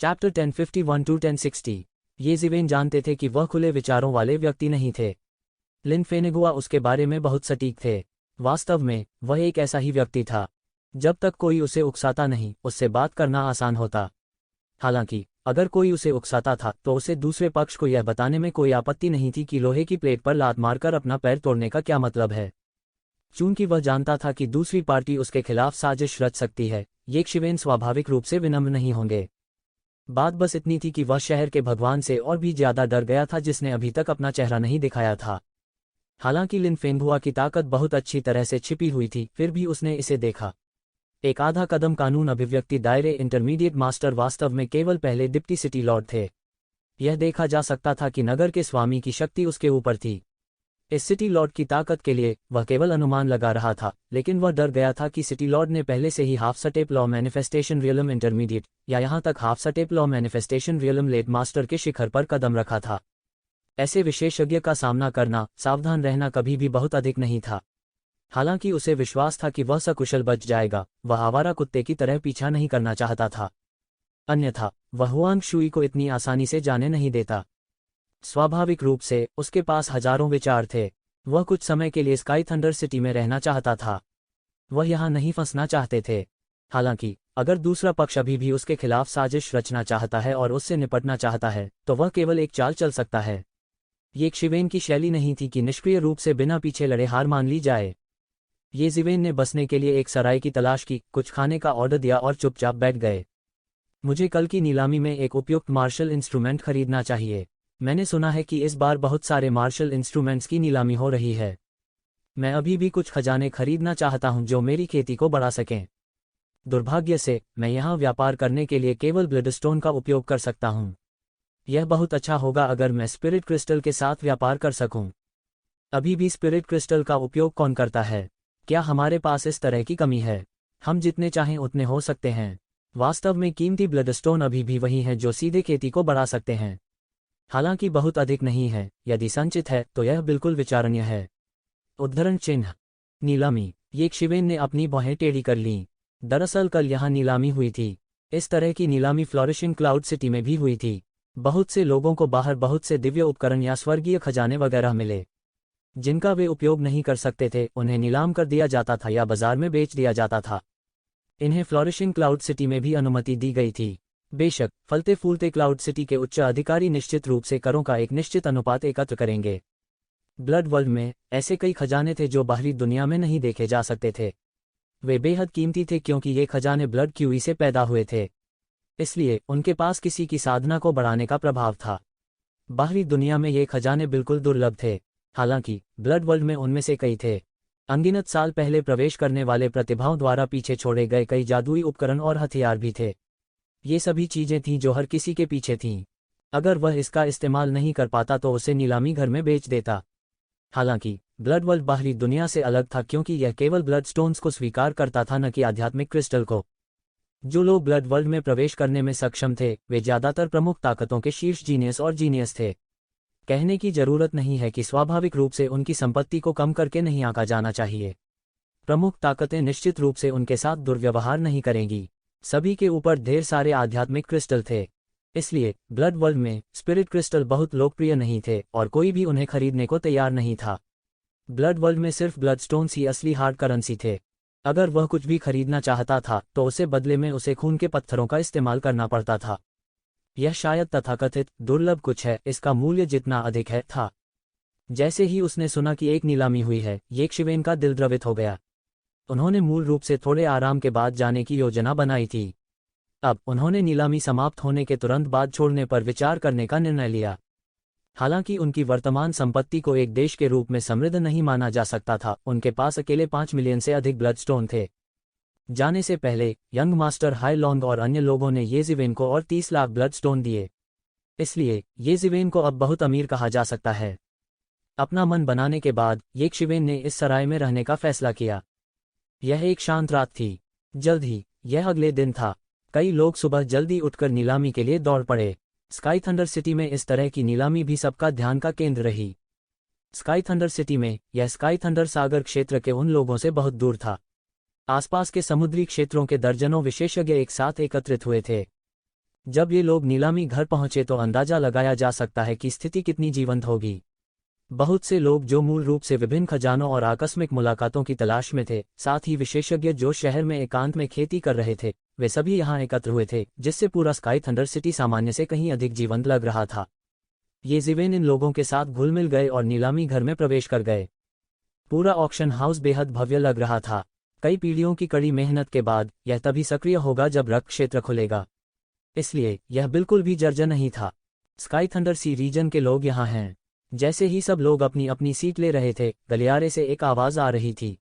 Chapter 1051 to 1060। ये ज़िवेन जानते थे कि वह खुले विचारों वाले व्यक्ति नहीं थे। लिन फेनेगुआ उसके बारे में बहुत सटीक थे। वास्तव में वह एक ऐसा ही व्यक्ति था। जब तक कोई उसे उकसाता नहीं, उससे बात करना आसान होता। हालांकि अगर कोई उसे उकसाता था तो उसे दूसरे पक्ष को यह बताने में कोई आपत्ति नहीं थी कि लोहे की प्लेट पर लात मारकर अपना पैर तोड़ने का क्या मतलब है। चूंकि वह जानता था कि दूसरी पार्टी उसके खिलाफ साजिश रच सकती है, ये शिवेन स्वाभाविक रूप से विनम्र नहीं होंगे। बात बस इतनी थी कि वह शहर के भगवान से और भी ज्यादा डर गया था जिसने अभी तक अपना चेहरा नहीं दिखाया था। हालांकि लिन फेंगहुआ की ताकत बहुत अच्छी तरह से छिपी हुई थी, फिर भी उसने इसे देखा। एक आधा कदम कानून अभिव्यक्ति दायरे इंटरमीडिएट मास्टर वास्तव में केवल पहले डिप्टी सिटी लॉर्ड थे। यह देखा जा सकता था कि नगर के स्वामी की शक्ति उसके ऊपर थी। इस सिटी लॉर्ड की ताकत के लिए वह केवल अनुमान लगा रहा था, लेकिन वह डर गया था कि सिटी लॉर्ड ने पहले से ही half step law manifestation realm intermediate या यहां तक half step law manifestation realm late master के शिखर पर कदम रखा था। ऐसे विशेषज्ञ का सामना करना, सावधान रहना कभी भी बहुत अधिक नहीं था। हालांकि उसे विश्वास था कि वह सकुशल बच जाएगा। वह आवारा कुत्ते की तरह पीछा नहीं करना चाहता था, अन्यथा वह हुआंग शुई को इतनी आसानी से जाने नहीं देता। स्वाभाविक रूप से उसके पास हजारों विचार थे। वह कुछ समय के लिए स्काई थंडर सिटी में रहना चाहता था। वह यहाँ नहीं फंसना चाहते थे। हालांकि अगर दूसरा पक्ष अभी भी उसके खिलाफ साजिश रचना चाहता है और उससे निपटना चाहता है तो वह केवल एक चाल चल सकता है। ये शिवेन की शैली नहीं थी कि निष्क्रिय रूप से बिना पीछे लड़े हार मान ली जाए। ये ज़िवेन ने बसने के लिए एक सराय की तलाश की, कुछ खाने का ऑर्डर दिया और चुपचाप बैठ गए। मुझे कल की नीलामी में एक उपयुक्त मार्शल इंस्ट्रूमेंट खरीदना चाहिए। मैंने सुना है कि इस बार बहुत सारे मार्शल इंस्ट्रूमेंट्स की नीलामी हो रही है। मैं अभी भी कुछ खजाने खरीदना चाहता हूं जो मेरी खेती को बढ़ा सकें। दुर्भाग्य से मैं यहां व्यापार करने के लिए केवल ब्लडस्टोन का उपयोग कर सकता हूं। यह बहुत अच्छा होगा अगर मैं स्पिरिट क्रिस्टल के साथ व्यापार कर सकूं। अभी भी स्पिरिट क्रिस्टल का उपयोग कौन करता है? क्या हमारे पास इस तरह की कमी है? हम जितने चाहें उतने हो सकते हैं। वास्तव में कीमती ब्लडस्टोन अभी भी वही हैं जो सीधे खेती को बढ़ा सकते हैं। हालांकि बहुत अधिक नहीं है। यदि संचित है तो यह बिल्कुल विचारणीय है। उद्धरण चिन्ह नीलामी। ये शिवेन ने अपनी बाहें टेढ़ी कर लीं। दरअसल कल यहाँ नीलामी हुई थी। इस तरह की नीलामी फ्लोरिशिंग क्लाउड सिटी में भी हुई थी। बहुत से लोगों को बाहर बहुत से दिव्य उपकरण या स्वर्गीय खजाने वगैरह मिले जिनका वे उपयोग नहीं कर सकते थे। उन्हें नीलाम कर दिया जाता था या बाजार में बेच दिया जाता था। इन्हें फ्लोरिशिंग क्लाउड सिटी में भी अनुमति दी गई थी। बेशक फलते फूलते क्लाउड सिटी के उच्च अधिकारी निश्चित रूप से करों का एक निश्चित अनुपात एकत्र करेंगे। ब्लड वर्ल्ड में ऐसे कई खजाने थे जो बाहरी दुनिया में नहीं देखे जा सकते थे। वे बेहद कीमती थे क्योंकि ये खजाने ब्लड क्यूई से पैदा हुए थे, इसलिए उनके पास किसी की साधना को बढ़ाने का प्रभाव था। बाहरी दुनिया में ये खजाने बिल्कुल दुर्लभ थे। हालांकि ब्लड वर्ल्ड में उनमें से कई थे। अनगिनत साल पहले प्रवेश करने वाले प्रतिभाओं द्वारा पीछे छोड़े गए कई जादुई उपकरण और हथियार भी थे। ये सभी चीजें थीं जो हर किसी के पीछे थीं। अगर वह इसका इस्तेमाल नहीं कर पाता तो उसे नीलामी घर में बेच देता। हालांकि ब्लड वर्ल्ड बाहरी दुनिया से अलग था क्योंकि यह केवल ब्लड स्टोन्स को स्वीकार करता था, न कि आध्यात्मिक क्रिस्टल को। जो लोग ब्लड वर्ल्ड में प्रवेश करने में सक्षम थे वे ज्यादातर प्रमुख ताकतों के शीर्ष जीनियस और जीनियस थे। कहने की जरूरत नहीं है कि स्वाभाविक रूप से उनकी संपत्ति को कम करके नहीं आंका जाना चाहिए। प्रमुख ताकतें निश्चित रूप से उनके साथ दुर्व्यवहार नहीं करेंगी। सभी के ऊपर ढेर सारे आध्यात्मिक क्रिस्टल थे, इसलिए ब्लड वर्ल्ड में स्पिरिट क्रिस्टल बहुत लोकप्रिय नहीं थे और कोई भी उन्हें खरीदने को तैयार नहीं था। ब्लड वर्ल्ड में सिर्फ ब्लडस्टोन्स ही असली हार्ड करेंसी थे। अगर वह कुछ भी खरीदना चाहता था तो उसे बदले में उसे खून के पत्थरों का इस्तेमाल करना पड़ता था। यह शायद तथाकथित दुर्लभ कुछ है, इसका मूल्य जितना अधिक है था। जैसे ही उसने सुना कि एक नीलामी हुई है, ये शिवेन का दिल द्रवित हो गया। उन्होंने मूल रूप से थोड़े आराम के बाद जाने की योजना बनाई थी। अब उन्होंने नीलामी समाप्त होने के तुरंत बाद छोड़ने पर विचार करने का निर्णय लिया। हालांकि उनकी वर्तमान संपत्ति को एक देश के रूप में समृद्ध नहीं माना जा सकता था, उनके पास अकेले 5 मिलियन से अधिक ब्लडस्टोन थे। जाने से पहले यंग मास्टर हाई लॉन्ग और अन्य लोगों ने ये ज़िवेन को और 30 लाख ब्लडस्टोन दिए। इसलिए ये ज़िवेन को अब बहुत अमीर कहा जा सकता है। अपना मन बनाने के बाद ये शिवेन ने इस सराय में रहने का फैसला किया। यह एक शांत रात थी। जल्द ही यह अगले दिन था। कई लोग सुबह जल्दी उठकर नीलामी के लिए दौड़ पड़े। स्काई थंडर सिटी में इस तरह की नीलामी भी सबका ध्यान का केंद्र रही। स्काई थंडर सिटी में यह स्काई थंडर सागर क्षेत्र के उन लोगों से बहुत दूर था। आसपास के समुद्री क्षेत्रों के दर्जनों विशेषज्ञ एक साथ एकत्रित हुए थे। जब ये लोग नीलामी घर पहुंचे तो अंदाजा लगाया जा सकता है कि स्थिति कितनी जीवंत होगी। बहुत से लोग जो मूल रूप से विभिन्न खजानों और आकस्मिक मुलाकातों की तलाश में थे, साथ ही विशेषज्ञ जो शहर में एकांत में खेती कर रहे थे, वे सभी यहाँ एकत्र हुए थे, जिससे पूरा स्काई थंडर सिटी सामान्य से कहीं अधिक जीवंत लग रहा था। ये जिवेन इन लोगों के साथ घुल मिल गए और नीलामी घर में प्रवेश कर गए। पूरा ऑक्शन हाउस बेहद भव्य लग रहा था। कई पीढ़ियों की कड़ी मेहनत के बाद यह तभी सक्रिय होगा जब रक्त क्षेत्र खुलेगा, इसलिए यह बिल्कुल भी जर्जर नहीं था। स्काई थंडर सी रीजन के लोग यहाँ हैं। जैसे ही सब लोग अपनी अपनी सीट ले रहे थे, गलियारे से एक आवाज आ रही थी।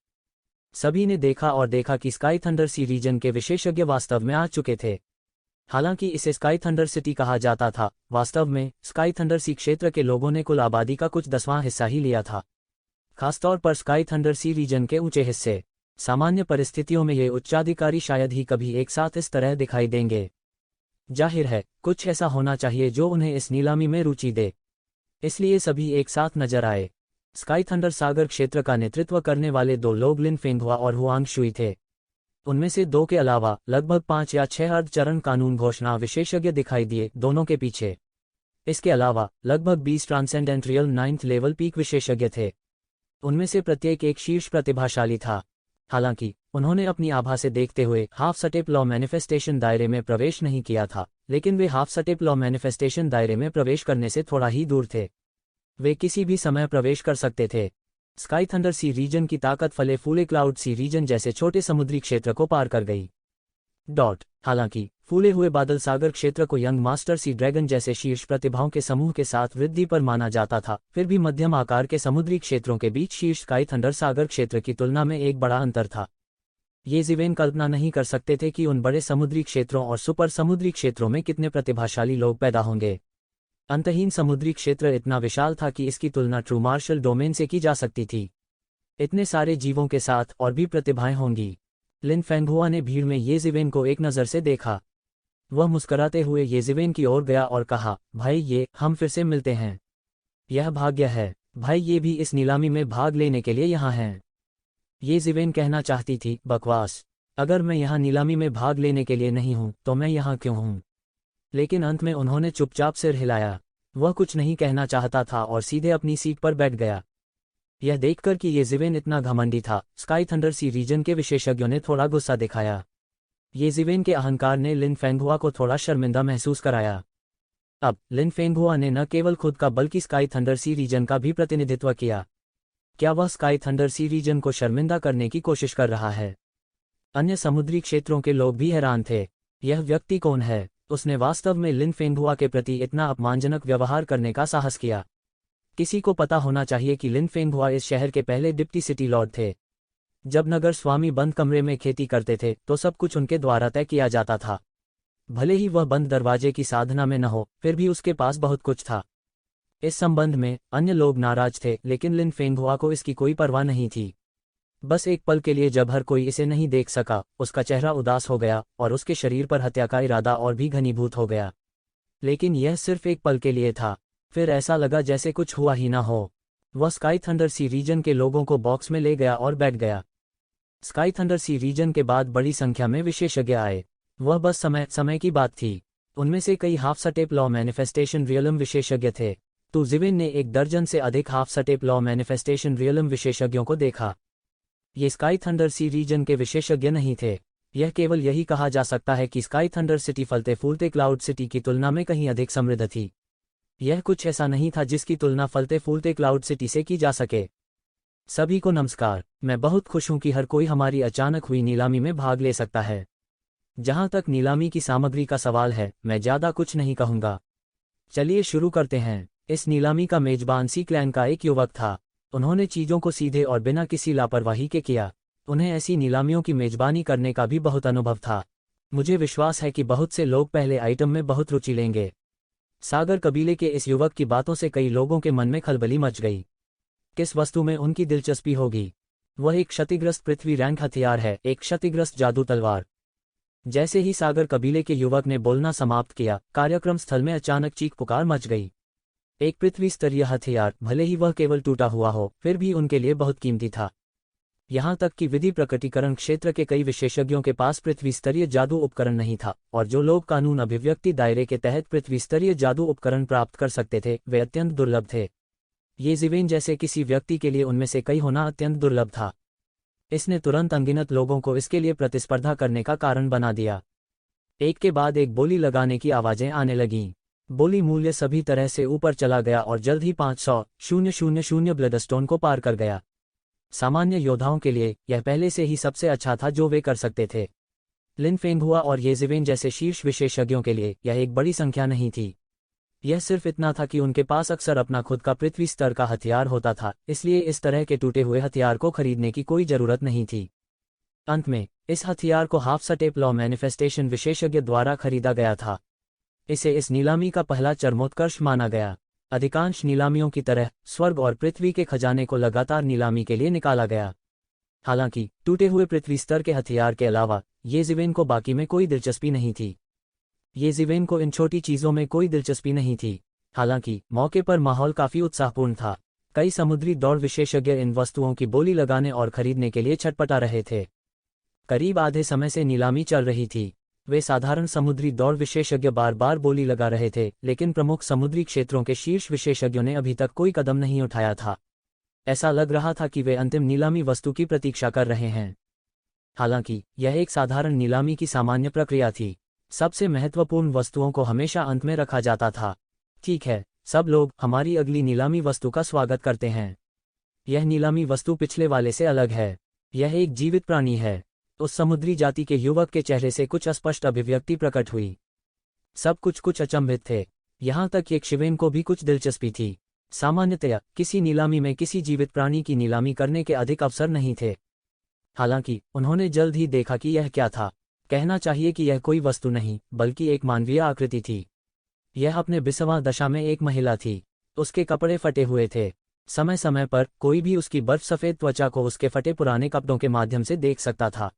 सभी ने देखा कि स्काई थंडर सी रीजन के विशेषज्ञ वास्तव में आ चुके थे। हालांकि इसे स्काई थंडर सिटी कहा जाता था, वास्तव में स्काई थंडर सी क्षेत्र के लोगों ने कुल आबादी का कुछ 10वां हिस्सा ही लिया था। खासतौर पर स्काई थंडर सी रीजन के ऊंचे हिस्से। सामान्य परिस्थितियों में ये उच्चाधिकारी शायद ही कभी एक साथ इस तरह दिखाई देंगे। जाहिर है, कुछ ऐसा होना चाहिए जो उन्हें इस नीलामी में रुचि दे, इसलिए सभी एक साथ नजर आए। स्काई थंडर सागर क्षेत्र का नेतृत्व करने वाले 2 लोग लिन फेंगहुआ और हुआंग शुई थे। उनमें से 2 के अलावा लगभग 5 या 6 अर्धचरण कानून घोषणा विशेषज्ञ दिखाई दिए, दोनों के पीछे। इसके अलावा लगभग 20 ट्रांसेंडेंट्रियल 9th लेवल पीक विशेषज्ञ थे। उनमें से प्रत्येक एक शीर्ष प्रतिभाशाली था। हालांकि उन्होंने अपनी आभा से देखते हुए हाफ स्टेप लॉ मैनिफेस्टेशन दायरे में प्रवेश नहीं किया था, लेकिन वे हाफ स्टेप लॉ मैनिफेस्टेशन दायरे में प्रवेश करने से थोड़ा ही दूर थे। वे किसी भी समय प्रवेश कर सकते थे। स्काई थंडर सी रीजन की ताकत फले फूले क्लाउड सी रीजन जैसे छोटे समुद्री क्षेत्र को पार कर गई। हालांकि फूले हुए बादल सागर क्षेत्र को यंग मास्टर सी ड्रैगन जैसे शीर्ष प्रतिभाओं के समूह के साथ वृद्धि पर माना जाता था, फिर भी मध्यम आकार के समुद्री क्षेत्रों के बीच शीर्ष स्काई थंडर सागर क्षेत्र की तुलना में एक बड़ा अंतर था। ये जिवेन कल्पना नहीं कर सकते थे कि उन बड़े समुद्री क्षेत्रों और सुपर समुद्री क्षेत्रों में कितने प्रतिभाशाली लोग पैदा होंगे। अंतहीन समुद्री क्षेत्र इतना विशाल था कि इसकी तुलना ट्रू मार्शल डोमेन से की जा सकती थी। इतने सारे जीवों के साथ और भी प्रतिभाएं होंगी। लिन फेंगहुआ ने भीड़ में ये जिवेन को एक नज़र से देखा। वह मुस्कुराते हुए ये जिवेन की ओर गया और कहा, भाई हम फिर से मिलते हैं। यह भाग्य है। भाई ये भी इस नीलामी में भाग लेने के लिए यहाँ हैं। ये जिवेन कहना चाहती थी, बकवास। अगर मैं यहाँ नीलामी में भाग लेने के लिए नहीं हूँ तो मैं यहाँ क्यों हूँ? लेकिन अंत में उन्होंने चुपचाप सिर हिलाया। वह कुछ नहीं कहना चाहता था और सीधे अपनी सीट पर बैठ गया। यह देखकर कि ये जिवेन इतना घमंडी था, स्काई थंडर सी रीजन के विशेषज्ञों ने थोड़ा गुस्सा दिखाया। ये जिवेन के अहंकार ने लिन फेंगहुआ को थोड़ा शर्मिंदा महसूस कराया। अब लिन फेंगहुआ ने न केवल खुद का बल्कि स्काई थंडर सी रीजन का भी प्रतिनिधित्व किया। क्या वह स्काई थंडर सी रीजन को शर्मिंदा करने की कोशिश कर रहा है? अन्य समुद्री क्षेत्रों के लोग भी हैरान थे। यह व्यक्ति कौन है? उसने वास्तव में लिन फेंगहुआ के प्रति इतना अपमानजनक व्यवहार करने का साहस किया। किसी को पता होना चाहिए कि लिन फेंगहुआ इस शहर के पहले डिप्टी सिटी लॉर्ड थे। जब नगर स्वामी बंद कमरे में खेती करते थे तो सब कुछ उनके द्वारा तय किया जाता था। भले ही वह बंद दरवाजे की साधना में न हो, फिर भी उसके पास बहुत कुछ था। इस संबंध में अन्य लोग नाराज थे, लेकिन लिन फेंगहुआ को इसकी कोई परवाह नहीं थी। बस एक पल के लिए जब हर कोई इसे नहीं देख सका, उसका चेहरा उदास हो गया और उसके शरीर पर हत्या का इरादा और भी घनीभूत हो गया। लेकिन यह सिर्फ एक पल के लिए था। फिर ऐसा लगा जैसे कुछ हुआ ही ना हो। वह स्काई थंडर सी रीजन के लोगों को बॉक्स में ले गया और बैठ गया। स्काई थंडर सी रीजन के बाद बड़ी संख्या में विशेषज्ञ आए। वह बस समय की बात थी। उनमें से कई half step law manifestation realm विशेषज्ञ थे। तो जिवेन ने 1 दर्जन से अधिक half step law manifestation realm विशेषज्ञों को देखा। ये स्काई थंडर सी रीजन के विशेषज्ञ नहीं थे। यह केवल यही कहा जा सकता है कि स्काई थंडर सिटी फलते फूलते क्लाउड सिटी की तुलना में कहीं अधिक समृद्ध थी। यह कुछ ऐसा नहीं था जिसकी तुलना फलते फूलते क्लाउड सिटी से की जा सके। सभी को नमस्कार। मैं बहुत खुश हूं कि हर कोई हमारी अचानक हुई नीलामी में भाग ले सकता है। जहां तक नीलामी की सामग्री का सवाल है, मैं ज्यादा कुछ नहीं कहूंगा। चलिए शुरू करते हैं। इस नीलामी का मेजबान सी क्लैन का एक युवक था। उन्होंने चीजों को सीधे और बिना किसी लापरवाही के किया। उन्हें ऐसी नीलामियों की मेजबानी करने का भी बहुत अनुभव था। मुझे विश्वास है कि बहुत से लोग पहले आइटम में बहुत रुचि लेंगे। सागर कबीले के इस युवक की बातों से कई लोगों के मन में खलबली मच गई। किस वस्तु में उनकी दिलचस्पी होगी? वह एक क्षतिग्रस्त पृथ्वी रैंक हथियार है, एक क्षतिग्रस्त जादू तलवार। जैसे ही सागर कबीले के युवक ने बोलना समाप्त किया, कार्यक्रम स्थल में अचानक चीख पुकार मच गई। एक पृथ्वी स्तरीय हथियार, भले ही वह केवल टूटा हुआ हो, फिर भी उनके लिए बहुत कीमती था। यहाँ तक कि विधि प्रकटीकरण क्षेत्र के कई विशेषज्ञों के पास पृथ्वी स्तरीय जादू उपकरण नहीं था, और जो लोग कानून अभिव्यक्ति दायरे के तहत पृथ्वी स्तरीय जादू उपकरण प्राप्त कर सकते थे वे अत्यंत दुर्लभ थे। येज़िवेन जैसे किसी व्यक्ति के लिए उनमें से कई होना अत्यंत दुर्लभ था। इसने तुरंत अनगिनत लोगों को इसके लिए प्रतिस्पर्धा करने का कारण बना दिया। एक के बाद एक बोली लगाने की आवाजें आने लगीं। बोली मूल्य सभी तरह से ऊपर चला गया और जल्द ही 500,000 ब्लडस्टोन को पार कर गया। सामान्य योद्धाओं के लिए यह पहले से ही सबसे अच्छा था जो वे कर सकते थे। लिन फेंगहुआ और येज़िवेन जैसे शीर्ष विशेषज्ञों के लिए यह एक बड़ी संख्या नहीं थी। यह सिर्फ इतना था कि उनके पास अक्सर अपना खुद का पृथ्वी स्तर का हथियार होता था, इसलिए इस तरह के टूटे हुए हथियार को खरीदने की कोई जरूरत नहीं थी। अंत में इस हथियार को हाफ स्टेप लॉ मैनिफेस्टेशन विशेषज्ञ द्वारा खरीदा गया था। इसे इस नीलामी का पहला चरमोत्कर्ष माना गया। अधिकांश नीलामियों की तरह स्वर्ग और पृथ्वी के खजाने को लगातार नीलामी के लिए निकाला गया। हालांकि टूटे हुए पृथ्वी स्तर के हथियार के अलावा येज़िवेन को बाकी में कोई दिलचस्पी नहीं थी। येज़िवेन को इन छोटी चीज़ों में कोई दिलचस्पी नहीं थी। हालांकि मौके पर माहौल काफी उत्साहपूर्ण था। कई समुद्री दौड़ विशेषज्ञ इन वस्तुओं की बोली लगाने और खरीदने के लिए छटपटा रहे थे। करीब आधे समय से नीलामी चल रही थी। वे साधारण समुद्री दौड़ विशेषज्ञ बार बार बोली लगा रहे थे, लेकिन प्रमुख समुद्री क्षेत्रों के शीर्ष विशेषज्ञों ने अभी तक कोई कदम नहीं उठाया था। ऐसा लग रहा था कि वे अंतिम नीलामी वस्तु की प्रतीक्षा कर रहे हैं। हालांकि यह एक साधारण नीलामी की सामान्य प्रक्रिया थी। सबसे महत्वपूर्ण वस्तुओं को हमेशा अंत में रखा जाता था। ठीक है, सब लोग हमारी अगली नीलामी वस्तु का स्वागत करते हैं। यह नीलामी वस्तु पिछले वाले से अलग है। यह एक जीवित प्राणी है। उस समुद्री जाति के युवक के चेहरे से कुछ अस्पष्ट अभिव्यक्ति प्रकट हुई। सब कुछ अचंभित थे। यहाँ तक कि शिवेन को भी कुछ दिलचस्पी थी। सामान्यतया किसी नीलामी में किसी जीवित प्राणी की नीलामी करने के अधिक अवसर नहीं थे। हालांकि उन्होंने जल्द ही देखा कि यह क्या था। कहना चाहिए कि यह कोई वस्तु नहीं बल्कि एक मानवीय आकृति थी। यह अपने 20वां दशा में एक महिला थी। उसके कपड़े फटे हुए थे। समय समय पर कोई भी उसकी बर्फ सफ़ेद त्वचा को उसके फटे पुराने कपड़ों के माध्यम से देख सकता था।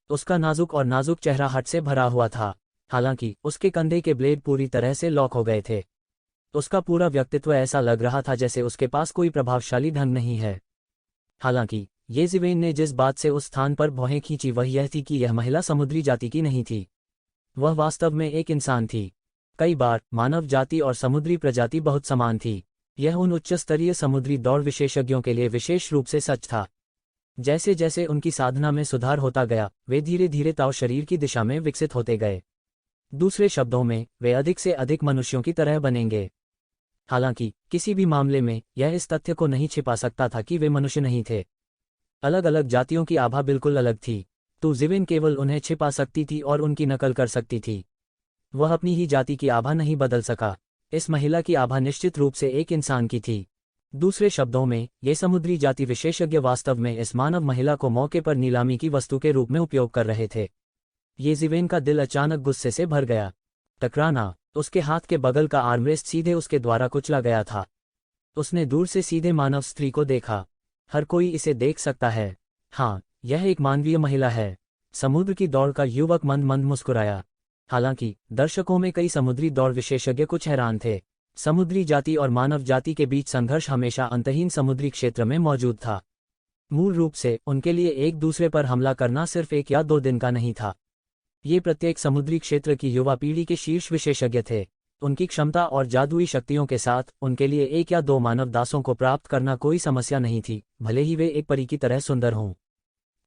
उसका नाजुक चेहरा हट से भरा हुआ था। हालांकि उसके कंधे के ब्लेड पूरी तरह से लॉक हो गए थे। उसका पूरा व्यक्तित्व ऐसा लग रहा था जैसे उसके पास कोई प्रभावशाली ढंग नहीं है। हालांकि येज़िवेन ने जिस बात से उस स्थान पर भौहें खींची वह यह थी कि यह महिला समुद्री जाति की नहीं थी। वह वास्तव में एक इंसान थी। कई बार मानव जाति और समुद्री प्रजाति बहुत समान थी। यह उन उच्च स्तरीय समुद्री दौड़ विशेषज्ञों के लिए विशेष रूप से सच था। जैसे जैसे उनकी साधना में सुधार होता गया, वे धीरे धीरे ताव शरीर की दिशा में विकसित होते गए। दूसरे शब्दों में, वे अधिक से अधिक मनुष्यों की तरह बनेंगे। हालांकि किसी भी मामले में यह इस तथ्य को नहीं छिपा सकता था कि वे मनुष्य नहीं थे। अलग अलग जातियों की आभा बिल्कुल अलग थी। तो ज़िवेन केवल उन्हें छिपा सकती थी और उनकी नकल कर सकती थी। वह अपनी ही जाति की आभा नहीं बदल सका। इस महिला की आभा निश्चित रूप से एक इंसान की थी। दूसरे शब्दों में, ये समुद्री जाति विशेषज्ञ वास्तव में इस मानव महिला को मौके पर नीलामी की वस्तु के रूप में उपयोग कर रहे थे। येज़िवेन का दिल अचानक गुस्से से भर गया। टकराना। उसके हाथ के बगल का आर्मरेस्ट सीधे उसके द्वारा कुचला गया था। उसने दूर से सीधे मानव स्त्री को देखा। हर कोई इसे देख सकता है। हाँ, यह एक मानवीय महिला है। समुद्र की दौड़ का युवक मंद मंद मुस्कुराया। हालांकि दर्शकों में कई समुद्री दौड़ विशेषज्ञ कुछ हैरान थे। समुद्री जाति और मानव जाति के बीच संघर्ष हमेशा अंतहीन समुद्री क्षेत्र में मौजूद था। मूल रूप से उनके लिए एक दूसरे पर हमला करना सिर्फ 1 या 2 दिन का नहीं था। ये प्रत्येक समुद्री क्षेत्र की युवा पीढ़ी के शीर्ष विशेषज्ञ थे। उनकी क्षमता और जादुई शक्तियों के साथ उनके लिए 1 या 2 मानव दासों को प्राप्त करना कोई समस्या नहीं थी, भले ही वे एक परी की तरह सुंदर हों।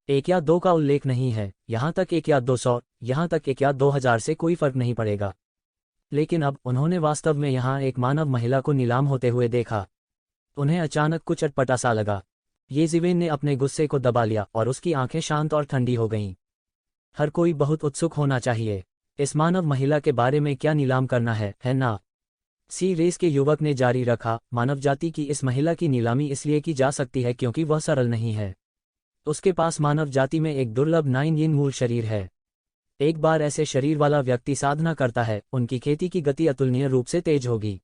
1 या 2 का उल्लेख नहीं है, यहाँ तक 1 या 200, यहाँ तक 1 या 2000 से कोई फर्क नहीं पड़ेगा। लेकिन अब उन्होंने वास्तव में यहाँ एक मानव महिला को नीलाम होते हुए देखा। उन्हें अचानक कुछ अटपटा सा लगा। येज़िवेन ने अपने गुस्से को दबा लिया और उसकी आंखें शांत और ठंडी हो गईं। हर कोई बहुत उत्सुक होना चाहिए। इस मानव महिला के बारे में क्या नीलाम करना है ना? सी रेस के युवक ने जारी रखा। मानव जाति की इस महिला की नीलामी इसलिए की जा सकती है क्योंकि वह सरल नहीं है। उसके पास मानव जाति में एक दुर्लभ 9 यिन मूल शरीर है। एक बार ऐसे शरीर वाला व्यक्ति साधना करता है, उनकी खेती की गति अतुलनीय रूप से तेज होगी।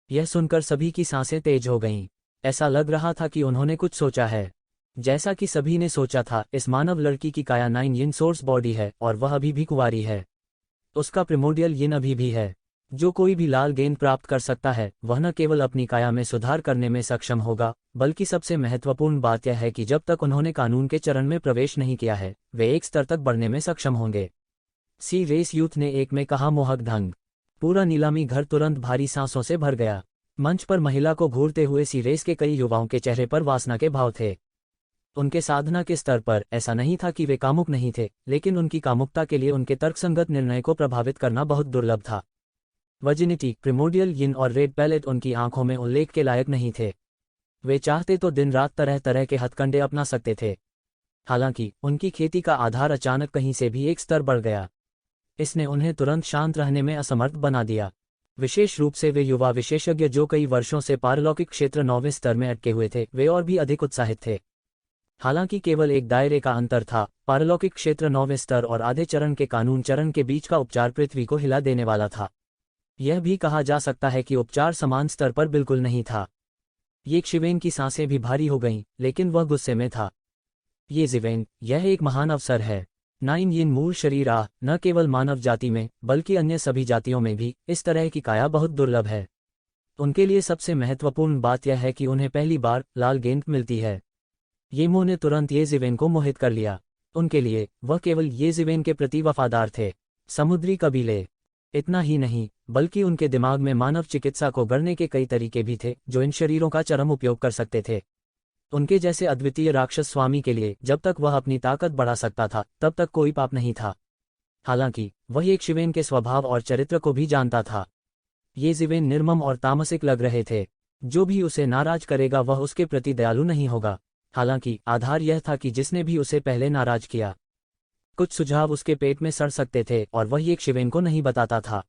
यह सुनकर सभी की सांसें तेज हो गईं। ऐसा लग रहा था कि उन्होंने कुछ सोचा है। जैसा कि सभी ने सोचा था, इस मानव लड़की की काया 9 यिन सोर्स बॉडी है और वह अभी भी कुंवारी है। उसका प्रिमोडियल यिन अभी भी है। जो कोई भी लाल गेंद प्राप्त कर सकता है वह न केवल अपनी काया में सुधार करने में सक्षम होगा, बल्कि सबसे महत्वपूर्ण बात यह है कि जब तक उन्होंने कानून के चरण में प्रवेश नहीं किया है वे एक स्तर तक बढ़ने में सक्षम होंगे। सी रेस यूथ ने एक में कहा मोहक ढंग। पूरा नीलामी घर तुरंत भारी सांसों से भर गया। मंच पर महिला को घूरते हुए सी रेस के कई युवाओं के चेहरे पर वासना के भाव थे। उनके साधना के स्तर पर ऐसा नहीं था कि वे कामुक नहीं थे, लेकिन उनकी कामुकता के लिए उनके तर्कसंगत निर्णय को प्रभावित करना बहुत दुर्लभ था। वर्जिनिटी, प्रिमोडियल यिन और रेड पैलेट उनकी आंखों में उल्लेख के लायक नहीं थे। वे चाहते तो दिन रात तरह तरह के हथकंडे अपना सकते थे। हालांकि उनकी खेती का आधार अचानक कहीं से भी एक स्तर बढ़ गया। इसने उन्हें तुरंत शांत रहने में असमर्थ बना दिया। विशेष रूप से वे युवा विशेषज्ञ जो कई वर्षों से पारलौकिक क्षेत्र 9वें स्तर में अटके हुए थे, वे और भी अधिक उत्साहित थे। हालांकि केवल एक दायरे का अंतर था। पारलौकिक क्षेत्र 9वें स्तर और आधे चरण के कानून चरण के बीच का उपचार पृथ्वी को हिला देने वाला था। यह भी कहा जा सकता है कि उपचार समान स्तर पर बिल्कुल नहीं था। ये शिवेन की सांसें भी भारी हो गईं, लेकिन वह गुस्से में था। ये जिवेन, यह एक महान अवसर है। 9 यिन मूल शरीर न केवल मानव जाति में बल्कि अन्य सभी जातियों में भी इस तरह की काया बहुत दुर्लभ है। उनके लिए सबसे महत्वपूर्ण बात यह है कि उन्हें पहली बार लाल गेंद मिलती है। येमो ने तुरंत ये जिवेन को मोहित कर लिया। उनके लिए वह केवल ये जिवेन के प्रति वफादार थे। समुद्री कबीले। इतना ही नहीं, बल्कि उनके दिमाग में मानव चिकित्सा को गढ़ने के कई तरीके भी थे जो इन शरीरों का चरम उपयोग कर सकते थे। उनके जैसे अद्वितीय राक्षस स्वामी के लिए जब तक वह अपनी ताकत बढ़ा सकता था तब तक कोई पाप नहीं था। हालांकि वह एक शिवेन के स्वभाव और चरित्र को भी जानता था। ये जिवेन निर्मम और तामसिक लग रहे थे। जो भी उसे नाराज करेगा वह उसके प्रति दयालु नहीं होगा। हालांकि आधार यह था कि जिसने भी उसे पहले नाराज किया, कुछ सुझाव उसके पेट में सड़ सकते थे और वह एक शिवेन को नहीं बताता था।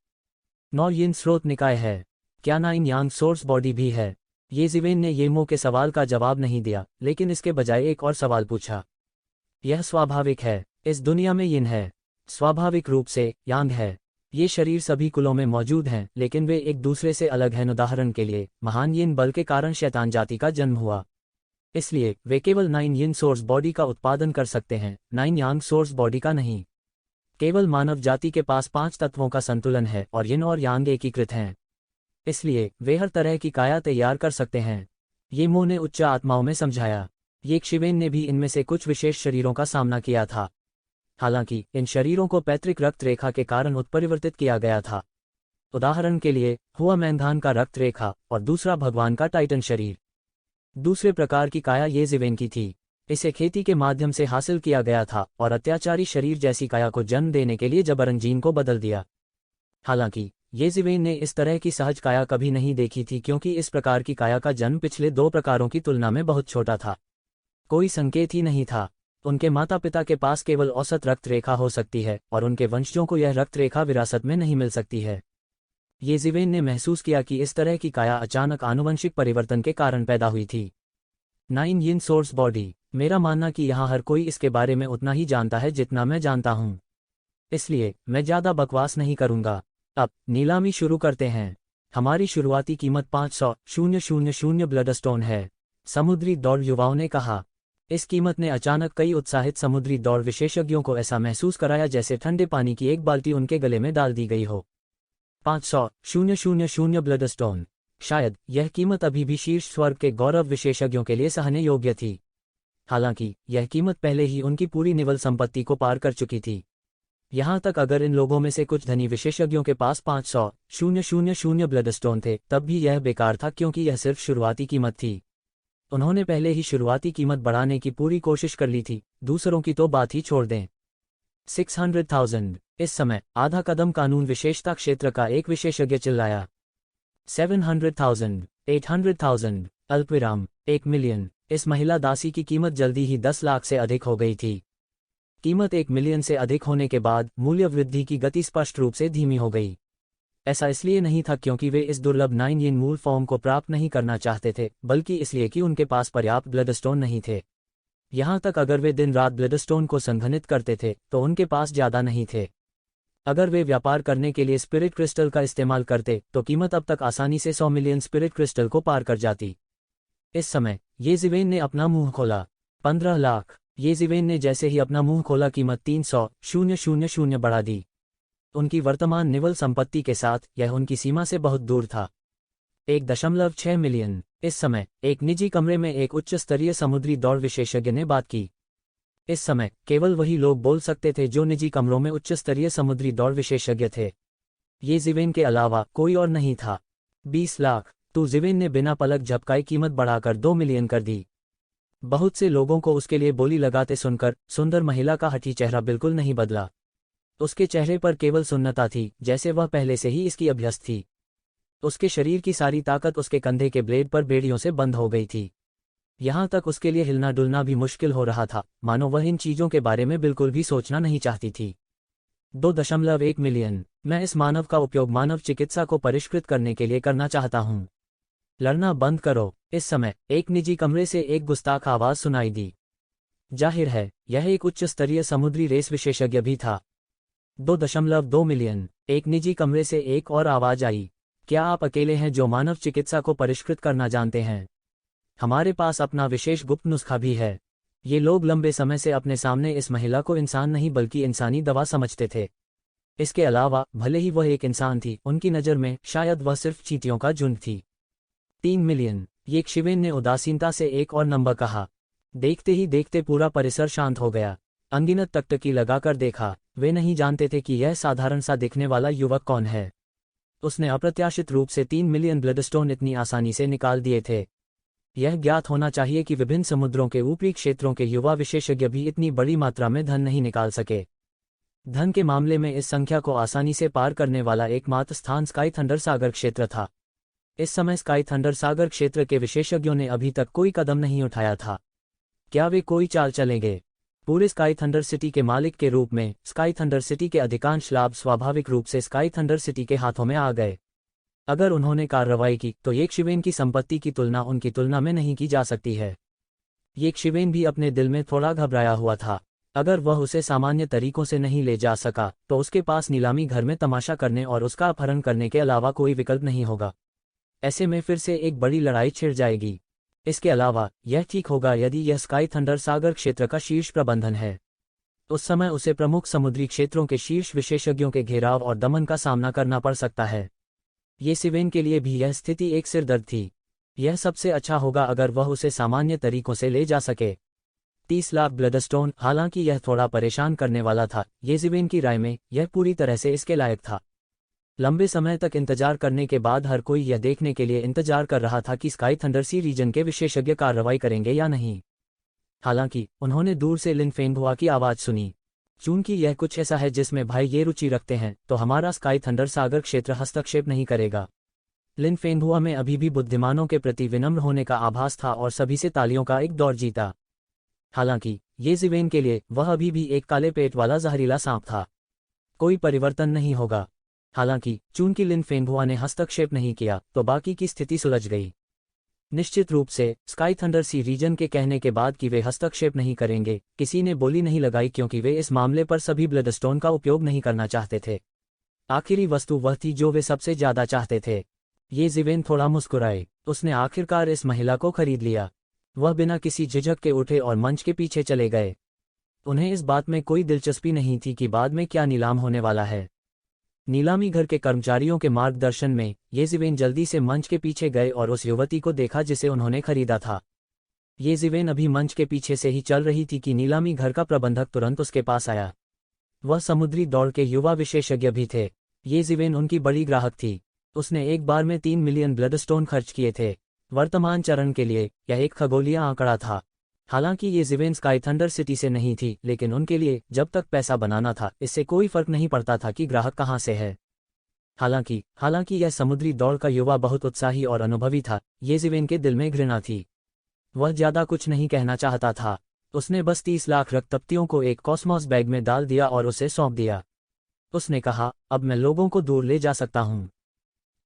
9 यिन स्रोत निकाय है। क्या 9 यांग सोर्स बॉडी भी है? ये जिवेन ने येमो के सवाल का जवाब नहीं दिया, लेकिन इसके बजाय एक और सवाल पूछा। यह स्वाभाविक है। इस दुनिया में यिन है, स्वाभाविक रूप से यांग है। ये शरीर सभी कुलों में मौजूद हैं, लेकिन वे एक दूसरे से अलग हैं। उदाहरण के लिए, महान यिन बल के कारण शैतान जाति का जन्म हुआ, इसलिए वे केवल 9 यिन सोर्स बॉडी का उत्पादन कर सकते हैं, 9 यांग सोर्स बॉडी का नहीं। केवल मानव जाति के पास 5 तत्वों का संतुलन है और यिन और यांग एकीकृत हैं, इसलिए वे हर तरह की काया तैयार कर सकते हैं। येमो ने उच्च आत्माओं में समझाया। ये शिवेन ने भी इनमें से कुछ विशेष शरीरों का सामना किया था। हालांकि इन शरीरों को पैतृक रक्त रेखा के कारण उत्परिवर्तित किया गया था। उदाहरण के लिए, हुआ मैंधान का रक्त रेखा और दूसरा भगवान का टाइटन शरीर। दूसरे प्रकार की काया ये जिवेन की थी। इसे खेती के माध्यम से हासिल किया गया था और अत्याचारी शरीर जैसी काया को जन्म देने के लिए जबरन जीन को बदल दिया। हालांकि ये जिवेन ने इस तरह की सहज काया कभी नहीं देखी थी, क्योंकि इस प्रकार की काया का जन्म पिछले 2 प्रकारों की तुलना में बहुत छोटा था। कोई संकेत ही नहीं था। उनके माता पिता के पास केवल औसत रक्त रेखा हो सकती है और उनके वंशजों को यह रक्त रेखा विरासत में नहीं मिल सकती है। ये जिवेन ने महसूस किया कि इस तरह की काया अचानक आनुवंशिक परिवर्तन के कारण पैदा हुई थी। 9 यिन सोर्स बॉडी। मेरा मानना कि यहाँ हर कोई इसके बारे में उतना ही जानता है जितना मैं जानता हूँ, इसलिए मैं ज़्यादा बकवास नहीं करूँगा। अब नीलामी शुरू करते हैं। हमारी शुरुआती कीमत 500,000 ब्लडस्टोन है, समुद्री दौड़ युवाओं ने कहा। इस कीमत ने अचानक कई उत्साहित समुद्री दौड़ विशेषज्ञों को ऐसा महसूस कराया जैसे ठंडे पानी की एक बाल्टी उनके गले में डाल दी गई हो। 500,000 ब्लडस्टोन। शायद यह कीमत अभी भी शीर्ष स्वर्ग के गौरव विशेषज्ञों के लिए सहने योग्य थी। हालांकि यह कीमत पहले ही उनकी पूरी निवल संपत्ति को पार कर चुकी थी। यहाँ तक अगर इन लोगों में से कुछ धनी विशेषज्ञों के पास 500,000 ब्लडस्टोन थे, तब भी यह बेकार था, क्योंकि यह सिर्फ शुरुआती कीमत थी। उन्होंने पहले ही शुरुआती कीमत बढ़ाने की पूरी कोशिश कर ली थी, दूसरों की तो बात ही छोड़ दें। 600,000। इस समय आधा कदम कानून विशेषता क्षेत्र का एक विशेषज्ञ चिल्लाया। 700,000, 800,000, अल्पविराम 1 मिलियन। इस महिला दासी की कीमत जल्दी ही 10 लाख से अधिक हो गई थी। कीमत 1 मिलियन से अधिक होने के बाद मूल्य वृद्धि की गति स्पष्ट रूप से धीमी हो गई। ऐसा इसलिए नहीं था क्योंकि वे इस दुर्लभ 9 यिन मूल फॉर्म को प्राप्त नहीं करना चाहते थे, बल्कि इसलिए कि उनके पास पर्याप्त ब्लडस्टोन नहीं थे। यहाँ तक अगर वे दिन रात ब्लडस्टोन को संघनित करते थे तो उनके पास ज़्यादा नहीं थे। अगर वे व्यापार करने के लिए स्पिरिट क्रिस्टल का इस्तेमाल करते तो कीमत अब तक आसानी से 100 मिलियन स्पिरिट क्रिस्टल को पार कर जाती। इस समय ये जिवेन ने अपना मुंह खोला। 15 लाख। ये जिवेन ने जैसे ही अपना मुंह खोला कीमत 300,000 बढ़ा दी। उनकी वर्तमान निवल संपत्ति के साथ यह उनकी सीमा से बहुत दूर था। 1.6 मिलियन। इस समय एक निजी कमरे में एक उच्च स्तरीय समुद्री दौड़ विशेषज्ञ ने बात की। इस समय केवल वही लोग बोल सकते थे जो निजी कमरों में उच्च स्तरीय समुद्री दौड़ विशेषज्ञ थे। ये जिवेन के अलावा कोई और नहीं था। 20 लाख। तो जिवेन ने बिना पलक झपकाए कीमत बढ़ाकर 2 मिलियन कर दी। बहुत से लोगों को उसके लिए बोली लगाते सुनकर सुंदर महिला का हठी चेहरा बिल्कुल नहीं बदला। उसके चेहरे पर केवल सुन्नता थी, जैसे वह पहले से ही इसकी अभ्यस्त थी। उसके शरीर की सारी ताकत उसके कंधे के ब्लेड पर बेड़ियों से बंद हो गई थी। यहाँ तक उसके लिए हिलना डुलना भी मुश्किल हो रहा था, मानो वह इन चीजों के बारे में बिल्कुल भी सोचना नहीं चाहती थी। 2.1 मिलियन। मैं इस मानव का उपयोग मानव चिकित्सा को परिष्कृत करने के लिए करना चाहता हूँ। लड़ना बंद करो। इस समय एक निजी कमरे से एक गुस्ताख आवाज सुनाई दी। जाहिर है यह एक उच्च स्तरीय समुद्री रेस विशेषज्ञ भी था। 2.2 मिलियन। एक निजी कमरे से एक और आवाज आई। क्या आप अकेले हैं जो मानव चिकित्सा को परिष्कृत करना जानते हैं? हमारे पास अपना विशेष गुप्त नुस्खा भी है। ये लोग लंबे समय से अपने सामने इस महिला को इंसान नहीं बल्कि इंसानी दवा समझते थे। इसके अलावा भले ही वह एक इंसान थी, उनकी नज़र में शायद वह सिर्फ चींटियों का झुंड थी। 3 मिलियन। ये शिवेन ने उदासीनता से एक और नंबर कहा। देखते ही देखते पूरा परिसर शांत हो गया। अनगिनत टकटकी लगाकर देखा। वे नहीं जानते थे कि यह साधारण सा दिखने वाला युवक कौन है। उसने अप्रत्याशित रूप से 3 मिलियन ब्लडस्टोन इतनी आसानी से निकाल दिए थे। यह ज्ञात होना चाहिए कि विभिन्न समुद्रों के ऊपरी क्षेत्रों के युवा विशेषज्ञ भी इतनी बड़ी मात्रा में धन नहीं निकाल सके। धन के मामले में इस संख्या को आसानी से पार करने वाला एकमात्र स्थान स्काई थंडर सागर क्षेत्र था। इस समय स्काई थंडर सागर क्षेत्र के विशेषज्ञों ने अभी तक कोई कदम नहीं उठाया था। क्या वे कोई चाल चलेंगे? पूरे स्काई थंडर सिटी के मालिक के रूप में स्काई थंडर सिटी के अधिकांश लाभ स्वाभाविक रूप से स्काई थंडर सिटी के हाथों में आ गए। अगर उन्होंने कार्रवाई की तो ये शिवेन की संपत्ति की तुलना उनकी तुलना में नहीं की जा सकती है। ये शिवेन भी अपने दिल में थोड़ा घबराया हुआ था। अगर वह उसे सामान्य तरीकों से नहीं ले जा सका तो उसके पास नीलामी घर में तमाशा करने और उसका अपहरण करने के अलावा कोई विकल्प नहीं होगा। ऐसे में फिर से एक बड़ी लड़ाई छिड़ जाएगी। इसके अलावा यह ठीक होगा यदि यह स्काई थंडर सागर क्षेत्र का शीर्ष प्रबंधन है। उस समय उसे प्रमुख समुद्री क्षेत्रों के शीर्ष विशेषज्ञों के घेराव और दमन का सामना करना पड़ सकता है। ये सिवेन के लिए भी यह स्थिति एक सिरदर्द थी। यह सबसे अच्छा होगा अगर वह उसे सामान्य तरीकों से ले जा सके। 30 लाख ब्लडस्टोन। हालांकि यह थोड़ा परेशान करने वाला था, ये सिवेन की राय में यह पूरी तरह से इसके लायक था। लंबे समय तक इंतजार करने के बाद हर कोई यह देखने के लिए इंतजार कर रहा था कि स्काई थंडर सी रीजन के विशेषज्ञ कार्रवाई करेंगे या नहीं। हालांकि उन्होंने दूर से लिन फेंगहुआ की आवाज सुनी। चूंकि यह कुछ ऐसा है जिसमें भाई ये रुचि रखते हैं तो हमारा स्काई थंडर सागर क्षेत्र हस्तक्षेप नहीं करेगा। लिन फेंगहुआ में अभी भी बुद्धिमानों के प्रति विनम्र होने का आभास था और सभी से तालियों का एक दौर जीता। हालांकि ये जिवेन के लिए वह अभी भी एक काले पेट वाला जहरीला सांप था। कोई परिवर्तन नहीं होगा। हालांकि चूंकि लिन फेंगहुआ ने हस्तक्षेप नहीं किया तो बाकी की स्थिति सुलझ गई। निश्चित रूप से स्काई थंडर सी रीजन के कहने के बाद कि वे हस्तक्षेप नहीं करेंगे, किसी ने बोली नहीं लगाई क्योंकि वे इस मामले पर सभी ब्लडस्टोन का उपयोग नहीं करना चाहते थे। आखिरी वस्तु वह थी जो वे सबसे ज्यादा चाहते थे। ये जिवेन थोड़ा मुस्कुराए। उसने आखिरकार इस महिला को खरीद लिया। वह बिना किसी झिझक के उठे और मंच के पीछे चले गए। उन्हें इस बात में कोई दिलचस्पी नहीं थी कि बाद में क्या नीलाम होने वाला है। नीलामी घर के कर्मचारियों के मार्गदर्शन में ये जिवेन जल्दी से मंच के पीछे गए और उस युवती को देखा जिसे उन्होंने खरीदा था। ये जिवेन अभी मंच के पीछे से ही चल रही थी कि नीलामी घर का प्रबंधक तुरंत उसके पास आया। वह समुद्री दौड़ के युवा विशेषज्ञ भी थे। ये जिवेन उनकी बड़ी ग्राहक थी। उसने एक बार में 3 मिलियन ब्लडस्टोन खर्च किए थे। वर्तमान चरण के लिए यह एक खगोलीय आंकड़ा था। हालांकि ये जिवेन स्काई थंडर सिटी से नहीं थी, लेकिन उनके लिए जब तक पैसा बनाना था इससे कोई फर्क नहीं पड़ता था कि ग्राहक कहाँ से है। हालांकि यह समुद्री दौड़ का युवा बहुत उत्साही और अनुभवी था। ये जिवेन के दिल में घृणा थी। वह ज्यादा कुछ नहीं कहना चाहता था। उसने बस 30 लाख रक्तपतियों को एक कॉस्मोस बैग में डाल दिया और उसे सौंप दिया। उसने कहा, अब मैं लोगों को दूर ले जा सकता हूँ।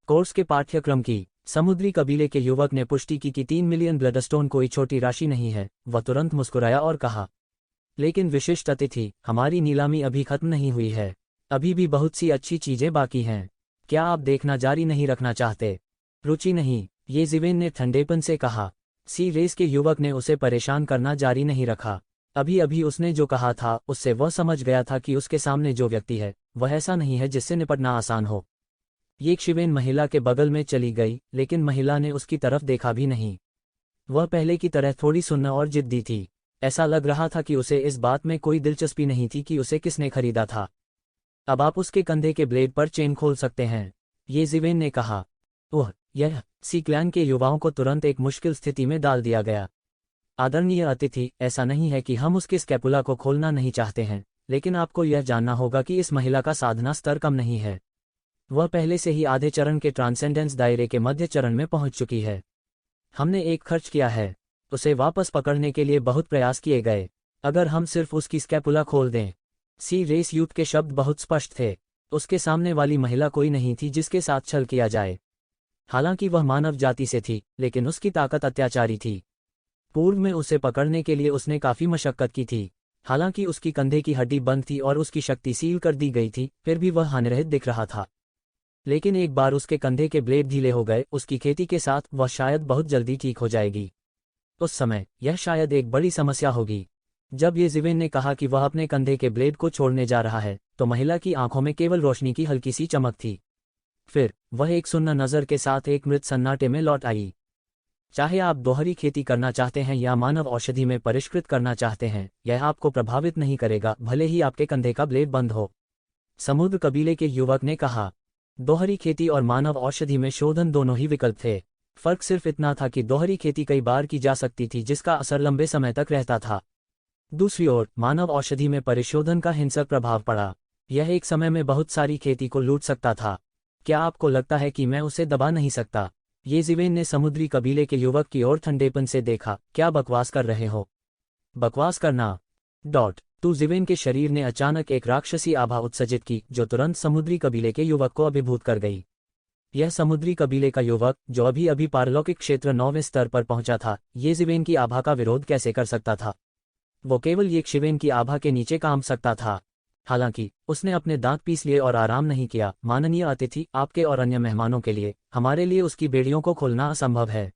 कोर्स के पाठ्यक्रम की समुद्री कबीले के युवक ने पुष्टि की कि 3 मिलियन ब्लडस्टोन कोई छोटी राशि नहीं है। वह तुरंत मुस्कुराया और कहा, लेकिन विशिष्ट अतिथि, हमारी नीलामी अभी खत्म नहीं हुई है। अभी भी बहुत सी अच्छी चीजें बाकी हैं। क्या आप देखना जारी नहीं रखना चाहते? रुचि नहीं, ये जिवेन ने ठंडेपन से कहा। सी रेस के युवक ने उसे परेशान करना जारी नहीं रखा। अभी अभी उसने जो कहा था उससे वह समझ गया था कि उसके सामने जो व्यक्ति है वह ऐसा नहीं है जिससे निपटना आसान हो। ये शिवेन महिला के बगल में चली गई, लेकिन महिला ने उसकी तरफ देखा भी नहीं। वह पहले की तरह थोड़ी सुन्न और जिद्दी थी। ऐसा लग रहा था कि उसे इस बात में कोई दिलचस्पी नहीं थी कि उसे किसने खरीदा था। अब आप उसके कंधे के ब्लेड पर चेन खोल सकते हैं, ये जिवेन ने कहा। ओह, यह सी क्लैन के युवाओं को तुरंत एक मुश्किल स्थिति में डाल दिया गया। आदरणीय अतिथि, ऐसा नहीं है कि हम उसके स्कैपुला को खोलना नहीं चाहते हैं, लेकिन आपको यह जानना होगा कि इस महिला का साधना स्तर कम नहीं है। वह पहले से ही आधे चरण के ट्रांसेंडेंस दायरे के मध्य चरण में पहुंच चुकी है। हमने एक खर्च किया है। उसे वापस पकड़ने के लिए बहुत प्रयास किए गए। अगर हम सिर्फ उसकी स्कैपुला खोल दें। सी रेस यूथ के शब्द बहुत स्पष्ट थे। उसके सामने वाली महिला कोई नहीं थी जिसके साथ छल किया जाए। हालांकि वह मानव जाति से थी, लेकिन उसकी ताकत अत्याचारी थी। पूर्व में उसे पकड़ने के लिए उसने काफी मशक्कत की थी। हालांकि उसकी कंधे की हड्डी बंद थी और उसकी शक्ति सील कर दी गई थी, फिर भी वह हानिरहित दिख रहा था। लेकिन एक बार उसके कंधे के ब्लेड ढीले हो गए, उसकी खेती के साथ वह शायद बहुत जल्दी ठीक हो जाएगी। उस समय यह शायद एक बड़ी समस्या होगी। जब ये जिवेन ने कहा कि वह अपने कंधे के ब्लेड को छोड़ने जा रहा है, तो महिला की आंखों में केवल रोशनी की हल्की सी चमक थी। फिर वह एक सुन्न नज़र के साथ एक मृत सन्नाटे में लौट आई। चाहे आप दोहरी खेती करना चाहते हैं या मानव औषधि में परिष्कृत करना चाहते हैं, यह आपको प्रभावित नहीं करेगा, भले ही आपके कंधे का ब्लेड बंद हो, समुद्र कबीले के युवक ने कहा। दोहरी खेती और मानव औषधि में शोधन दोनों ही विकल्प थे। फर्क सिर्फ इतना था कि दोहरी खेती कई बार की जा सकती थी, जिसका असर लंबे समय तक रहता था। दूसरी ओर मानव औषधि में परिशोधन का हिंसक प्रभाव पड़ा। यह एक समय में बहुत सारी खेती को लूट सकता था। क्या आपको लगता है कि मैं उसे दबा नहीं सकता? ये जिवेन ने समुद्री कबीले के युवक की ओर ठंडेपन से देखा। क्या बकवास कर रहे हो? बकवास करना। तू जिवेन के शरीर ने अचानक एक राक्षसी आभा उत्सर्जित की, जो तुरंत समुद्री कबीले के युवक को अभिभूत कर गई। यह समुद्री कबीले का युवक, जो अभी अभी पारलौकिक क्षेत्र 9वें स्तर पर पहुंचा था, ये जिवेन की आभा का विरोध कैसे कर सकता था? वो केवल ये शिवेन की आभा के नीचे काम सकता था। हालांकि उसने अपने दांत पीस लिए और आराम नहीं किया। माननीय अतिथि, आपके और अन्य मेहमानों के लिए हमारे लिए उसकी बेड़ियों को खोलना असंभव है।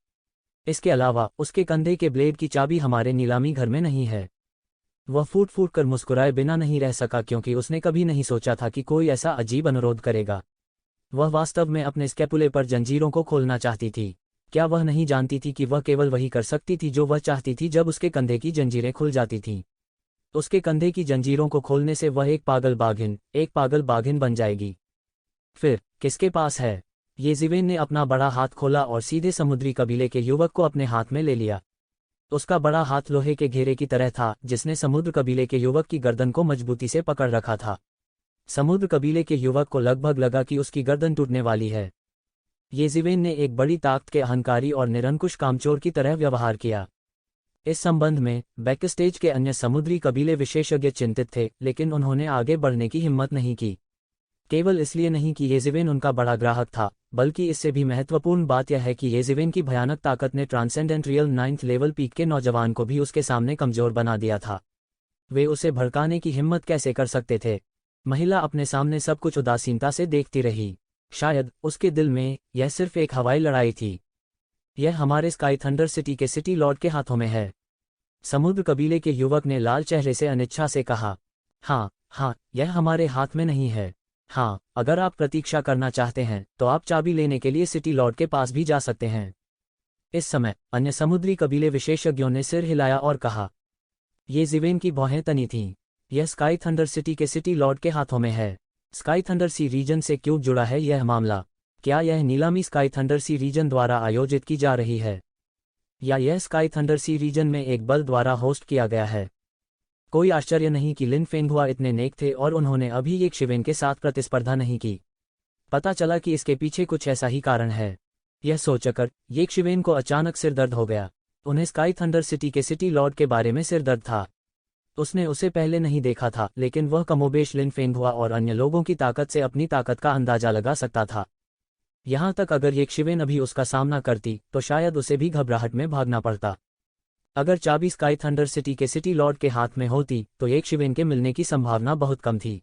इसके अलावा उसके कंधे के ब्लेड की चाबी हमारे नीलामी घर में नहीं है। वह फूट फूट कर मुस्कुराए बिना नहीं रह सका, क्योंकि उसने कभी नहीं सोचा था कि कोई ऐसा अजीब अनुरोध करेगा। वह वास्तव में अपने स्कैपुले पर जंजीरों को खोलना चाहती थी। क्या वह नहीं जानती थी कि वह केवल वही कर सकती थी जो वह चाहती थी जब उसके कंधे की जंजीरें खुल जाती थीं? उसके कंधे की जंजीरों को खोलने से वह एक पागल बाघिन बन जाएगी। फिर किसके पास है? ये जिवेन ने अपना बड़ा हाथ खोला और सीधे समुद्री कबीले के युवक को अपने हाथ में ले लिया। उसका बड़ा हाथ लोहे के घेरे की तरह था, जिसने समुद्र कबीले के युवक की गर्दन को मजबूती से पकड़ रखा था। समुद्र कबीले के युवक को लगभग लगा कि उसकी गर्दन टूटने वाली है। ये जिवेन ने एक बड़ी ताकत के अहंकारी और निरंकुश कामचोर की तरह व्यवहार किया। इस संबंध में बैकस्टेज के अन्य समुद्री कबीले विशेषज्ञ चिंतित थे, लेकिन उन्होंने आगे बढ़ने की हिम्मत नहीं की। केवल इसलिए नहीं कि ये जिवेन उनका बड़ा ग्राहक था, बल्कि इससे भी महत्वपूर्ण बात यह है कि ये जिवेन की भयानक ताकत ने transcendent real 9th level peak के नौजवान को भी उसके सामने कमजोर बना दिया था। वे उसे भड़काने की हिम्मत कैसे कर सकते थे? महिला अपने सामने सब कुछ उदासीनता से देखती रही। शायद उसके दिल में यह सिर्फ एक हवाई लड़ाई थी। यह हमारे स्काई थंडर सिटी के सिटी लॉर्ड के हाथों में है। समुद्र कबीले के युवक ने लाल चेहरे से अनिच्छा से कहा। हाँ, यह हमारे हाथ में नहीं है। हाँ, अगर आप प्रतीक्षा करना चाहते हैं तो आप चाबी लेने के लिए सिटी लॉर्ड के पास भी जा सकते हैं। इस समय अन्य समुद्री कबीले विशेषज्ञों ने सिर हिलाया और कहा। ये जिवेन की भौहें तनी थीं। यह स्काई थंडर सिटी के सिटी लॉर्ड के हाथों में है। स्काई थंडर सी रीजन से क्यों जुड़ा है यह मामला? क्या यह नीलामी स्काई थंडर सी रीजन द्वारा आयोजित की जा रही है, या यह स्काई थंडर सी रीजन में एक बल द्वारा होस्ट किया गया है? कोई आश्चर्य नहीं कि लिन फेंगहुआ इतने नेक थे और उन्होंने अभी ये शिवेन के साथ प्रतिस्पर्धा नहीं की। पता चला कि इसके पीछे कुछ ऐसा ही कारण है। यह सोचकर ये शिवेन को अचानक सिर दर्द हो गया। उन्हें स्काई थंडर सिटी के सिटी लॉर्ड के बारे में सिर दर्द था। उसने उसे पहले नहीं देखा था, लेकिन वह कमोबेश लिन फेंगहुआ और अन्य लोगों की ताकत से अपनी ताकत का अंदाजा लगा सकता था। यहाँ तक अगर ये शिवेन अभी उसका सामना करती तो शायद उसे भी घबराहट में भागना पड़ता। अगर चाबी स्काई थंडर सिटी के सिटी लॉर्ड के हाथ में होती तो ये शिवेन के मिलने की संभावना बहुत कम थी।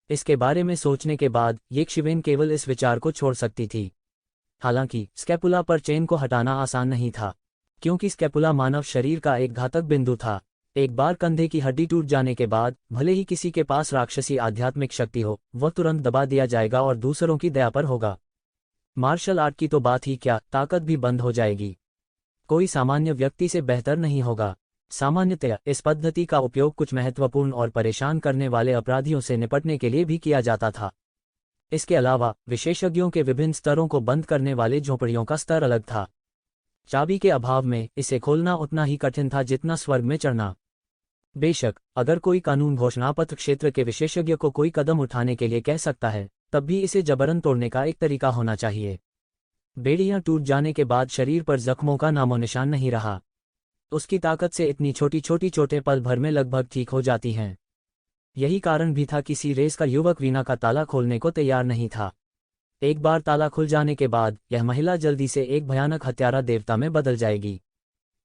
इसके बारे में सोचने के बाद ये शिवेन केवल इस विचार को छोड़ सकती थी। हालांकि स्कैपुला पर चेन को हटाना आसान नहीं था, क्योंकि स्कैपुला मानव शरीर का एक घातक बिंदु था। एक बार कंधे की हड्डी टूट जाने के बाद भले ही किसी के पास राक्षसी आध्यात्मिक शक्ति हो, वह तुरंत दबा दिया जाएगा और दूसरों की दया पर होगा। मार्शल आर्ट की तो बात ही क्या, ताकत भी बंद हो जाएगी। कोई सामान्य व्यक्ति से बेहतर नहीं होगा। सामान्यतया इस पद्धति का उपयोग कुछ महत्वपूर्ण और परेशान करने वाले अपराधियों से निपटने के लिए भी किया जाता था। इसके अलावा विशेषज्ञों के विभिन्न स्तरों को बंद करने वाले झोंपड़ियों का स्तर अलग था। चाबी के अभाव में इसे खोलना उतना ही कठिन था जितना स्वर्ग में चढ़ना। बेशक अगर कोई कानून घोषणापत्र क्षेत्र के विशेषज्ञ को कोई कदम उठाने के लिए कह सकता है, तब भी इसे जबरन तोड़ने का एक तरीका होना चाहिए। बेड़ियां टूट जाने के बाद शरीर पर जख्मों का नामोनिशान नहीं रहा। उसकी ताकत से इतनी छोटी छोटी चोटें पल भर में लगभग ठीक हो जाती हैं। यही कारण भी था कि सीरेस का युवक वीणा का ताला खोलने को तैयार नहीं था। एक बार ताला खुल जाने के बाद यह महिला जल्दी से एक भयानक हत्यारा देवता में बदल जाएगी।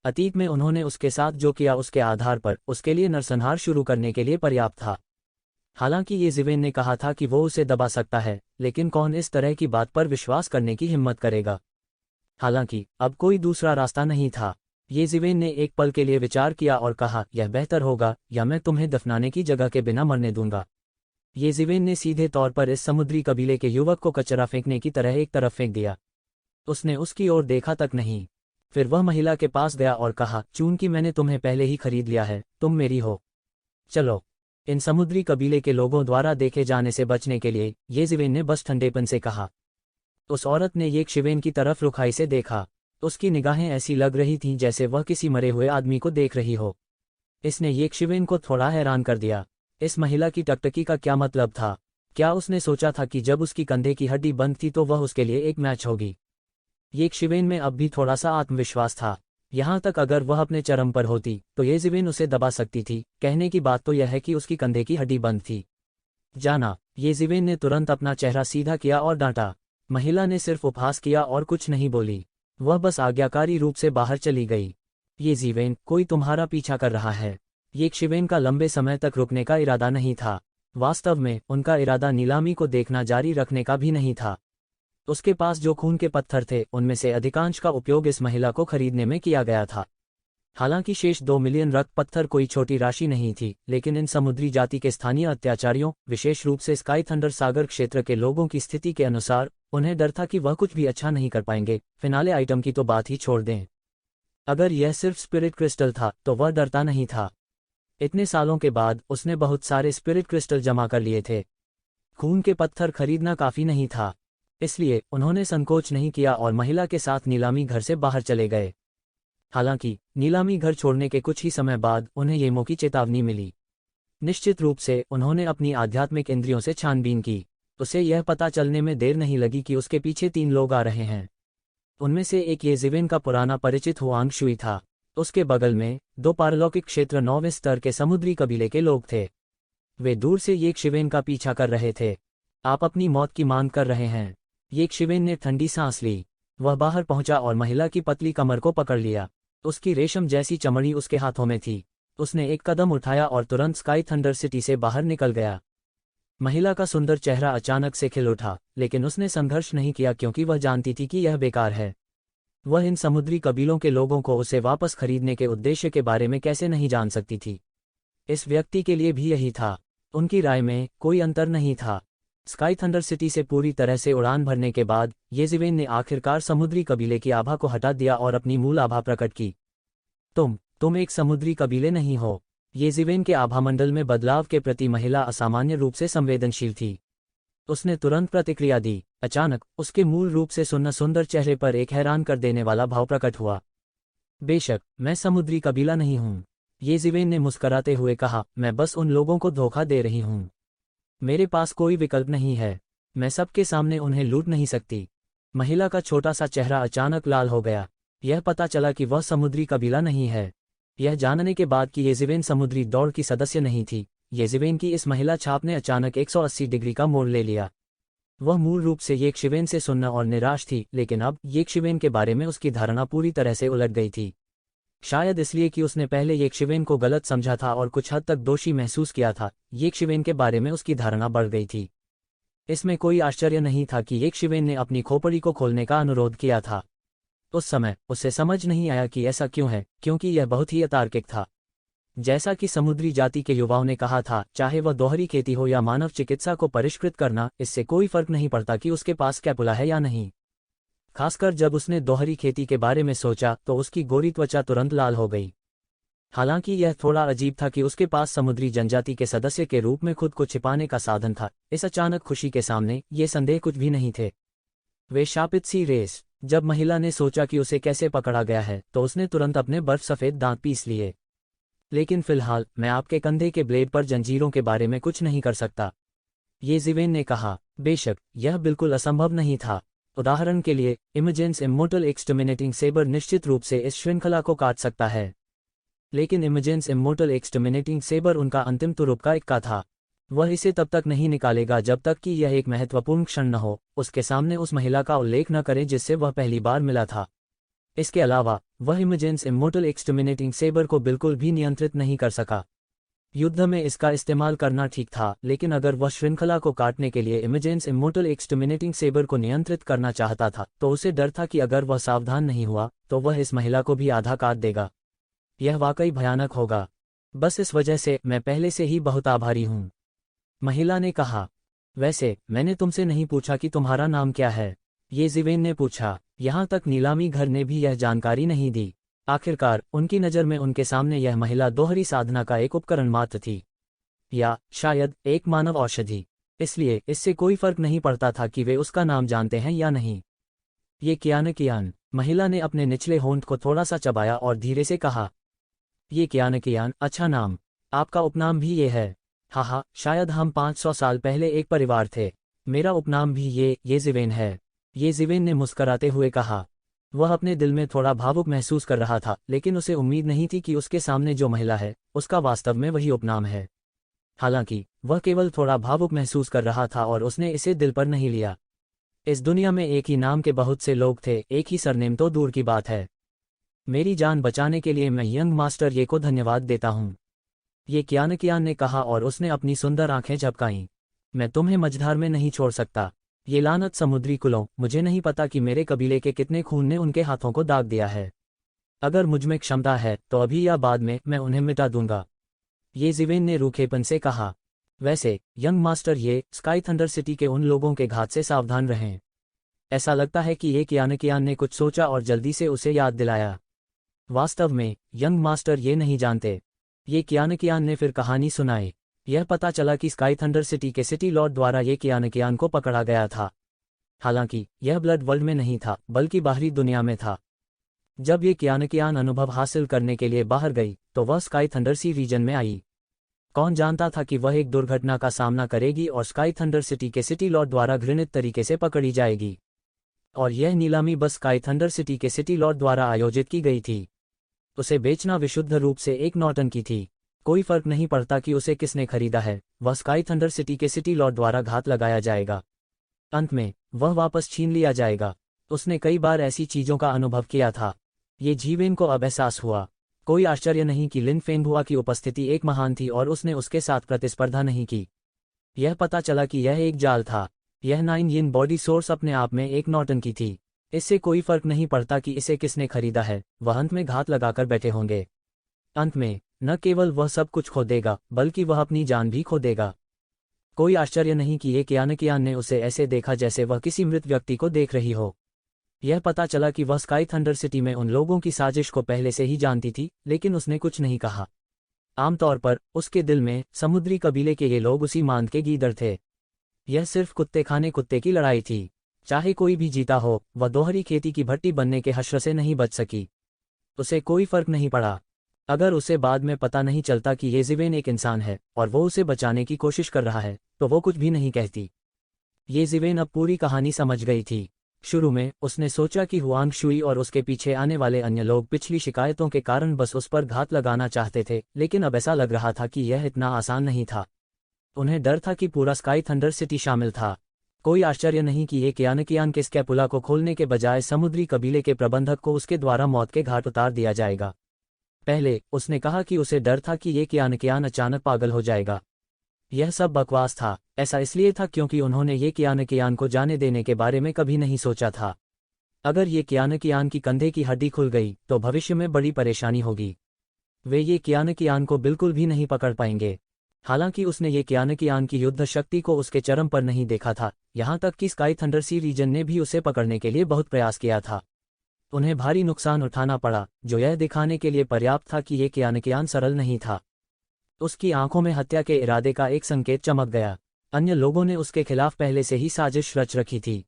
अतीत में उन्होंने उसके साथ जो किया उसके आधार पर उसके लिए नरसंहार शुरू करने के लिए पर्याप्त था। हालांकि ये ज़िवेन ने कहा था कि वो उसे दबा सकता है, लेकिन कौन इस तरह की बात पर विश्वास करने की हिम्मत करेगा। हालांकि अब कोई दूसरा रास्ता नहीं था। ये ज़िवेन ने एक पल के लिए विचार किया और कहा, यह बेहतर होगा या मैं तुम्हें दफनाने की जगह के बिना मरने दूंगा। ये ज़िवेन ने सीधे तौर पर इस समुद्री कबीले के युवक को कचरा फेंकने की तरह एक तरफ फेंक दिया। उसने उसकी ओर देखा तक नहीं। फिर वह महिला के पास गया और कहा, चूंकि मैंने तुम्हें पहले ही खरीद लिया है, तुम मेरी हो। चलो। इन समुद्री कबीले के लोगों द्वारा देखे जाने से बचने के लिए ये ज़िवेन ने बस ठंडेपन से कहा। उस औरत ने येकशिवेन की तरफ रुखाई से देखा। उसकी निगाहें ऐसी लग रही थीं जैसे वह किसी मरे हुए आदमी को देख रही हो। इसने येकशिवेन को थोड़ा हैरान कर दिया। इस महिला की टकटकी का क्या मतलब था? क्या उसने सोचा था कि जब उसकी कंधे की हड्डी बंद थी तो वह उसके लिए एक मैच होगी? येकशिवेन में अब भी थोड़ा सा आत्मविश्वास था। यहाँ तक अगर वह अपने चरम पर होती तो ये ज़िवेन उसे दबा सकती थी। कहने की बात तो यह है कि उसकी कंधे की हड्डी बंद थी। जाना। ये ज़िवेन ने तुरंत अपना चेहरा सीधा किया और डांटा। महिला ने सिर्फ उपहास किया और कुछ नहीं बोली। वह बस आज्ञाकारी रूप से बाहर चली गई। ये ज़िवेन, कोई तुम्हारा पीछा कर रहा है। येकशिवेन का लंबे समय तक रुकने का इरादा नहीं था। वास्तव में उनका इरादा नीलामी को देखना जारी रखने का भी नहीं था। उसके पास जो खून के पत्थर थे उनमें से अधिकांश का उपयोग इस महिला को खरीदने में किया गया था। हालांकि शेष 2 मिलियन रक्त पत्थर कोई छोटी राशि नहीं थी, लेकिन इन समुद्री जाति के स्थानीय अत्याचारियों, विशेष रूप से स्काई थंडर सागर क्षेत्र के लोगों की स्थिति के अनुसार, उन्हें डर था कि वह कुछ भी अच्छा नहीं कर पाएंगे। फिनाले आइटम की तो बात ही छोड़ दें। अगर यह सिर्फ स्पिरिट क्रिस्टल था तो वह डरता नहीं था। इतने सालों के बाद उसने बहुत सारे स्पिरिट क्रिस्टल जमा कर लिए थे। खून के पत्थर खरीदना काफी नहीं था, इसलिए उन्होंने संकोच नहीं किया और महिला के साथ नीलामी घर से बाहर चले गए। हालांकि नीलामी घर छोड़ने के कुछ ही समय बाद उन्हें येमो की चेतावनी मिली। निश्चित रूप से उन्होंने अपनी आध्यात्मिक इंद्रियों से छानबीन की। उसे यह पता चलने में देर नहीं लगी कि उसके पीछे 3 लोग आ रहे हैं। उनमें से एक ये ज़िवेन का पुराना परिचित हुआंग शुई था। उसके बगल में 2 पारलौकिक क्षेत्र 9वें स्तर के समुद्री कबीले के लोग थे। वे दूर से येकशिवेन का पीछा कर रहे थे। आप अपनी मौत की मांग कर रहे हैं। येकशिवेन ने ठंडी सांस ली। वह बाहर पहुंचा और महिला की पतली कमर को पकड़ लिया। उसकी रेशम जैसी चमड़ी उसके हाथों में थी। उसने एक कदम उठाया और तुरंत स्काई थंडर सिटी से बाहर निकल गया। महिला का सुंदर चेहरा अचानक से खिल उठा, लेकिन उसने संघर्ष नहीं किया क्योंकि वह जानती थी कि यह बेकार है। वह इन समुद्री कबीलों के लोगों को उसे वापस खरीदने के उद्देश्य के बारे में कैसे नहीं जान सकती थी। इस व्यक्ति के लिए भी यही था। उनकी राय में कोई अंतर नहीं था। स्काई थंडर सिटी से पूरी तरह से उड़ान भरने के बाद ये ज़िवेन ने आखिरकार समुद्री कबीले की आभा को हटा दिया और अपनी मूल आभा प्रकट की। तुम एक समुद्री कबीले नहीं हो। ये ज़िवेन के आभामंडल में बदलाव के प्रति महिला असामान्य रूप से संवेदनशील थी। उसने तुरंत प्रतिक्रिया दी। अचानक उसके मूल रूप से सुंदर चेहरे पर एक हैरान कर देने वाला भाव प्रकट हुआ। बेशक मैं समुद्री कबीला नहीं हूँ, ये ज़िवेन ने मुस्कराते हुए कहा। मैं बस उन लोगों को धोखा दे रही हूँ। मेरे पास कोई विकल्प नहीं है। मैं सबके सामने उन्हें लूट नहीं सकती। महिला का छोटा सा चेहरा अचानक लाल हो गया। यह पता चला कि वह समुद्री कबीला नहीं है। यह जानने के बाद कि ये ज़िवेन समुद्री दौड़ की सदस्य नहीं थी, ये ज़िवेन की इस महिला छाप ने अचानक 180 डिग्री का मोड़ ले लिया। वह मूल रूप से येकशिवेन से सुन्न और निराश थी, लेकिन अब येकशिवेन के बारे में उसकी धारणा पूरी तरह से उलट गई थी। शायद इसलिए कि उसने पहले येकशिवेन को गलत समझा था और कुछ हद तक दोषी महसूस किया था। येकशिवेन के बारे में उसकी धारणा बढ़ गई थी। इसमें कोई आश्चर्य नहीं था कि येकशिवेन ने अपनी खोपड़ी को खोलने का अनुरोध किया था। उस समय उसे समझ नहीं आया कि ऐसा क्यों है, क्योंकि यह बहुत ही अतार्किक था। जैसा कि समुद्री जाति के युवाओं ने कहा था, चाहे वह दोहरी खेती हो या मानव चिकित्सा को परिष्कृत करना, इससे कोई फर्क नहीं पड़ता कि उसके पास स्कैपुला है या नहीं। खासकर जब उसने दोहरी खेती के बारे में सोचा तो उसकी गोरी त्वचा तुरंत लाल हो गई। हालांकि यह थोड़ा अजीब था कि उसके पास समुद्री जनजाति के सदस्य के रूप में खुद को छिपाने का साधन था। इस अचानक खुशी के सामने ये संदेह कुछ भी नहीं थे। वे शापित सी रेस। जब महिला ने सोचा कि उसे कैसे पकड़ा गया है तो उसने तुरंत अपने बर्फ सफ़ेद दांत पीस लिए। लेकिन फिलहाल मैं आपके कंधे के ब्लेड पर जंजीरों के बारे में कुछ नहीं कर सकता, येज़िवेन ने कहा। बेशक यह बिल्कुल असंभव नहीं था। उदाहरण के लिए, इमेजेंस इमोर्टल एक्सटर्मिनेटिंग सेबर निश्चित रूप से इस श्रृंखला को काट सकता है, लेकिन इमेजेंस इमोर्टल एक्सटर्मिनेटिंग सेबर उनका अंतिम तुरुप का इक्का था। वह इसे तब तक नहीं निकालेगा जब तक कि यह एक महत्वपूर्ण क्षण न हो, उसके सामने उस महिला का उल्लेख न करें जिससे वह पहली बार मिला था। इसके अलावा वह इमेजेंस इमोर्टल एक्सटर्मिनेटिंग सेबर को बिल्कुल भी नियंत्रित नहीं कर सका। युद्ध में इसका इस्तेमाल करना ठीक था, लेकिन अगर वह श्रृंखला को काटने के लिए इमेजेंस इमोर्टल एक्सटर्मिनेटिंग सेबर को नियंत्रित करना चाहता था तो उसे डर था कि अगर वह सावधान नहीं हुआ तो वह इस महिला को भी आधा काट देगा। यह वाकई भयानक होगा। बस इस वजह से मैं पहले से ही बहुत आभारी हूँ, महिला ने कहा। वैसे मैंने तुमसे नहीं पूछा कि तुम्हारा नाम क्या है, येज़िवेन ने पूछा। यहाँ तक नीलामी घर ने भी यह जानकारी नहीं दी। आखिरकार उनकी नज़र में उनके सामने यह महिला दोहरी साधना का एक उपकरण मात्र थी, या शायद एक मानव औषधि। इसलिए इससे कोई फर्क नहीं पड़ता था कि वे उसका नाम जानते हैं या नहीं। ये कियान, महिला ने अपने निचले होंठ को थोड़ा सा चबाया और धीरे से कहा। ये कियान, अच्छा नाम। आपका उपनाम भी ये है? हाँ, शायद हम 500 साल पहले एक परिवार थे। मेरा उपनाम भी येज़िवेन है, येज़िवेन ने मुस्कराते हुए कहा। वह अपने दिल में थोड़ा भावुक महसूस कर रहा था, लेकिन उसे उम्मीद नहीं थी कि उसके सामने जो महिला है उसका वास्तव में वही उपनाम है। हालांकि वह केवल थोड़ा भावुक महसूस कर रहा था और उसने इसे दिल पर नहीं लिया। इस दुनिया में एक ही नाम के बहुत से लोग थे, एक ही सरनेम तो दूर की बात है। मेरी जान बचाने के लिए मैं यंग मास्टर ये को धन्यवाद देता हूँ, ये कियान ने कहा और उसने अपनी सुंदर आंखें झपकाईं। मैं तुम्हें मझधार में नहीं छोड़ सकता। ये लानत समुद्री कुलों, मुझे नहीं पता कि मेरे कबीले के कितने खून ने उनके हाथों को दाग दिया है। अगर मुझमें क्षमता है तो अभी या बाद में मैं उन्हें मिटा दूंगा, येज़िवेन ने रूखेपन से कहा। वैसे यंग मास्टर, ये स्काई थंडर सिटी के उन लोगों के घात से सावधान रहें। ऐसा लगता है कि ये कियान ने कुछ सोचा और जल्दी से उसे याद दिलाया। वास्तव में यंग मास्टर ये नहीं जानते, ये कियान ने फिर कहानी सुनाई। यह पता चला कि स्काई थंडर सिटी के सिटी लॉर्ड द्वारा ये कियान को पकड़ा गया था। हालांकि यह ब्लड वर्ल्ड में नहीं था बल्कि बाहरी दुनिया में था। जब ये कियान अनुभव हासिल करने के लिए बाहर गई तो वह स्काई थंडर सी रीजन में आई। कौन जानता था कि वह एक दुर्घटना का सामना करेगी और स्काई थंडर सिटी के सिटी लॉर्ड द्वारा घृणित तरीके से पकड़ी जाएगी। और यह नीलामी बस स्काई थंडर सिटी के सिटी लॉर्ड द्वारा आयोजित की गई थी। उसे बेचना विशुद्ध रूप से एक नौटंकी थी। कोई फर्क नहीं पड़ता कि उसे किसने खरीदा है, वह स्काई थंडर सिटी के सिटी लॉर्ड द्वारा घात लगाया जाएगा। अंत में वह वापस छीन लिया जाएगा। उसने कई बार ऐसी चीजों का अनुभव किया था। येज़िवेन को अब एहसास हुआ। कोई आश्चर्य नहीं कि लिन फेंगहुआ की उपस्थिति एक महान थी और उसने उसके साथ प्रतिस्पर्धा नहीं की। यह पता चला कि यह एक जाल था। यह 9 यिन बॉडी सोर्स अपने आप में एक नौटंकी थी। इससे कोई फर्क नहीं पड़ता कि इसे किसने खरीदा है, वह अंत में घात लगाकर बैठे होंगे। अंत में न केवल वह सब कुछ खो देगा बल्कि वह अपनी जान भी खो देगा। कोई आश्चर्य नहीं कि ये कियान ने उसे ऐसे देखा जैसे वह किसी मृत व्यक्ति को देख रही हो। यह पता चला कि वह स्काई थंडर सिटी में उन लोगों की साजिश को पहले से ही जानती थी, लेकिन उसने कुछ नहीं कहा। आमतौर पर उसके दिल में समुद्री कबीले के ये लोग उसी मांद के गीदड़ थे। यह सिर्फ कुत्ते खाने कुत्ते की लड़ाई थी। चाहे कोई भी जीता हो, वह दोहरी खेती की भट्टी बनने के हश्र से नहीं बच सकी। उसे कोई फर्क नहीं पड़ा। अगर उसे बाद में पता नहीं चलता कि येज़िवेन एक इंसान है और वो उसे बचाने की कोशिश कर रहा है तो वो कुछ भी नहीं कहती। येज़िवेन अब पूरी कहानी समझ गई थी। शुरू में उसने सोचा कि हुआंग शुई और उसके पीछे आने वाले अन्य लोग पिछली शिकायतों के कारण बस उस पर घात लगाना चाहते थे, लेकिन अब ऐसा लग रहा था कि यह इतना आसान नहीं था। उन्हें डर था कि पूरा स्काई थंडर सिटी शामिल था। कोई आश्चर्य नहीं कि ये कियान के स्कैपुला को खोलने के बजाय समुद्री कबीले के प्रबंधक को उसके द्वारा मौत के घाट उतार दिया जाएगा। पहले उसने कहा कि उसे डर था कि ये कियान अचानक पागल हो जाएगा। यह सब बकवास था। ऐसा इसलिए था क्योंकि उन्होंने ये कियान को जाने देने के बारे में कभी नहीं सोचा था। अगर ये कियान की कंधे की हड्डी खुल गई तो भविष्य में बड़ी परेशानी होगी। वे ये कियान को बिल्कुल भी नहीं पकड़ पाएंगे। हालांकि उसने ये कियान की युद्ध शक्ति को उसके चरम पर नहीं देखा था, यहाँ तक कि स्काई थंडर सी रीजन ने भी उसे पकड़ने के लिए बहुत प्रयास किया था। उन्हें भारी नुकसान उठाना पड़ा, जो यह दिखाने के लिए पर्याप्त था कि ये कियान सरल नहीं था। उसकी आंखों में हत्या के इरादे का एक संकेत चमक गया। अन्य लोगों ने उसके खिलाफ पहले से ही साजिश रच रखी थी।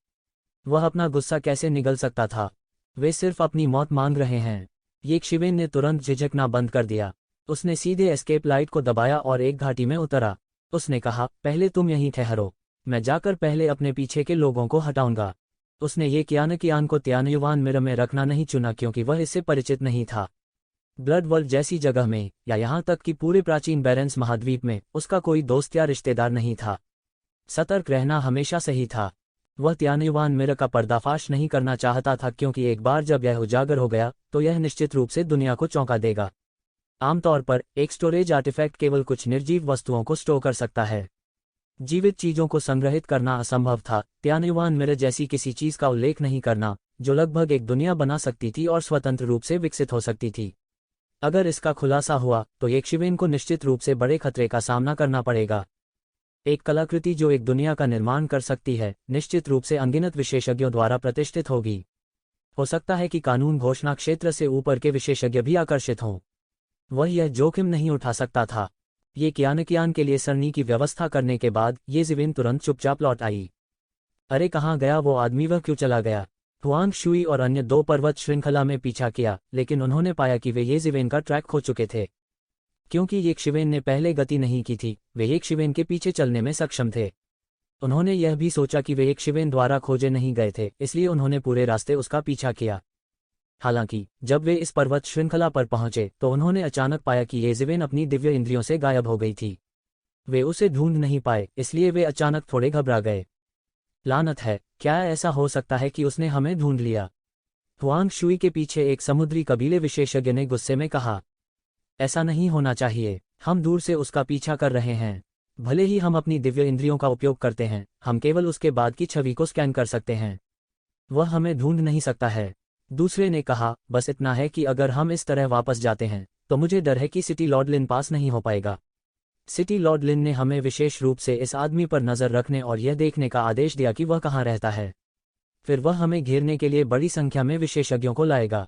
वह अपना गुस्सा कैसे निगल सकता था? वे सिर्फ अपनी मौत मांग रहे हैं। ये शिवेन ने तुरंत झिझकना बंद कर दिया। उसने सीधे एस्केप लाइट को दबाया और एक घाटी में उतरा। उसने कहा, पहले तुम यहीं ठहरो, मैं जाकर पहले अपने पीछे के लोगों को हटाऊंगा। उसने ये कियान को त्यानयुवान मिरर में रखना नहीं चुना क्योंकि वह इससे परिचित नहीं था। ब्लड वर्ल्ड जैसी जगह में, या यहाँ तक कि पूरे प्राचीन बैरेंस महाद्वीप में, उसका कोई दोस्त या रिश्तेदार नहीं था। सतर्क रहना हमेशा सही था। वह त्यानयुवान मिरर का पर्दाफाश नहीं करना चाहता था क्योंकि एक बार जब यह उजागर हो गया तो यह निश्चित रूप से दुनिया को चौंका देगा। आमतौर पर एक स्टोरेज आर्टिफैक्ट केवल कुछ निर्जीव वस्तुओं को स्टोर कर सकता है। जीवित चीजों को संग्रहित करना असंभव था। त्यानयुवान मिरर जैसी किसी चीज का उल्लेख नहीं करना, जो लगभग एक दुनिया बना सकती थी और स्वतंत्र रूप से विकसित हो सकती थी। अगर इसका खुलासा हुआ तो एक शिवेन को निश्चित रूप से बड़े खतरे का सामना करना पड़ेगा। एक कलाकृति जो एक दुनिया का निर्माण कर सकती है, निश्चित रूप से अनगिनत विशेषज्ञों द्वारा प्रतिष्ठित होगी। हो सकता है कि कानून घोषणा क्षेत्र से ऊपर के विशेषज्ञ भी आकर्षित हों। वह यह जोखिम नहीं उठा सकता था। ये कियान के लिए सरनी की व्यवस्था करने के बाद ये ज़िवेन तुरंत चुपचाप लौट आई। अरे कहाँ गया वो आदमी? वह क्यों चला गया? हुआंग शुई और अन्य 2 पर्वत श्रृंखला में पीछा किया, लेकिन उन्होंने पाया कि वे ये ज़िवेन का ट्रैक खो चुके थे। क्योंकि ये शिवेन ने पहले गति नहीं की थी, वे एक शिवेन के पीछे चलने में सक्षम थे। उन्होंने यह भी सोचा कि वे एक शिवेन द्वारा खोजे नहीं गए थे, इसलिए उन्होंने पूरे रास्ते उसका पीछा किया। हालांकि जब वे इस पर्वत श्रृंखला पर पहुंचे तो उन्होंने अचानक पाया कि ये ज़िवेन अपनी दिव्य इंद्रियों से गायब हो गई थी। वे उसे ढूंढ नहीं पाए, इसलिए वे अचानक थोड़े घबरा गए। लानत है, क्या ऐसा हो सकता है कि उसने हमें ढूंढ लिया? हुआंग शुई के पीछे एक समुद्री कबीले विशेषज्ञ ने गुस्से में कहा। ऐसा नहीं होना चाहिए, हम दूर से उसका पीछा कर रहे हैं। भले ही हम अपनी दिव्य इंद्रियों का उपयोग करते हैं, हम केवल उसके बाद की छवि को स्कैन कर सकते हैं। वह हमें ढूंढ नहीं सकता है। दूसरे ने कहा, बस इतना है कि अगर हम इस तरह वापस जाते हैं तो मुझे डर है कि सिटी लॉर्ड लिन पास नहीं हो पाएगा। सिटी लॉर्ड लिन ने हमें विशेष रूप से इस आदमी पर नजर रखने और यह देखने का आदेश दिया कि वह कहाँ रहता है। फिर वह हमें घेरने के लिए बड़ी संख्या में विशेषज्ञों को लाएगा।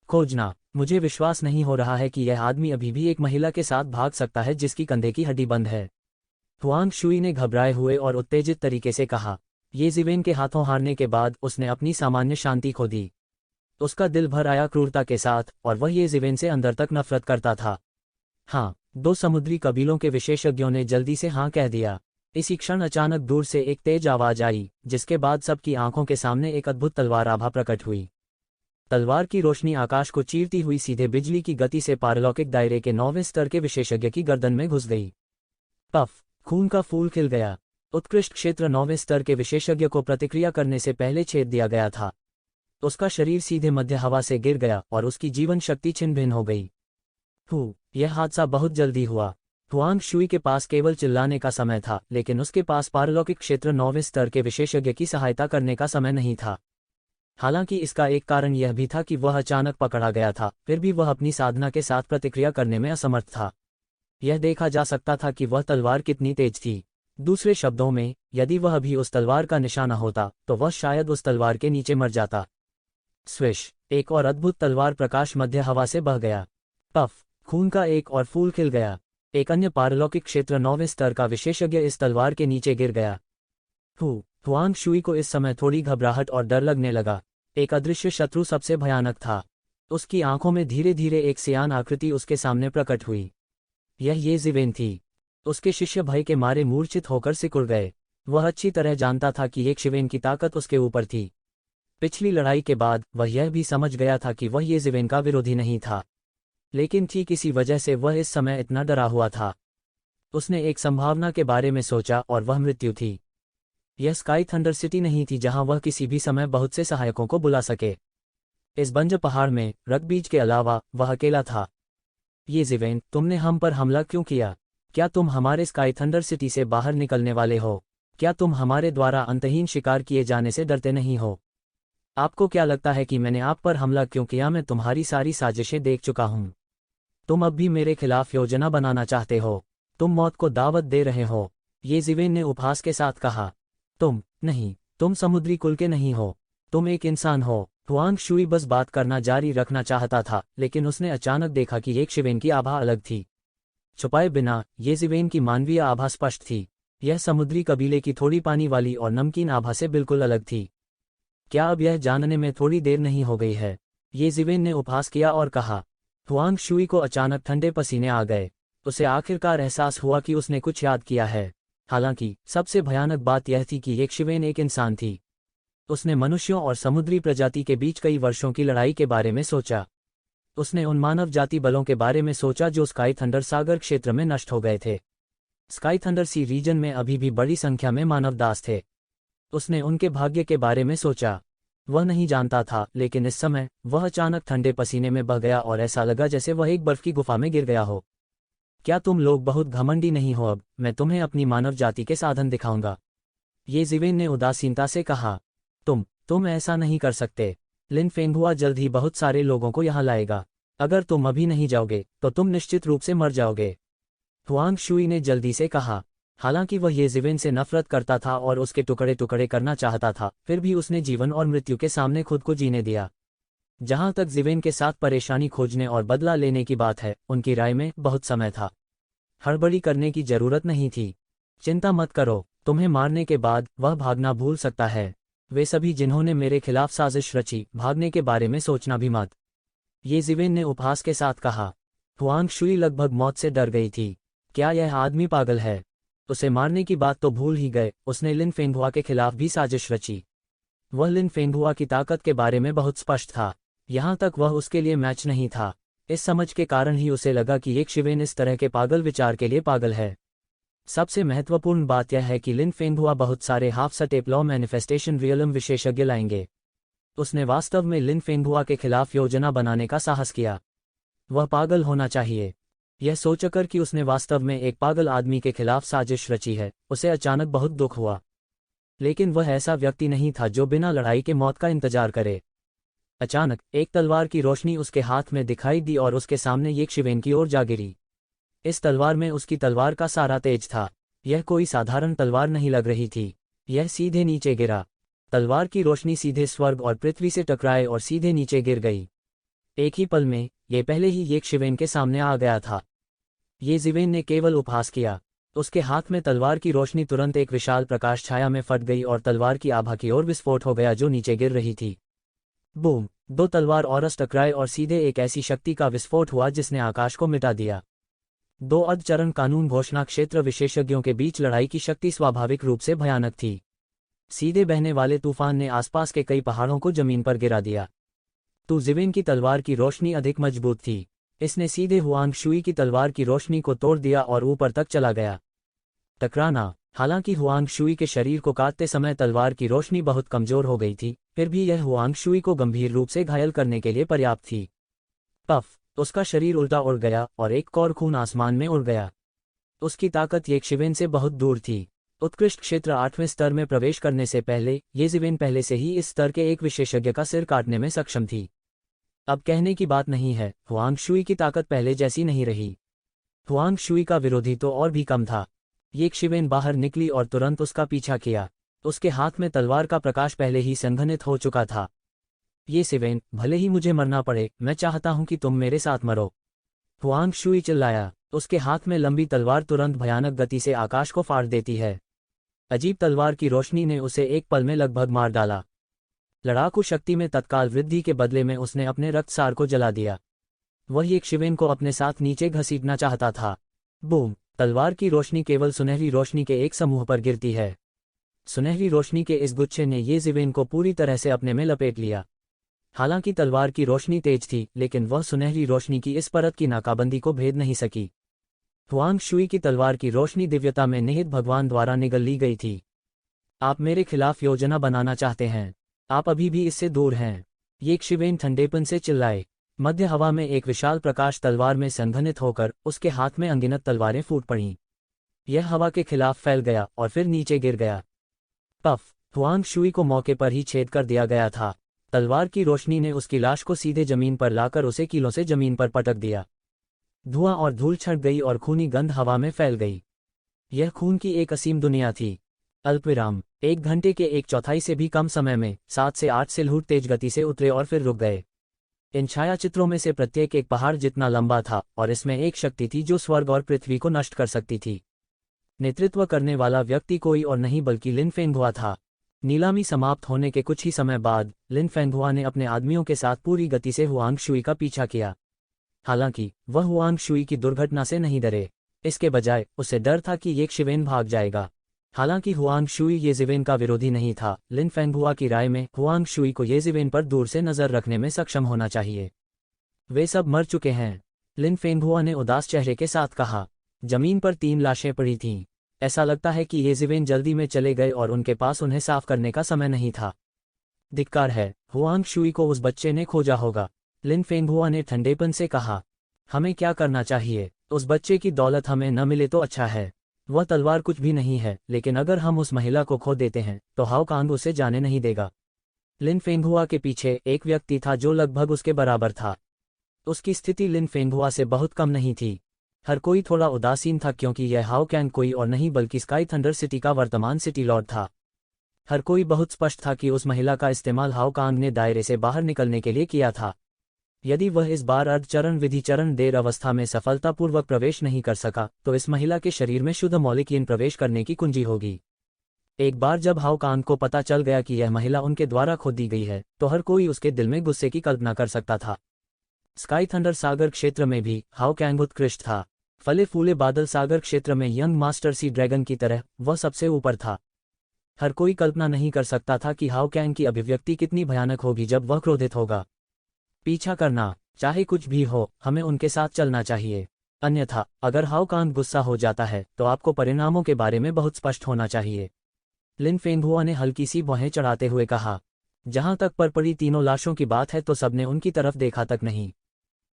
खोजना। मुझे विश्वास नहीं हो रहा है कि यह आदमी अभी भी एक महिला के साथ भाग सकता है जिसकी कंधे की हड्डी बंद है। हुआंग शुई ने घबराए हुए और उत्तेजित तरीके से कहा। ये ज़िवेन के हाथों हारने के बाद उसने अपनी सामान्य शांति खो दी। उसका दिल भर आया क्रूरता के साथ, और वह ये ज़िवेन से अंदर तक नफरत करता था। हाँ, 2 समुद्री कबीलों के विशेषज्ञों ने जल्दी से हाँ कह दिया। इसी क्षण अचानक दूर से एक तेज आवाज आई, जिसके बाद सबकी आंखों के सामने एक अद्भुत तलवार आभा प्रकट हुई। तलवार की रोशनी आकाश को चीरती हुई सीधे बिजली की गति से पारलौकिक दायरे के 9वें स्तर के विशेषज्ञ की गर्दन में घुस गई। पफ, खून का फूल खिल गया। उत्कृष्ट क्षेत्र 9वें स्तर के विशेषज्ञ को प्रतिक्रिया करने से पहले छेद दिया गया था। उसका शरीर सीधे मध्य हवा से गिर गया और उसकी जीवन शक्ति छिन्न भिन्न हो गई। यह हादसा बहुत जल्दी हुआ। हुआंग शुई के पास केवल चिल्लाने का समय था, लेकिन उसके पास पारलौकिक क्षेत्र 9वें स्तर के विशेषज्ञ की सहायता करने का समय नहीं था। हालांकि इसका एक कारण यह भी था कि वह अचानक पकड़ा गया था, फिर भी वह अपनी साधना के साथ प्रतिक्रिया करने में असमर्थ था। यह देखा जा सकता था कि वह तलवार कितनी तेज थी। दूसरे शब्दों में, यदि वह भी उस तलवार का निशाना होता तो वह शायद उस तलवार के नीचे मर जाता। स्विश, एक और अद्भुत तलवार प्रकाश मध्य हवा से बह गया। पफ, खून का एक और फूल खिल गया। एक अन्य पारलौकिक क्षेत्र 9वें स्तर का विशेषज्ञ इस तलवार के नीचे गिर गया। हुआंग शुई को इस समय थोड़ी घबराहट और डर लगने लगा। एक अदृश्य शत्रु सबसे भयानक था। उसकी आंखों में धीरे धीरे एक सियान आकृति उसके सामने प्रकट हुई। यह ये ज़िवेन थी। उसके शिष्य भय के मारे मूर्छित होकर सिकुड़ गए। वह अच्छी तरह जानता था कि एक शिवेन की ताकत उसके ऊपर थी। पिछली लड़ाई के बाद वह यह भी समझ गया था कि वह ये ज़िवेन का विरोधी नहीं था, लेकिन ठीक इसी वजह से वह इस समय इतना डरा हुआ था। उसने एक संभावना के बारे में सोचा और वह मृत्यु थी। यह स्काई थंडर सिटी नहीं थी जहां वह किसी भी समय बहुत से सहायकों को बुला सके। इस बंजर पहाड़ में रगबीज के अलावा वह अकेला था। ये ज़िवेन, तुमने हम पर हमला क्यों किया? क्या तुम हमारे स्काई थंडर सिटी से बाहर निकलने वाले हो? क्या तुम हमारे द्वारा अंतहीन शिकार किए जाने से डरते नहीं हो? आपको क्या लगता है कि मैंने आप पर हमला क्यों किया? मैं तुम्हारी सारी साजिशें देख चुका हूं। तुम अब भी मेरे खिलाफ योजना बनाना चाहते हो। तुम मौत को दावत दे रहे हो। ये जिवेन ने उपहास के साथ कहा। नहीं, तुम समुद्री कुल के नहीं हो। तुम एक इंसान हो। हुआंग शुई बस बात करना जारी रखना चाहता था, लेकिन उसने अचानक देखा कि एक शिवेन की आभा अलग थी। छुपाए बिना ये जिवेन की मानवीय आभा स्पष्ट थी। यह समुद्री कबीले की थोड़ी पानी वाली और नमकीन आभा से बिल्कुल अलग थी। क्या अब यह जानने में थोड़ी देर नहीं हो गई है? ये जिवेन ने उपहास किया और कहा। हुआंग शुई को अचानक ठंडे पसीने आ गए। उसे आखिरकार एहसास हुआ कि उसने कुछ याद किया है। हालांकि सबसे भयानक बात यह थी कि एक शिवेन एक इंसान थी। उसने मनुष्यों और समुद्री प्रजाति के बीच कई वर्षों की लड़ाई के बारे में सोचा। उसने उन मानव जाति बलों के बारे में सोचा जो स्काई थंडर सागर क्षेत्र में नष्ट हो गए थे। स्काई थंडर सी रीजन में अभी भी बड़ी संख्या में मानव दास थे। उसने उनके भाग्य के बारे में सोचा। वह नहीं जानता था, लेकिन इस समय वह अचानक ठंडे पसीने में बह गया और ऐसा लगा जैसे वह एक बर्फ की गुफा में गिर गया हो। क्या तुम लोग बहुत घमंडी नहीं हो? अब मैं तुम्हें अपनी मानव जाति के साधन दिखाऊंगा। ये जिवेन ने उदासीनता से कहा। तुम ऐसा नहीं कर सकते। लिन फेंगहुआ जल्द ही बहुत सारे लोगों को यहाँ लाएगा। अगर तुम अभी नहीं जाओगे तो तुम निश्चित रूप से मर जाओगे। हुआंग शुई ने जल्दी से कहा। हालांकि वह ये जिवेन से नफरत करता था और उसके टुकड़े टुकड़े करना चाहता था, फिर भी उसने जीवन और मृत्यु के सामने खुद को जीने दिया। जहां तक जिवेन के साथ परेशानी खोजने और बदला लेने की बात है, उनकी राय में बहुत समय था। हड़बड़ी करने की जरूरत नहीं थी। चिंता मत करो, तुम्हें मारने के बाद वह भागना भूल सकता है। वे सभी जिन्होंने मेरे खिलाफ साजिश रची, भागने के बारे में सोचना भी मत। ये जिवेन ने उपहास के साथ कहा। हुआंग शुई लगभग मौत से डर गई थी। क्या यह आदमी पागल है? उसे मारने की बात तो भूल ही गए, उसने लिन फेंगहुआ के खिलाफ भी साजिश रची। वह लिन फेंगहुआ की ताकत के बारे में बहुत स्पष्ट था। यहाँ तक वह उसके लिए मैच नहीं था। इस समझ के कारण ही उसे लगा कि एक शिवेन इस तरह के पागल विचार के लिए पागल है। सबसे महत्वपूर्ण बात यह है कि लिन फेंगहुआ बहुत सारे half step law manifestation realm विशेषज्ञ लाएंगे। उसने वास्तव में लिन फेंगहुआ के खिलाफ योजना बनाने का साहस किया। वह पागल होना चाहिए। यह सोचकर कि उसने वास्तव में एक पागल आदमी के खिलाफ साजिश रची है, उसे अचानक बहुत दुख हुआ। लेकिन वह ऐसा व्यक्ति नहीं था जो बिना लड़ाई के मौत का इंतजार करे। अचानक एक तलवार की रोशनी उसके हाथ में दिखाई दी और उसके सामने एक शिवेन की ओर जा गिरी। इस तलवार में उसकी तलवार का सारा तेज था। यह कोई साधारण तलवार नहीं लग रही थी। यह सीधे नीचे गिरा। तलवार की रोशनी सीधे स्वर्ग और पृथ्वी से टकराए और सीधे नीचे गिर गई। एक ही पल में ये पहले ही एक शिवेन के सामने आ गया था। ये जिवेन ने केवल उपहास किया। उसके हाथ में तलवार की रोशनी तुरंत एक विशाल प्रकाश छाया में फट गई और तलवार की आभा की ओर विस्फोट हो गया जो नीचे गिर रही थी। बूम! दो तलवार औरस टकराए और सीधे एक ऐसी शक्ति का विस्फोट हुआ जिसने आकाश को मिटा दिया। दो अर्धचरण कानून घोषणा क्षेत्र विशेषज्ञों के बीच लड़ाई की शक्ति स्वाभाविक रूप से भयानक थी। सीधे बहने वाले तूफान ने आसपास के कई पहाड़ों को जमीन पर गिरा दिया। जिवेन की तलवार की रोशनी अधिक मजबूत थी। इसने सीधे हुआंग शुई की तलवार की रोशनी को तोड़ दिया और ऊपर तक चला गया। टकराना। हालांकि हुआंग शुई के शरीर को काटते समय तलवार की रोशनी बहुत कमजोर हो गई थी, फिर भी यह हुआंग शुई को गंभीर रूप से घायल करने के लिए पर्याप्त थी। पफ! उसका शरीर उल्टा उड़ गया और एक कौर खून आसमान में उड़ गया। उसकी ताकत ये शिवेन से बहुत दूर थी। उत्कृष्ट क्षेत्र 8वें स्तर में प्रवेश करने से पहले ये जिवेन पहले से ही इस स्तर के एक विशेषज्ञ का सिर काटने में सक्षम थी। अब कहने की बात नहीं है, हुआंग शुई की ताकत पहले जैसी नहीं रही। हुआंग शुई का विरोधी तो और भी कम था। ये शिवेन बाहर निकली और तुरंत उसका पीछा किया। उसके हाथ में तलवार का प्रकाश पहले ही संघनित हो चुका था। ये शिवेन, भले ही मुझे मरना पड़े, मैं चाहता हूं कि तुम मेरे साथ मरो। हुआंग शुई चिल्लाया। उसके हाथ में लंबी तलवार तुरंत भयानक गति से आकाश को फाड़ देती है। अजीब तलवार की रोशनी ने उसे एक पल में लगभग मार डाला। लड़ाकू शक्ति में तत्काल वृद्धि के बदले में उसने अपने रक्तसार को जला दिया। वह एक शिवेन को अपने साथ नीचे घसीटना चाहता था। बूम! तलवार की रोशनी केवल सुनहरी रोशनी के एक समूह पर गिरती है। सुनहरी रोशनी के इस गुच्छे ने ये जिवेन को पूरी तरह से अपने में लपेट लिया। हालांकि तलवार की रोशनी तेज थी, लेकिन वह सुनहरी रोशनी की इस परत की नाकाबंदी को भेद नहीं सकी। हुआंग शुई की तलवार की रोशनी दिव्यता में निहित भगवान द्वारा निगल ली गई थी। आप मेरे खिलाफ योजना बनाना चाहते हैं। आप अभी भी इससे दूर हैं। ये शिवेन ठंडेपन से चिल्लाए। मध्य हवा में एक विशाल प्रकाश तलवार में संघनित होकर उसके हाथ में अनगिनत तलवारें फूट पड़ीं। यह हवा के खिलाफ फैल गया और फिर नीचे गिर गया। पफ! हुआंग शुई को मौके पर ही छेद कर दिया गया था। तलवार की रोशनी ने उसकी लाश को सीधे जमीन पर लाकर उसे कीलों से जमीन पर पटक दिया। धुआं और धूल छट गई और खूनी गंध हवा में फैल गई। यह खून की एक असीम दुनिया थी। अल्पविराम। 1 घंटे के 1/4 से भी कम समय में 7 से 8 सिलहूट तेज गति से उतरे और फिर रुक गए। इन छायाचित्रों में से प्रत्येक एक पहाड़ जितना लंबा था और इसमें एक शक्ति थी जो स्वर्ग और पृथ्वी को नष्ट कर सकती थी। नेतृत्व करने वाला व्यक्ति कोई और नहीं बल्कि लिन फेंगहुआ था। नीलामी समाप्त होने के कुछ ही समय बाद लिन फेंगहुआ ने अपने आदमियों के साथ पूरी गति से हुआंग शुई का पीछा किया। हालांकि वह हुआंग शुई की दुर्घटना से नहीं डरे, इसके बजाय उसे डर था कि ये शिवेन भाग जाएगा। हालांकि हुआंग शुई येजिवेन का विरोधी नहीं था, लिन फेंगहुआ की राय में हुआंग शुई को येजिवेन पर दूर से नजर रखने में सक्षम होना चाहिए। वे सब मर चुके हैं, लिन फेंगहुआ ने उदास चेहरे के साथ कहा। जमीन पर 3 लाशें पड़ी थीं। ऐसा लगता है कि येजिवेन जल्दी में चले गए और उनके पास उन्हें साफ करने का समय नहीं था। धिक्कार है, हुआंग शुई को उस बच्चे ने खोजा होगा, लिन फेंगहुआ ने ठंडेपन से कहा। हमें क्या करना चाहिए? उस बच्चे की दौलत हमें न मिले तो अच्छा है। वह तलवार कुछ भी नहीं है, लेकिन अगर हम उस महिला को खो देते हैं तो हाओ कांग उसे जाने नहीं देगा। लिन फेंगहुआ के पीछे एक व्यक्ति था जो लगभग उसके बराबर था। उसकी स्थिति लिन फेंगहुआ से बहुत कम नहीं थी। हर कोई थोड़ा उदासीन था क्योंकि यह हाओ कैंग कोई और नहीं बल्कि स्काई थंडर सिटी का वर्तमान सिटी लॉर्ड था। हर कोई बहुत स्पष्ट था कि उस महिला का इस्तेमाल हाओ कांग ने दायरे से बाहर निकलने के लिए किया था। यदि वह इस बार अर्धचरण विधि चरण देर अवस्था में सफलतापूर्वक प्रवेश नहीं कर सका तो इस महिला के शरीर में शुद्ध मौलिक यीन प्रवेश करने की कुंजी होगी। एक बार जब हाओ कांग को पता चल गया कि यह महिला उनके द्वारा खो दी गई है तो हर कोई उसके दिल में गुस्से की कल्पना कर सकता था। स्काई थंडर सागर क्षेत्र में भी हाओ कैंग उत्कृष्ट था। फले फूले बादल सागर क्षेत्र में यंग मास्टर सी ड्रैगन की तरह वह सबसे ऊपर था। हर कोई कल्पना नहीं कर सकता था कि हाओ कैंग की अभिव्यक्ति कितनी भयानक होगी जब वह क्रोधित होगा। पीछा करना, चाहे कुछ भी हो, हमें उनके साथ चलना चाहिए। अन्यथा अगर हाओ कांग गुस्सा हो जाता है तो आपको परिणामों के बारे में बहुत स्पष्ट होना चाहिए। लिन फेंगहुआ ने हल्की सी भौहें चढ़ाते हुए कहा। जहां तक पर पड़ी 3 लाशों की बात है तो सबने उनकी तरफ देखा तक नहीं।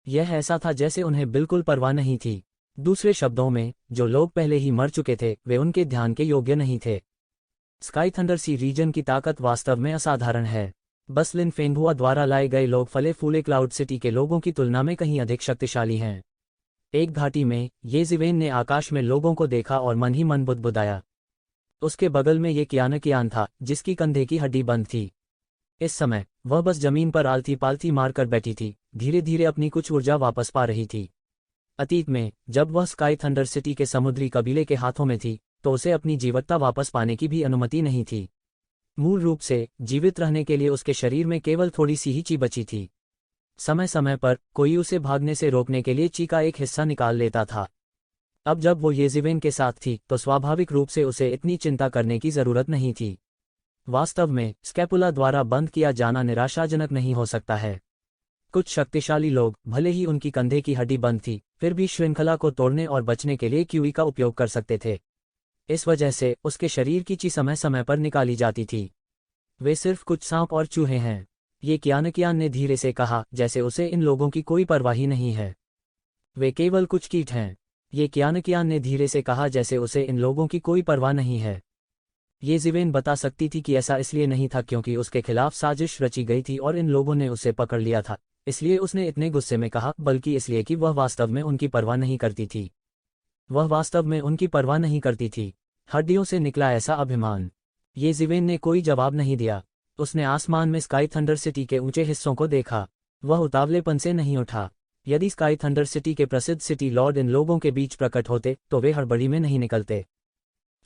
यह ऐसा था जैसे उन्हें बिल्कुल परवाह नहीं थी। दूसरे शब्दों में, जो लोग पहले ही मर चुके थे वे उनके ध्यान के योग्य नहीं थे। स्काई थंडर सी रीजन की ताकत वास्तव में असाधारण है। बस लिन फेंगहुआ द्वारा लाए गए लोग फले फूले क्लाउड सिटी के लोगों की तुलना में कहीं अधिक शक्तिशाली हैं। एक घाटी में येजिवेन ने आकाश में लोगों को देखा और मन ही मन बुदबुदाया। उसके बगल में ये कियान था जिसकी कंधे की हड्डी बंद थी। इस समय वह बस जमीन पर आलती पालती मारकर बैठी थी, धीरे धीरे अपनी कुछ ऊर्जा वापस पा रही थी। अतीत में जब वह स्काई थंडर सिटी के समुद्री कबीले के हाथों में थी तो उसे अपनी जीवत्ता वापस पाने की भी अनुमति नहीं थी। मूल रूप से जीवित रहने के लिए उसके शरीर में केवल थोड़ी सी ही ची बची थी। समय समय पर कोई उसे भागने से रोकने के लिए ची का एक हिस्सा निकाल लेता था। अब जब वो येजिवेन के साथ थी तो स्वाभाविक रूप से उसे इतनी चिंता करने की जरूरत नहीं थी। वास्तव में स्कैपुला द्वारा बंद किया जाना निराशाजनक नहीं हो सकता है। कुछ शक्तिशाली लोग, भले ही उनकी कंधे की हड्डी बंद थी, फिर भी श्रृंखला को तोड़ने और बचने के लिए क्यूई का उपयोग कर सकते थे। इस वजह से उसके शरीर की ची समय समय पर निकाली जाती थी। वे सिर्फ कुछ सांप और चूहे हैं, ये कियान ने धीरे से कहा, जैसे उसे इन लोगों की कोई परवाह ही नहीं है। वे केवल कुछ कीट हैं, ये कियान ने धीरे से कहा, जैसे उसे इन लोगों की कोई परवाह नहीं है। येजिवेन बता सकती थी कि ऐसा इसलिए नहीं था क्योंकि उसके खिलाफ साजिश रची गई थी और इन लोगों ने उसे पकड़ लिया था, इसलिए उसने इतने गुस्से में कहा, बल्कि इसलिए कि वह वास्तव में उनकी परवाह नहीं करती थी। वह वास्तव में उनकी परवाह नहीं करती थी। हड्डियों से निकला ऐसा अभिमान। येजिवेन ने कोई जवाब नहीं दिया। उसने आसमान में स्काई थंडर सिटी के ऊंचे हिस्सों को देखा। वह उतावलेपन से नहीं उठा। यदि स्काई थंडर सिटी के प्रसिद्ध सिटी लॉर्ड इन लोगों के बीच प्रकट होते तो वे हड़बड़ी में नहीं निकलते।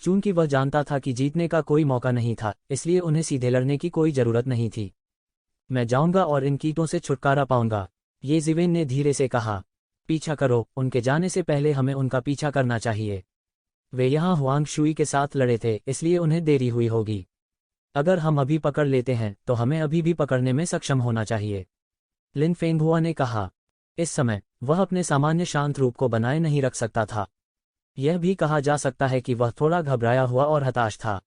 चूंकि वह जानता था कि जीतने का कोई मौका नहीं था, इसलिए उन्हें सीधे लड़ने की कोई जरूरत नहीं थी। मैं जाऊंगा और इन कीटों से छुटकारा पाऊंगा, येजिवेन ने धीरे से कहा। पीछा करो, उनके जाने से पहले हमें उनका पीछा करना चाहिए। वे यहाँ हुआंग शुई के साथ लड़े थे, इसलिए उन्हें देरी हुई होगी। अगर हम अभी पकड़ लेते हैं तो हमें अभी भी पकड़ने में सक्षम होना चाहिए, लिन फेंगहुआ ने कहा। इस समय वह अपने सामान्य शांत रूप को बनाए नहीं रख सकता था। यह भी कहा जा सकता है कि वह थोड़ा घबराया हुआ और हताश था।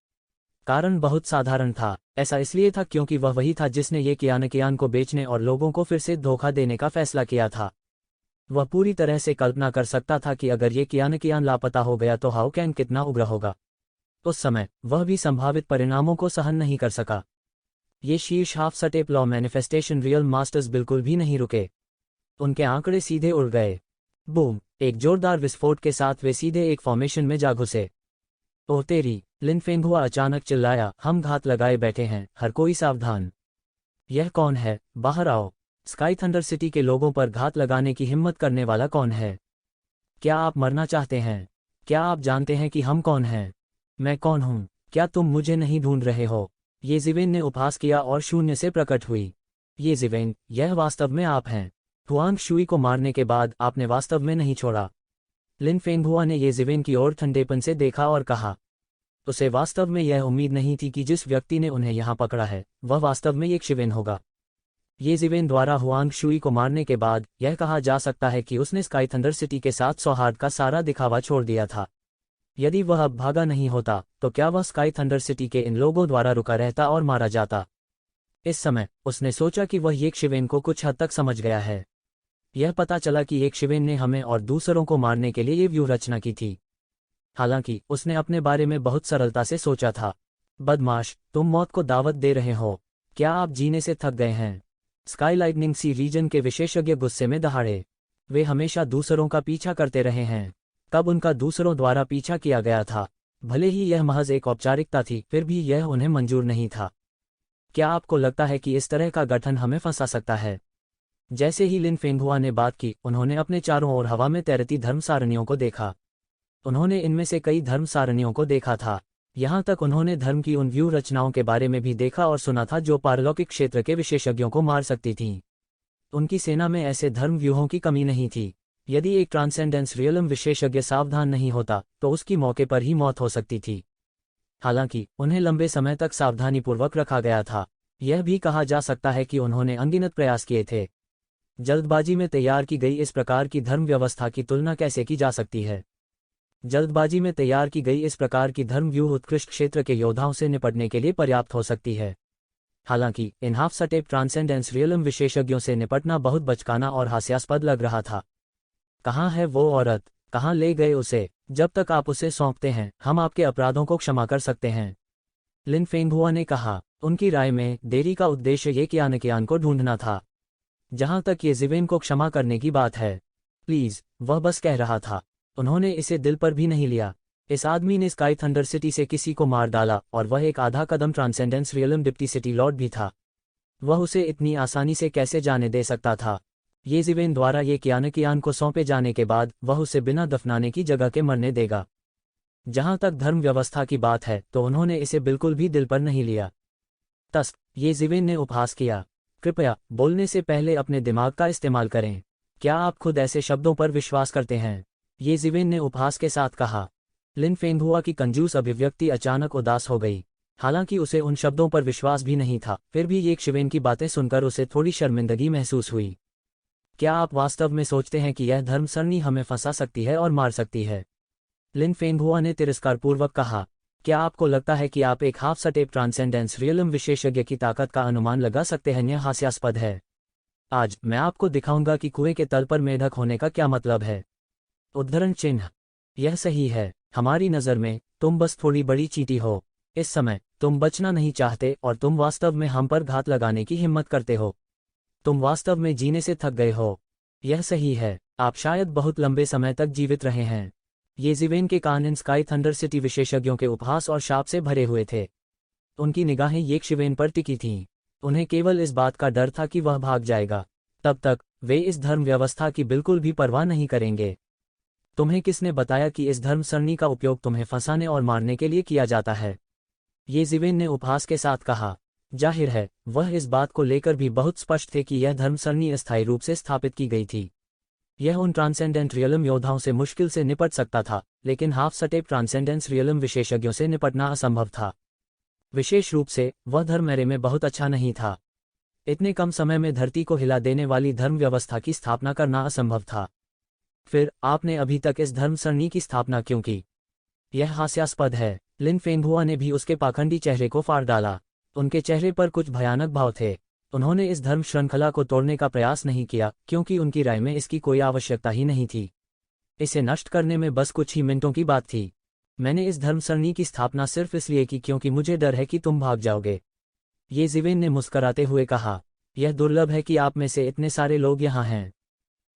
कारण बहुत साधारण था। ऐसा इसलिए था क्योंकि वह वही था जिसने ये कियान को बेचने और लोगों को फिर से धोखा देने का फैसला किया था। वह पूरी तरह से कल्पना कर सकता था कि अगर ये कियान लापता हो गया तो हाओ कैंग कितना उग्र होगा। उस समय वह भी संभावित परिणामों को सहन नहीं कर सका। ये शीर्ष half step law manifestation real masters बिल्कुल भी नहीं रुके। उनके आंकड़े सीधे उड़ गए। बूम! एक जोरदार विस्फोट के साथ वे सीधे एक फॉर्मेशन में जा घुसे। ओह तेरी! लिन फेंगहुआ अचानक चिल्लाया, हम घात लगाए बैठे हैं, हर कोई सावधान। यह कौन है? बाहर आओ। स्काई थंडर सिटी के लोगों पर घात लगाने की हिम्मत करने वाला कौन है? क्या आप मरना चाहते हैं? क्या आप जानते हैं कि हम कौन हैं? मैं कौन हूँ? क्या तुम मुझे नहीं ढूंढ रहे हो? ये जिवेन ने उपहास किया और शून्य से प्रकट हुई। ये जिवेन, यह वास्तव में आप हैं। हुआंग शुई को मारने के बाद आपने वास्तव में नहीं छोड़ा। लिन फेंगहुआ ने ये जिवेन की ओर ठंडेपन से देखा और कहा। उसे वास्तव में यह उम्मीद नहीं थी कि जिस व्यक्ति ने उन्हें यहाँ पकड़ा है वह वास्तव में एक शिवेन होगा। ये जिवेन द्वारा हुआंग शुई को मारने के बाद यह कहा जा सकता है कि उसने स्काई थंडर सिटी के साथ सौहार्द का सारा दिखावा छोड़ दिया था। यदि वह अब भागा नहीं होता तो क्या वह स्काई थंडर सिटी के इन लोगों द्वारा रुका रहता और मारा जाता? इस समय उसने सोचा कि वह एक शिवेन को कुछ हद तक समझ गया है। यह पता चला कि एक शिवेन ने हमें और दूसरों को मारने के लिए ये व्यूह रचना की थी। हालांकि उसने अपने बारे में बहुत सरलता से सोचा था। बदमाश, तुम मौत को दावत दे रहे हो। क्या आप जीने से थक गए हैं? स्काई लाइटनिंग सी रीजन के विशेषज्ञ गुस्से में दहाड़े। वे हमेशा दूसरों का पीछा करते रहे हैं। कब उनका दूसरों द्वारा पीछा किया गया था? भले ही यह महज एक औपचारिकता थी, फिर भी यह उन्हें मंजूर नहीं था। क्या आपको लगता है कि इस तरह का गठन हमें फंसा सकता है? जैसे ही लिन फेंगहुआ ने बात की, उन्होंने अपने चारों ओर हवा में तैरती धर्म सारणियों को देखा। उन्होंने इनमें से कई धर्म सारणियों को देखा था। यहाँ तक उन्होंने धर्म की उन व्यूह रचनाओं के बारे में भी देखा और सुना था जो पारलौकिक क्षेत्र के विशेषज्ञों को मार सकती थीं। उनकी सेना में ऐसे धर्म व्यूहों की कमी नहीं थी। यदि एक ट्रांसेंडेंस रियलम विशेषज्ञ सावधान नहीं होता तो उसकी मौके पर ही मौत हो सकती थी। हालांकि उन्हें लंबे समय तक सावधानीपूर्वक रखा गया था। यह भी कहा जा सकता है कि उन्होंने अनगिनत प्रयास किए थे। जल्दबाजी में तैयार की गई इस प्रकार की धर्म व्यवस्था की तुलना कैसे की जा सकती है? जल्दबाजी में तैयार की गई इस प्रकार की धर्म व्यूह उत्कृष्ट क्षेत्र के योद्धाओं से निपटने के लिए पर्याप्त हो सकती है। हालांकि in half step transcendence realm विशेषज्ञों से निपटना बहुत बचकाना और हास्यास्पद लग रहा था। कहाँ है वो औरत? कहाँ ले गए उसे? जब तक आप उसे सौंपते हैं हम आपके अपराधों को क्षमा कर सकते हैं, लिन फेंगहुआ ने कहा। उनकी राय में देरी का उद्देश्य ये कियान को ढूंढना था। जहां तक ये जिवेन को क्षमा करने की बात है, प्लीज, वह बस कह रहा था। उन्होंने इसे दिल पर भी नहीं लिया। इस आदमी ने स्काई थंडर सिटी से किसी को मार डाला और वह एक आधा कदम transcendence realm deputy city lord भी था। वह उसे इतनी आसानी से कैसे जाने दे सकता था? ये जिवेन द्वारा ये कियान को सौंपे जाने के बाद वह उसे बिना दफनाने की जगह के मरने देगा। जहां तक धर्म व्यवस्था की बात है तो उन्होंने इसे बिल्कुल भी दिल पर नहीं लिया। तस, ये जिवेन ने उपहास किया। कृपया बोलने से पहले अपने दिमाग का इस्तेमाल करें। क्या आप खुद ऐसे शब्दों पर विश्वास करते हैं? ये जिवेन ने उपहास के साथ कहा। लिन फेंगहुआ की कंजूस अभिव्यक्ति अचानक उदास हो गई। हालांकि उसे उन शब्दों पर विश्वास भी नहीं था, फिर भी एक शिवेन की बातें सुनकर उसे थोड़ी शर्मिंदगी महसूस हुई। क्या आप वास्तव में सोचते हैं कि यह धर्म सरणी हमें फंसा सकती है और मार सकती है? लिन फेंगहुआ ने तिरस्कारपूर्वक कहा। क्या आपको लगता है कि आप एक हाफ सटेप ट्रांसेंडेंस रियलम विशेषज्ञ की ताकत का अनुमान लगा सकते हैं? यह हास्यास्पद है। आज मैं आपको दिखाऊंगा कि कुएं के तल पर मेढक होने का क्या मतलब है। उद्धरण चिन्ह। यह सही है। हमारी नज़र में तुम बस थोड़ी बड़ी चींटी हो। इस समय तुम बचना नहीं चाहते और तुम वास्तव में हम पर घात लगाने की हिम्मत करते हो। तुम वास्तव में जीने से थक गए हो। यह सही है। आप शायद बहुत लंबे समय तक जीवित रहे हैं। ये जिवेन के कान इन स्काई थंडर सिटी विशेषज्ञों के उपहास और शाप से भरे हुए थे। उनकी निगाहें येक शिवेन पर टिकी थीं। उन्हें केवल इस बात का डर था कि वह भाग जाएगा। तब तक वे इस धर्म व्यवस्था की बिल्कुल भी परवाह नहीं करेंगे। तुम्हें किसने बताया कि इस धर्म सरणी का उपयोग तुम्हें फंसाने और मारने के लिए किया जाता है? ये जिवेन ने उपहास के साथ कहा। जाहिर है वह इस बात को लेकर भी बहुत स्पष्ट थे कि यह धर्म सरणी अस्थायी रूप से स्थापित की गई थी। यह उन ट्रांसेंडेंट रियलम योद्धाओं से मुश्किल से निपट सकता था, लेकिन हाफ सटेप ट्रांसेंडेंस रियलम विशेषज्ञों से निपटना असंभव था। विशेष रूप से वह धर्म मेरे में बहुत अच्छा नहीं था। इतने कम समय में धरती को हिला देने वाली धर्म व्यवस्था की स्थापना करना असंभव था। फिर आपने अभी तक इस धर्म सरणी की स्थापना क्यों की? यह हास्यास्पद है। लिन फेंगहुआ ने भी उसके पाखंडी चेहरे को फाड़ डाला। उनके चेहरे पर कुछ भयानक भाव थे। उन्होंने इस धर्म श्रृंखला को तोड़ने का प्रयास नहीं किया क्योंकि उनकी राय में इसकी कोई आवश्यकता ही नहीं थी। इसे नष्ट करने में बस कुछ ही मिनटों की बात थी। मैंने इस धर्म सरणी की स्थापना सिर्फ इसलिए की क्योंकि मुझे डर है कि तुम भाग जाओगे। ये जिवेन ने मुस्कराते हुए कहा। यह दुर्लभ है कि आप में से इतने सारे लोग यहाँ हैं।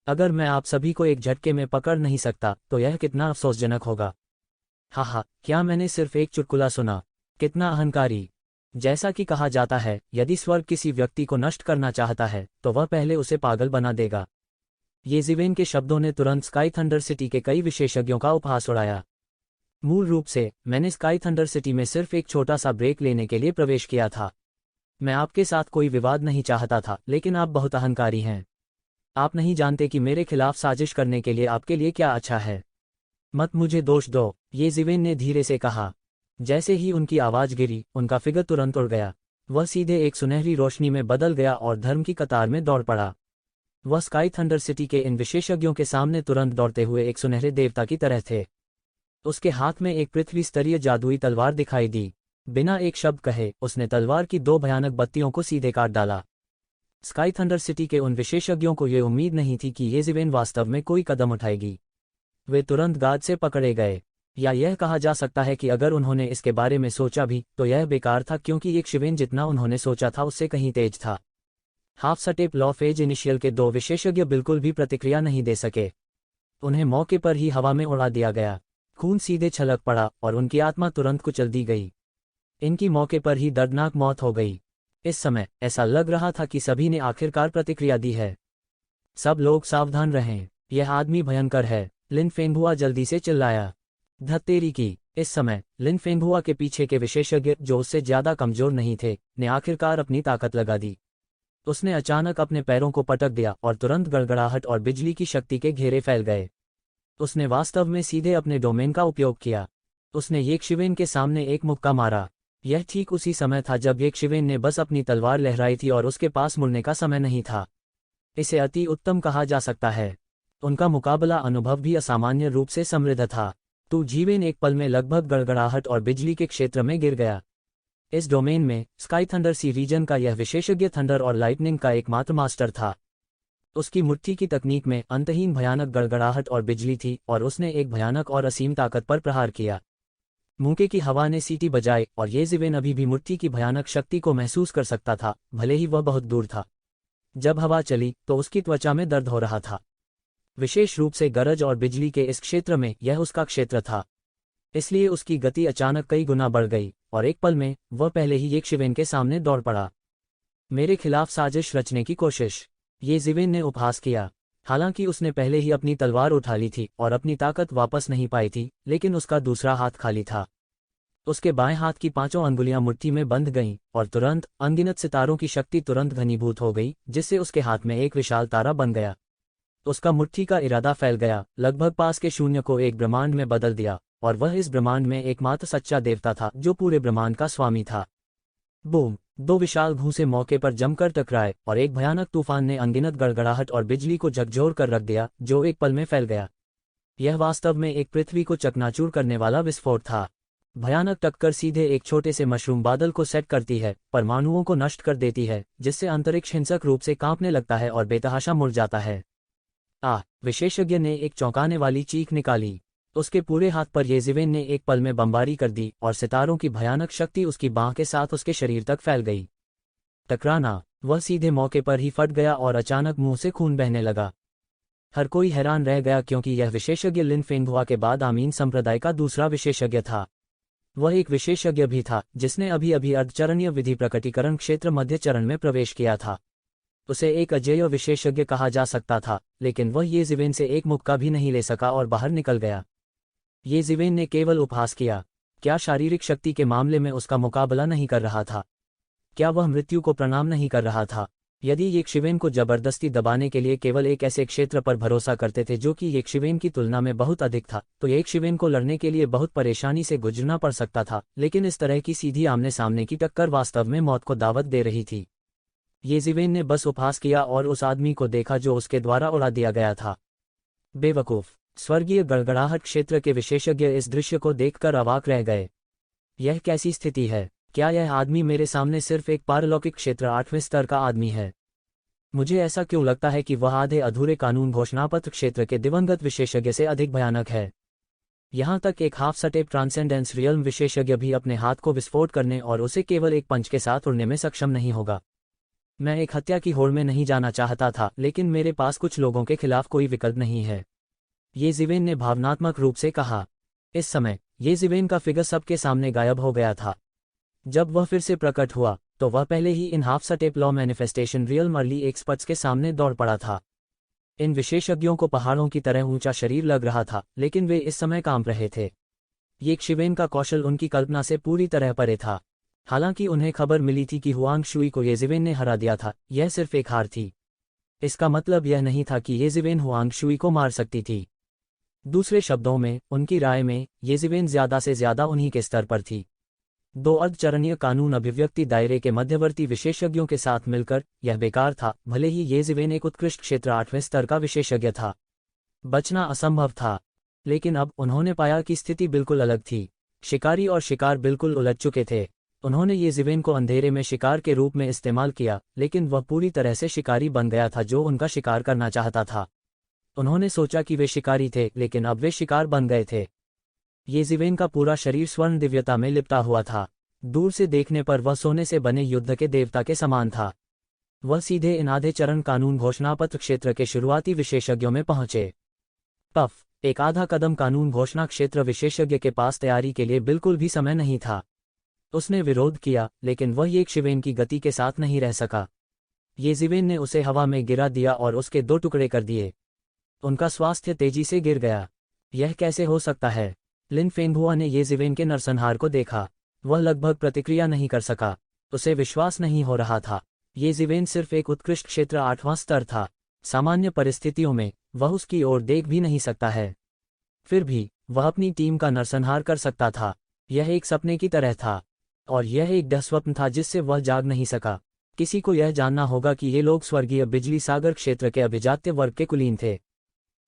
अगर मैं आप सभी को एक झटके में पकड़ नहीं सकता तो यह कितना अफसोसजनक होगा। हाहा, क्या मैंने सिर्फ एक चुटकुला सुना? कितना अहंकारी। जैसा कि कहा जाता है, यदि स्वर्ग किसी व्यक्ति को नष्ट करना चाहता है तो वह पहले उसे पागल बना देगा। येज़िवेन के शब्दों ने तुरंत स्काई थंडर सिटी के कई विशेषज्ञों का उपहास उड़ाया। मूल रूप से मैंने स्काई थंडर सिटी में सिर्फ एक छोटा सा ब्रेक लेने के लिए प्रवेश किया था। मैं आपके साथ कोई विवाद नहीं चाहता था, लेकिन आप बहुत अहंकारी हैं। आप नहीं जानते कि मेरे खिलाफ साजिश करने के लिए आपके लिए क्या अच्छा है। मत मुझे दोष दो, येज़िवेन ने धीरे से कहा। जैसे ही उनकी आवाज गिरी, उनका फिगर तुरंत उड़ गया। वह सीधे एक सुनहरी रोशनी में बदल गया और धर्म की कतार में दौड़ पड़ा। वह स्काई थंडर सिटी के इन विशेषज्ञों के सामने तुरंत दौड़ते हुए एक सुनहरे देवता की तरह थे। उसके हाथ में एक पृथ्वी स्तरीय जादुई तलवार दिखाई दी। बिना एक शब्द कहे उसने तलवार की दो भयानक बत्तियों को सीधे काट डाला। स्काई थंडर सिटी के उन विशेषज्ञों को ये उम्मीद नहीं थी कि येज़िवेन वास्तव में कोई कदम उठाएगी। वे तुरंत गाद से पकड़े गए। या यह कहा जा सकता है कि अगर उन्होंने इसके बारे में सोचा भी तो यह बेकार था, क्योंकि एक शिवेन जितना उन्होंने सोचा था उससे कहीं तेज था। Half step law phase initial के दो विशेषज्ञ बिल्कुल भी प्रतिक्रिया नहीं दे सके। उन्हें मौके पर ही हवा में उड़ा दिया गया। खून सीधे छलक पड़ा और उनकी आत्मा तुरंत कुचल दी गई। इनकी मौके पर ही दर्दनाक मौत हो गई। इस समय ऐसा लग रहा था कि सभी ने आखिरकार प्रतिक्रिया दी है। सब लोग सावधान रहें, यह आदमी भयंकर है, लिन फेंगहुआ जल्दी से चिल्लाया। धत्तेरी की। इस समय लिन फेंगहुआ के पीछे के विशेषज्ञ, जो उससे ज्यादा कमजोर नहीं थे, ने आखिरकार अपनी ताकत लगा दी। उसने अचानक अपने पैरों को पटक दिया और तुरंत गड़गड़ाहट और बिजली की शक्ति के घेरे फैल गए। उसने वास्तव में सीधे अपने डोमेन का उपयोग किया। उसने येशिवेन के सामने एक मुक्का मारा। यह ठीक उसी समय था जब येशिवेन ने बस अपनी तलवार लहराई थी और उसके पास मुड़ने का समय नहीं था। इसे अति उत्तम कहा जा सकता है। उनका मुकाबला अनुभव भी असामान्य रूप से समृद्ध था। तो जीवेन एक पल में लगभग गड़गड़ाहट और बिजली के क्षेत्र में गिर गया। इस डोमेन में स्काई थंडर सी रीजन का यह विशेषज्ञ थंडर और लाइटनिंग का एकमात्र मास्टर था। उसकी मुट्ठी की तकनीक में अंतहीन भयानक गड़गड़ाहट और बिजली थी और उसने एक भयानक और असीम ताकत पर प्रहार किया। मूके की हवा ने सीटी बजाई और येज़िवेन अभी भी मुट्ठी की भयानक शक्ति को महसूस कर सकता था, भले ही वह बहुत दूर था। जब हवा चली तो उसकी त्वचा में दर्द हो रहा था। विशेष रूप से गरज और बिजली के इस क्षेत्र में यह उसका क्षेत्र था। इसलिए उसकी गति अचानक कई गुना बढ़ गई और एक पल में वह पहले ही येशिवेन के सामने दौड़ पड़ा। मेरे खिलाफ साजिश रचने की कोशिश, येशिवेन ने उपहास किया। हालांकि उसने पहले ही अपनी तलवार उठा ली थी और अपनी ताकत वापस नहीं पाई थी, लेकिन उसका दूसरा हाथ खाली था। उसके बाएं हाथ की पांचों अंगुलियां मुट्ठी में बंध गईं और तुरंत अनगिनत सितारों की शक्ति तुरंत घनीभूत हो गई, जिससे उसके हाथ में एक विशाल तारा बन गया। उसका मुट्ठी का इरादा फैल गया, लगभग पास के शून्य को एक ब्रह्मांड में बदल दिया, और वह इस ब्रह्मांड में एकमात्र सच्चा देवता था जो पूरे ब्रह्मांड का स्वामी था। बूम! दो विशाल घूंसे मौके पर जमकर टकराए और एक भयानक तूफान ने अनगिनत गड़गड़ाहट और बिजली को झकझोर कर रख दिया, जो एक पल में फैल गया। यह वास्तव में एक पृथ्वी को चकनाचूर करने वाला विस्फोट था। भयानक टक्कर सीधे एक छोटे से मशरूम बादल को सेट करती है, परमाणुओं को नष्ट कर देती है, जिससे अंतरिक्ष हिंसक रूप से कांपने लगता है और बेतहाशा मुड़ जाता है। विशेषज्ञ ने एक चौंकाने वाली चीख निकाली। उसके पूरे हाथ पर येशिवेन ने एक पल में बमबारी कर दी और सितारों की भयानक शक्ति उसकी बांह के साथ उसके शरीर तक फैल गई। टकराना! वह सीधे मौके पर ही फट गया और अचानक मुंह से खून बहने लगा। हर कोई हैरान रह गया, क्योंकि यह विशेषज्ञ लिन फेंगहुआ के बाद आमीन संप्रदाय का दूसरा विशेषज्ञ था। वह एक विशेषज्ञ भी था जिसने अभी अभी अर्धचरणीय विधि प्रकटीकरण क्षेत्र मध्य चरण में प्रवेश किया था। उसे एक अजेय विशेषज्ञ कहा जा सकता था, लेकिन वह येशिवेन से एक मुक्का भी नहीं ले सका और बाहर निकल गया। येशिवेन ने केवल उपहास किया। क्या शारीरिक शक्ति के मामले में उसका मुकाबला नहीं कर रहा था? क्या वह मृत्यु को प्रणाम नहीं कर रहा था? यदि येशिवेन को जबरदस्ती दबाने के लिए केवल एक ऐसे क्षेत्र पर भरोसा करते थे जो कि येशिवेन की तुलना में बहुत अधिक था, तो येशिवेन को लड़ने के लिए बहुत परेशानी से गुजरना पड़ सकता था, लेकिन इस तरह की सीधी आमने सामने की टक्कर वास्तव में मौत को दावत दे रही थी। येशिवेन ने बस उपहास किया और उस आदमी को देखा जो उसके द्वारा उड़ा दिया गया था। बेवकूफ! स्वर्गीय गड़गड़ाहट क्षेत्र के विशेषज्ञ इस दृश्य को देखकर अवाक रह गए। यह कैसी स्थिति है? क्या यह आदमी मेरे सामने सिर्फ एक पारलौकिक क्षेत्र 8वें स्तर का आदमी है? मुझे ऐसा क्यों लगता है कि वह आधे अधूरे कानून घोषणापत्र क्षेत्र के दिवंगत विशेषज्ञ से अधिक भयानक है। यहाँ तक एक हाफ स्टेप ट्रांसेंडेंस रियल्म विशेषज्ञ भी अपने हाथ को विस्फोट करने और उसे केवल एक पंच के साथ उड़ने में सक्षम नहीं होगा। मैं एक हत्या की होड़ में नहीं जाना चाहता था, लेकिन मेरे पास कुछ लोगों के खिलाफ कोई विकल्प नहीं है, येज़िवेन ने भावनात्मक रूप से कहा। इस समय येज़िवेन का फिगर सबके सामने गायब हो गया था। जब वह फिर से प्रकट हुआ तो वह पहले ही इन half step law manifestation realm मर्ली एक्सपर्ट्स के सामने दौड़ पड़ा था। इन विशेषज्ञों को पहाड़ों की तरह ऊंचा शरीर लग रहा था, लेकिन वे इस समय कांप रहे थे। येज़िवेन का कौशल उनकी कल्पना से पूरी तरह परे था। हालांकि उन्हें खबर मिली थी कि हुआंग शुई को येज़िवेन ने हरा दिया था, यह सिर्फ एक हार थी। इसका मतलब यह नहीं था कि येज़िवेन हुआंग शुई को मार सकती थी। दूसरे शब्दों में, उनकी राय में, येज़िवेन ज्यादा से ज्यादा उन्हीं के स्तर पर थी। दो अर्धचरणीय कानून अभिव्यक्ति दायरे के मध्यवर्ती विशेषज्ञों के साथ मिलकर यह बेकार था। भले ही येज़िवेन एक उत्कृष्ट क्षेत्र 8वें स्तर का विशेषज्ञ था, बचना असंभव था। लेकिन अब उन्होंने पाया कि स्थिति बिल्कुल अलग थी। शिकारी और शिकार बिल्कुल उलझ चुके थे। उन्होंने येज़िवेन को अंधेरे में शिकार के रूप में इस्तेमाल किया, लेकिन वह पूरी तरह से शिकारी बन गया था जो उनका शिकार करना चाहता था। उन्होंने सोचा कि वे शिकारी थे, लेकिन अब वे शिकार बन गए थे। येज़िवेन का पूरा शरीर स्वर्ण दिव्यता में लिपटा हुआ था। दूर से देखने पर वह सोने से बने युद्ध के देवता के समान था। वह सीधे इन आधे चरण कानून घोषणापत्र क्षेत्र के शुरुआती विशेषज्ञों में पहुंचे। पफ, एक आधा कदम कानून घोषणा क्षेत्र विशेषज्ञ के पास तैयारी के लिए बिल्कुल भी समय नहीं था। उसने विरोध किया, लेकिन वह येज़िवेन की गति के साथ नहीं रह सका। येज़िवेन ने उसे हवा में गिरा दिया और उसके 2 टुकड़े कर दिए। उनका स्वास्थ्य तेजी से गिर गया। यह कैसे हो सकता है? लिन फेंगहुआ ने येज़िवेन के नरसंहार को देखा। वह लगभग प्रतिक्रिया नहीं कर सका। उसे विश्वास नहीं हो रहा था। येज़िवेन सिर्फ एक उत्कृष्ट क्षेत्र 8वां स्तर था। सामान्य परिस्थितियों में वह उसकी ओर देख भी नहीं सकता है। फिर भी वह अपनी टीम का नरसंहार कर सकता था। यह एक सपने की तरह था, और यह एक दुःस्वप्न था जिससे वह जाग नहीं सका। किसी को यह जानना होगा कि ये लोग स्वर्गीय बिजली सागर क्षेत्र के अभिजात्य वर्ग के कुलीन थे।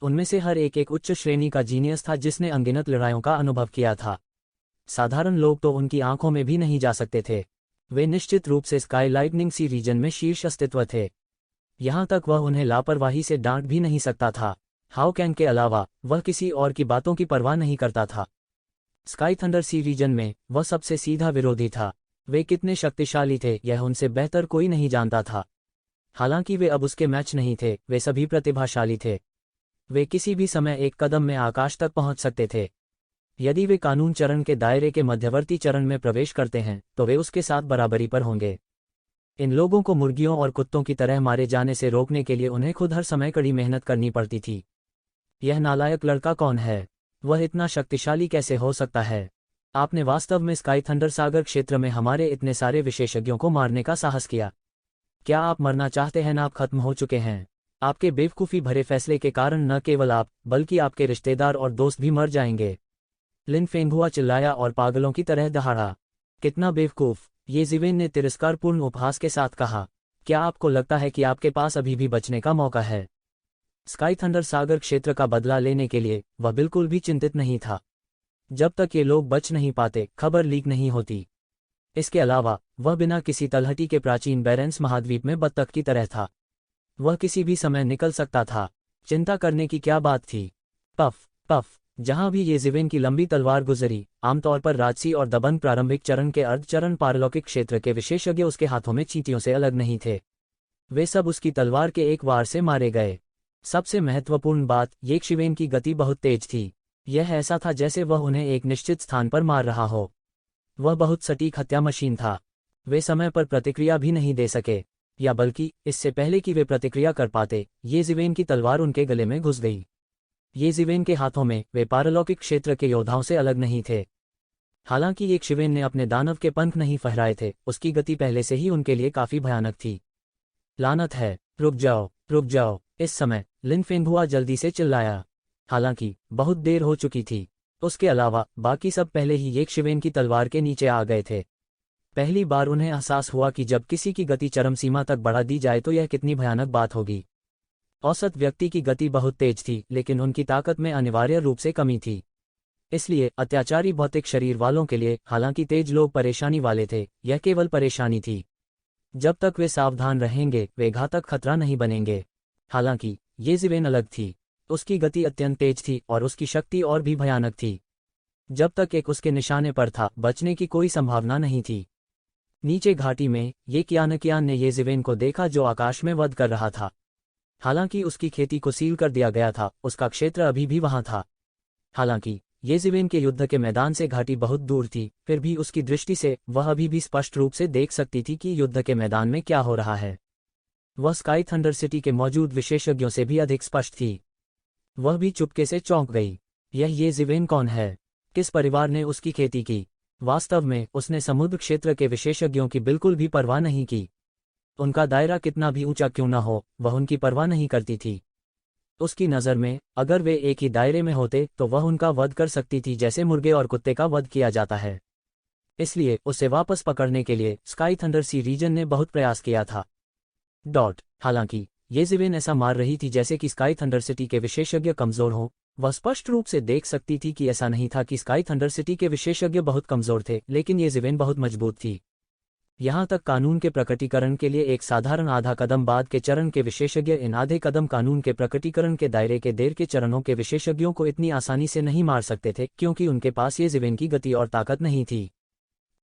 उनमें से हर एक उच्च श्रेणी का जीनियस था जिसने अनगिनत लड़ाइयों का अनुभव किया था। साधारण लोग तो उनकी आंखों में भी नहीं जा सकते थे। वे निश्चित रूप से स्काई लाइटनिंग सी रीजन में शीर्ष अस्तित्व थे। यहां तक वह उन्हें लापरवाही से डांट भी नहीं सकता था। हाउ कैंग के अलावा वह किसी और की बातों की परवाह नहीं करता था। स्काई थंडर सी रीजन में वह सबसे सीधा विरोधी था। वे कितने शक्तिशाली थे यह उनसे बेहतर कोई नहीं जानता था। हालांकि वे अब उसके मैच नहीं थे। वे सभी प्रतिभाशाली थे। वे किसी भी समय एक कदम में आकाश तक पहुंच सकते थे। यदि वे कानून चरण के दायरे के मध्यवर्ती चरण में प्रवेश करते हैं तो वे उसके साथ बराबरी पर होंगे। इन लोगों को मुर्गियों और कुत्तों की तरह मारे जाने से रोकने के लिए उन्हें खुद हर समय कड़ी मेहनत करनी पड़ती थी। यह नालायक लड़का कौन है? वह इतना शक्तिशाली कैसे हो सकता है? आपने वास्तव में स्काई थंडर सागर क्षेत्र में हमारे इतने सारे विशेषज्ञों को मारने का साहस किया। क्या आप मरना चाहते हैं? ना, आप खत्म हो चुके हैं। आपके बेवकूफ़ी भरे फैसले के कारण न केवल आप, बल्कि आपके रिश्तेदार और दोस्त भी मर जाएंगे। लिन फेंगहुआ चिल्लाया और पागलों की तरह दहाड़ा। कितना बेवकूफ़! येज़िवेन ने तिरस्कारपूर्ण उपहास के साथ कहा। क्या आपको लगता है कि आपके पास अभी भी बचने का मौका है? स्काई थंडर सागर क्षेत्र का बदला लेने के लिए वह बिल्कुल भी चिंतित नहीं था। जब तक ये लोग बच नहीं पाते, खबर लीक नहीं होती। इसके अलावा वह बिना किसी तलहटी के प्राचीन बैरेंस महाद्वीप में बत्तख की तरह था। वह किसी भी समय निकल सकता था। चिंता करने की क्या बात थी? पफ पफ, जहां भी येज़िवेन की लंबी तलवार गुजरी, आमतौर पर राजसी और दबंग प्रारंभिक चरण के अर्धचरण पारलौकिक क्षेत्र के विशेषज्ञ उसके हाथों में चींटियों से अलग नहीं थे। वे सब उसकी तलवार के एक वार से मारे गए। सबसे महत्वपूर्ण बात, येज़िवेन की गति बहुत तेज थी। यह ऐसा था जैसे वह उन्हें एक निश्चित स्थान पर मार रहा हो। वह बहुत सटीक हत्या मशीन था। वे समय पर प्रतिक्रिया भी नहीं दे सके, या बल्कि इससे पहले कि वे प्रतिक्रिया कर पाते, येज़िवेन की तलवार उनके गले में घुस गई। येज़िवेन के हाथों में वे पारलौकिक क्षेत्र के योद्धाओं से अलग नहीं थे। हालांकि येज़िवेन ने अपने दानव के पंख नहीं फहराए थे, उसकी गति पहले से ही उनके लिए काफी भयानक थी। लानत है! रुक जाओ, रुक जाओ! इस समय लिन फेंगहुआ जल्दी से चिल्लाया। हालांकि बहुत देर हो चुकी थी। उसके अलावा बाकी सब पहले ही येज़िवेन की तलवार के नीचे आ गए थे। पहली बार उन्हें एहसास हुआ कि जब किसी की गति चरम सीमा तक बढ़ा दी जाए तो यह कितनी भयानक बात होगी। औसत व्यक्ति की गति बहुत तेज थी, लेकिन उनकी ताकत में अनिवार्य रूप से कमी थी। इसलिए अत्याचारी भौतिक शरीर वालों के लिए, हालांकि तेज लोग परेशानी वाले थे, यह केवल परेशानी थी। जब तक वे सावधान रहेंगे, वे घातक खतरा नहीं बनेंगे। हालांकि येज़िवेन अलग थी। उसकी गति अत्यंत तेज थी और उसकी शक्ति और भी भयानक थी। जब तक एक उसके निशाने पर था, बचने की कोई संभावना नहीं थी। नीचे घाटी में ये कियान ने येजिवेन को देखा जो आकाश में वध कर रहा था। हालांकि उसकी खेती को सील कर दिया गया था, उसका क्षेत्र अभी भी वहां था। हालांकि येजिवेन के युद्ध के मैदान से घाटी बहुत दूर थी, फिर भी उसकी दृष्टि से वह अभी भी स्पष्ट रूप से देख सकती थी कि युद्ध के मैदान में क्या हो रहा है। वह स्काई थंडर सिटी के मौजूद विशेषज्ञों से भी अधिक स्पष्ट थी। वह भी चुपके से चौंक गई। यह येजिवेन कौन है? किस परिवार ने उसकी खेती की? वास्तव में उसने समुद्र क्षेत्र के विशेषज्ञों की बिल्कुल भी परवाह नहीं की। उनका दायरा कितना भी ऊंचा क्यों न हो, वह उनकी परवाह नहीं करती थी। उसकी नज़र में अगर वे एक ही दायरे में होते तो वह उनका वध कर सकती थी, जैसे मुर्गे और कुत्ते का वध किया जाता है। इसलिए उसे वापस पकड़ने के लिए स्काई थंडर सी रीजन ने बहुत प्रयास किया था। हालांकि येजिवेन ऐसा मार रही थी जैसे कि स्काई थंडर सिटी के विशेषज्ञ कमजोर हों। वह स्पष्ट रूप से देख सकती थी कि ऐसा नहीं था कि स्काई थंडर सिटी के विशेषज्ञ बहुत कमजोर थे, लेकिन येजिवेन बहुत मजबूत थी। यहाँ तक कानून के प्रकटीकरण के लिए एक साधारण आधा कदम बाद के चरण के विशेषज्ञ इन आधे कदम कानून के प्रकटीकरण के दायरे के देर के चरणों के विशेषज्ञों को इतनी आसानी से नहीं मार सकते थे, क्योंकि उनके पास येजिवेन की गति और ताकत नहीं थी।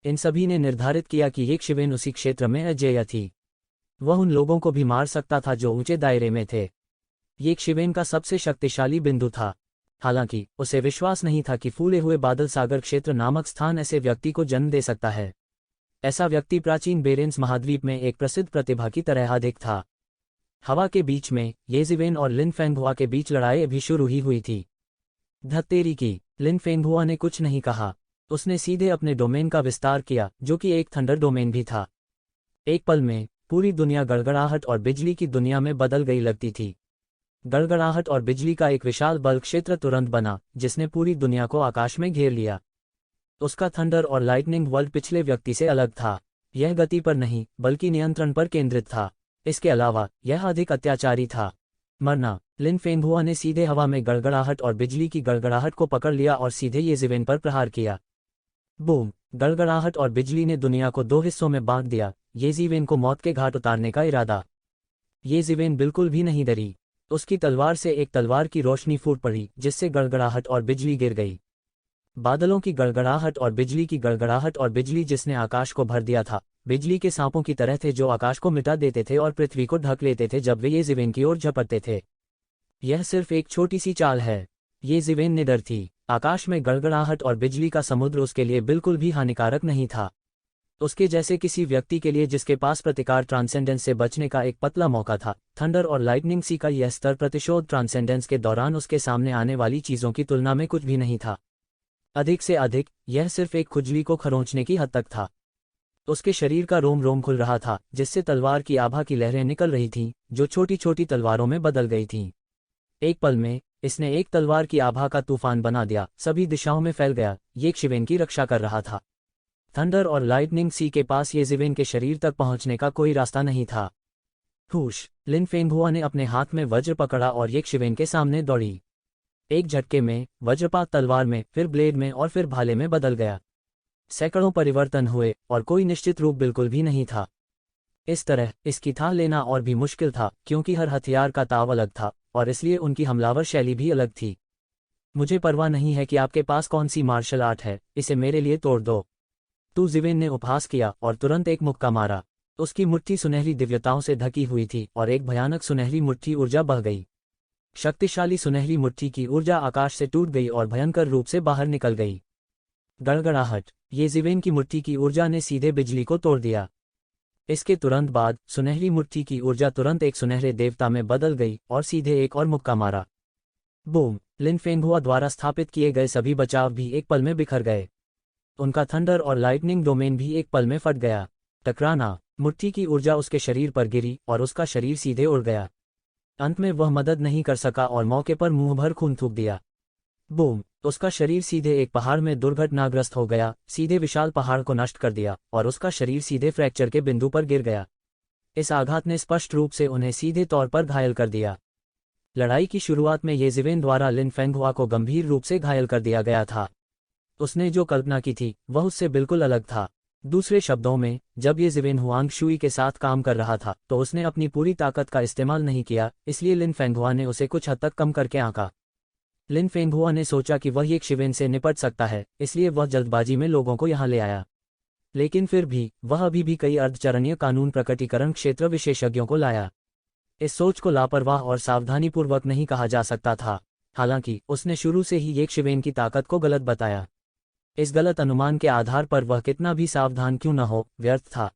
इन सभी ने निर्धारित किया कि येजिवेन उसी क्षेत्र में अजेय थी। वह उन लोगों को भी मार सकता था जो ऊंचे दायरे में थे। येजिवेन का सबसे शक्तिशाली बिंदु था। हालांकि उसे विश्वास नहीं था कि फूले हुए बादल सागर क्षेत्र नामक स्थान ऐसे व्यक्ति को जन्म दे सकता है। ऐसा व्यक्ति प्राचीन बेरेंस महाद्वीप में एक प्रसिद्ध प्रतिभा की तरह अधिक था। हवा के बीच में येजिवेन और लिन फेंगहुआ के बीच लड़ाई अभी शुरू ही हुई थी। धत्तेरी की, लिन फेंगहुआ ने कुछ नहीं कहा। उसने सीधे अपने डोमेन का विस्तार किया, जो कि एक थंडर डोमेन भी था। एक पल में पूरी दुनिया गड़गड़ाहट और बिजली की दुनिया में बदल गई लगती थी। गड़गड़ाहट और बिजली का एक विशाल बल्क क्षेत्र तुरंत बना, जिसने पूरी दुनिया को आकाश में घेर लिया। उसका थंडर और लाइटनिंग वर्ल्ड पिछले व्यक्ति से अलग था। यह गति पर नहीं बल्कि नियंत्रण पर केंद्रित था। इसके अलावा यह अधिक अत्याचारी था। मरना। लिन फेंगहुआ ने सीधे हवा में गड़गड़ाहट और बिजली की गड़गड़ाहट को पकड़ लिया और सीधे येजिवेन पर प्रहार किया। बूम। गड़गड़ाहट और बिजली ने दुनिया को दो हिस्सों में बांट दिया, येजिवेन को मौत के घाट उतारने का इरादा। येजिवेन बिल्कुल भी नहीं डरी। उसकी तलवार से एक तलवार की रोशनी फूट पड़ी, जिससे गड़गड़ाहट और बिजली गिर गई। बादलों की गड़गड़ाहट और बिजली की गड़गड़ाहट और बिजली जिसने आकाश को भर दिया था, बिजली के सांपों की तरह थे जो आकाश को मिटा देते थे और पृथ्वी को ढक लेते थे जब वे येजिवेन की ओर झपटते थे। यह सिर्फ एक छोटी सी चाल है। येजिवेन ने डर थी। आकाश में गड़गड़ाहट और बिजली का समुद्र उसके लिए बिल्कुल भी हानिकारक नहीं था। उसके जैसे किसी व्यक्ति के लिए जिसके पास प्रतिकार ट्रांसेंडेंस से बचने का एक पतला मौका था, थंडर और लाइटनिंग सी का यह स्तर प्रतिशोध ट्रांसेंडेंस के दौरान उसके सामने आने वाली चीजों की तुलना में कुछ भी नहीं था। अधिक से अधिक यह सिर्फ एक खुजली को खरोंचने की हद तक था। उसके शरीर का रोम रोम खुल रहा था, जिससे तलवार की आभा की लहरें निकल रही थीं, जो छोटी छोटी तलवारों में बदल गई थीं। एक पल में इसने एक तलवार की आभा का तूफान बना दिया, सभी दिशाओं में फैल गया। येजिवेन की रक्षा कर रहा था। थंडर और लाइटनिंग सी के पास येजिवेन के शरीर तक पहुंचने का कोई रास्ता नहीं था। हुश। लिन फेंगहुआ ने अपने हाथ में वज्र पकड़ा और येजिवेन के सामने दौड़ी। एक झटके में वज्रपात तलवार में, फिर ब्लेड में और फिर भाले में बदल गया। सैकड़ों परिवर्तन हुए और कोई निश्चित रूप बिल्कुल भी नहीं था। इस तरह इसकी थाह लेना और भी मुश्किल था, क्योंकि हर हथियार का ताव अलग था और इसलिए उनकी हमलावर शैली भी अलग थी। मुझे परवाह नहीं है कि आपके पास कौन सी मार्शल आर्ट है, इसे मेरे लिए तोड़ दो। येजिवेन ने उपहास किया और तुरंत एक मुक्का मारा। उसकी मुट्ठी सुनहरी दिव्यताओं से ढकी हुई थी और एक भयानक सुनहरी मुट्ठी ऊर्जा बह गई। शक्तिशाली सुनहरी मुट्ठी की ऊर्जा आकाश से टूट गई और भयंकर रूप से बाहर निकल गई। गड़गड़ाहट। येजिवेन की मुट्ठी की ऊर्जा ने सीधे बिजली को तोड़ दिया। इसके तुरंत बाद सुनहरी मुट्ठी की ऊर्जा तुरंत एक सुनहरे देवता में बदल गई और सीधे एक और मुक्का मारा। बूम। लिन फेंगहुआ द्वारा स्थापित किए गए सभी बचाव भी एक पल में बिखर गए। उनका थंडर और लाइटनिंग डोमेन भी एक पल में फट गया। टकराना। मुट्ठी की ऊर्जा उसके शरीर पर गिरी और उसका शरीर सीधे उड़ गया। अंत में वह मदद नहीं कर सका और मौके पर मुंह भर खून थूक दिया। बूम। उसका शरीर सीधे एक पहाड़ में दुर्घटनाग्रस्त हो गया, सीधे विशाल पहाड़ को नष्ट कर दिया और उसका शरीर सीधे फ्रैक्चर के बिंदु पर गिर गया। इस आघात ने स्पष्ट रूप से उन्हें सीधे तौर पर घायल कर दिया। लड़ाई की शुरुआत में येजिवेन द्वारा लिन फेंगहुआ को गंभीर रूप से घायल कर दिया गया था। उसने जो कल्पना की थी वह उससे बिल्कुल अलग था। दूसरे शब्दों में, जब येजिवेन हुआंग शुई के साथ काम कर रहा था तो उसने अपनी पूरी ताकत का इस्तेमाल नहीं किया, इसलिए लिन फेंगहुआ ने उसे कुछ हद तक कम करके आंका। लिन फेंगहुआ ने सोचा कि वह येजिवेन से निपट सकता है, इसलिए वह जल्दबाजी में लोगों को यहां ले आया। लेकिन फिर भी वह अभी भी कई अर्धचरणीय कानून प्रकटीकरण क्षेत्र विशेषज्ञों को लाया। इस सोच को लापरवाह और सावधानीपूर्वक नहीं कहा जा सकता था। हालांकि उसने शुरू से ही येशिवेन की ताकत को गलत बताया। इस गलत अनुमान के आधार पर वह कितना भी सावधान क्यों न हो, व्यर्थ था,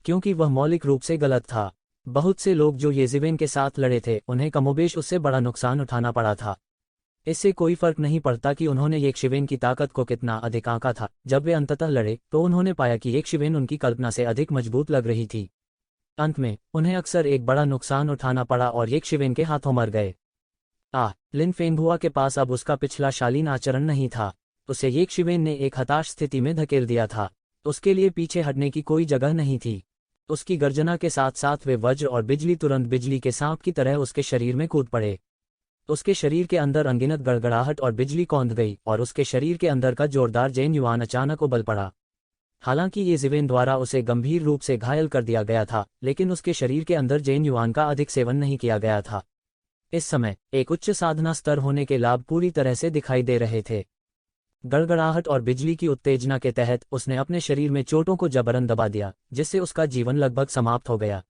क्योंकि वह मौलिक रूप से गलत था। बहुत से लोग जो येशिवेन के साथ लड़े थे, उन्हें कमोबेश उससे बड़ा नुकसान उठाना पड़ा था। इससे कोई फर्क नहीं पड़ता कि उन्होंने येशिवेन की ताकत को कितना अधिक आंका था। जब वे अंततः लड़े तो उन्होंने पाया कि येशिवेन उनकी कल्पना से अधिक मजबूत लग रही थी। अंत में उन्हें अक्सर एक बड़ा नुकसान उठाना पड़ा और येशिवेन के हाथों मर गए। लिन फेंगहुआ के पास अब उसका पिछला शालीन आचरण नहीं था। उसे येशिवेन ने एक हताश स्थिति में धकेल दिया था। उसके लिए पीछे हटने की कोई जगह नहीं थी। उसकी गर्जना के साथ साथ वे वज्र और बिजली तुरंत बिजली के सांप की तरह उसके शरीर में कूद पड़े। उसके शरीर के अंदर अनगिनत गड़गड़ाहट और बिजली कौंध गई और उसके शरीर के अंदर का जोरदार जेन युआन अचानक उबल पड़ा। हालांकि येशिवेन द्वारा उसे गंभीर रूप से घायल कर दिया गया था, लेकिन उसके शरीर के अंदर जेन युआन का अधिक सेवन नहीं किया गया था। इस समय एक उच्च साधना स्तर होने के लाभ पूरी तरह से दिखाई दे रहे थे। गड़गड़ाहट और बिजली की उत्तेजना के तहत उसने अपने शरीर में चोटों को जबरन दबा दिया, जिससे उसका जीवन लगभग समाप्त हो गया।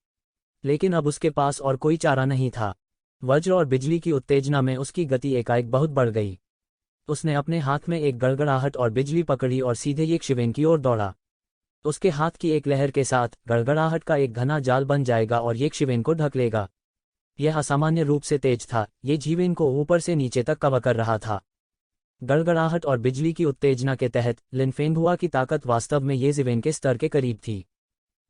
लेकिन अब उसके पास और कोई चारा नहीं था। वज्र और बिजली की उत्तेजना में उसकी गति एकाएक बहुत बढ़ गई। उसने अपने हाथ में एक गड़गड़ाहट और बिजली पकड़ी और सीधे येशिवेन की ओर दौड़ा। उसके हाथ की एक लहर के साथ गड़गड़ाहट का एक घना जाल बन जाएगा और येशिवेन को ढक लेगा। यह असामान्य रूप से तेज था। ये येशिवेन को ऊपर से नीचे तक कवर कर रहा था। गड़गड़ाहट और बिजली की उत्तेजना के तहत लिन फेंगहुआ की ताकत वास्तव में येशिवेन के स्तर के करीब थी।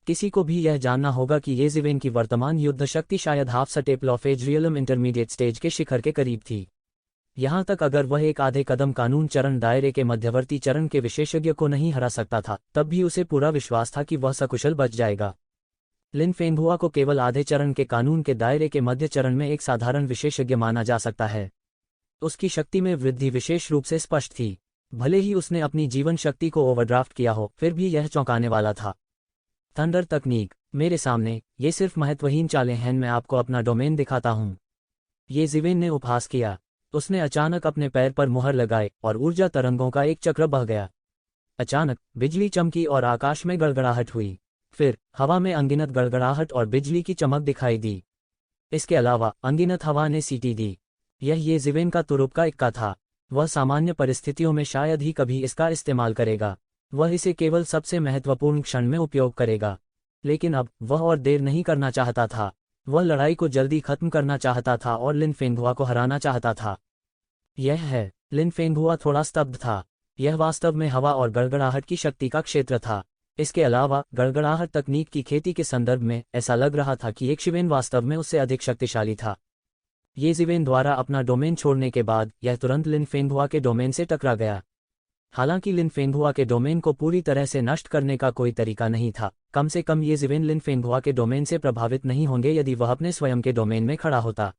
किसी को भी यह जानना होगा कि येशिवेन की वर्तमान युद्ध शक्ति शायद half step of age realm intermediate stage के शिखर के करीब थी। यहां तक अगर वह एक आधे कदम कानून चरण दायरे के मध्यवर्ती चरण के विशेषज्ञ को नहीं हरा सकता था, तब भी उसे पूरा विश्वास था कि वह सकुशल बच जाएगा। लिन फेंगहुआ को केवल आधे चरण के कानून के दायरे के मध्य चरण में एक साधारण विशेषज्ञ माना जा सकता है। उसकी शक्ति में वृद्धि विशेष रूप से स्पष्ट थी। भले ही उसने अपनी जीवन शक्ति को ओवरड्राफ्ट किया हो, फिर भी यह चौंकाने वाला था। थंडर तकनीक मेरे सामने, ये सिर्फ महत्वहीन चालें हैं। मैं आपको अपना डोमेन दिखाता हूं। येशिवेन ने उपहास किया। उसने अचानक अपने पैर पर मुहर लगाए और ऊर्जा तरंगों का एक चक्र बह गया। अचानक बिजली चमकी और आकाश में गड़गड़ाहट हुई। फिर हवा में अनगिनत गड़गड़ाहट और बिजली की चमक दिखाई दी। इसके अलावा अनगिनत हवा ने सीटी दी। यह येशिवेन का तुरुप का इक्का था। वह सामान्य परिस्थितियों में शायद ही कभी इसका इस्तेमाल करेगा। वह इसे केवल सबसे महत्वपूर्ण क्षण में उपयोग करेगा। लेकिन अब वह और देर नहीं करना चाहता था। वह लड़ाई को जल्दी खत्म करना चाहता था और लिन फेंगहुआ को हराना चाहता था। यह है। लिन फेंगहुआ थोड़ा स्तब्ध था। यह वास्तव में हवा और गड़गड़ाहट की शक्ति का क्षेत्र था। इसके अलावा गड़गड़ाहट तकनीक की खेती के संदर्भ में ऐसा लग रहा था कि येशिवेन वास्तव में उससे अधिक शक्तिशाली था। येशिवेन द्वारा अपना डोमेन छोड़ने के बाद यह तुरंत लिन फेंगहुआ के डोमेन से टकरा गया। हालांकि लिन फेंगहुआ के डोमेन को पूरी तरह से नष्ट करने का कोई तरीका नहीं था। कम से कम येशिवेन लिन फेंगहुआ के डोमेन से प्रभावित नहीं होंगे यदि वह अपने स्वयं के डोमेन में खड़ा होता।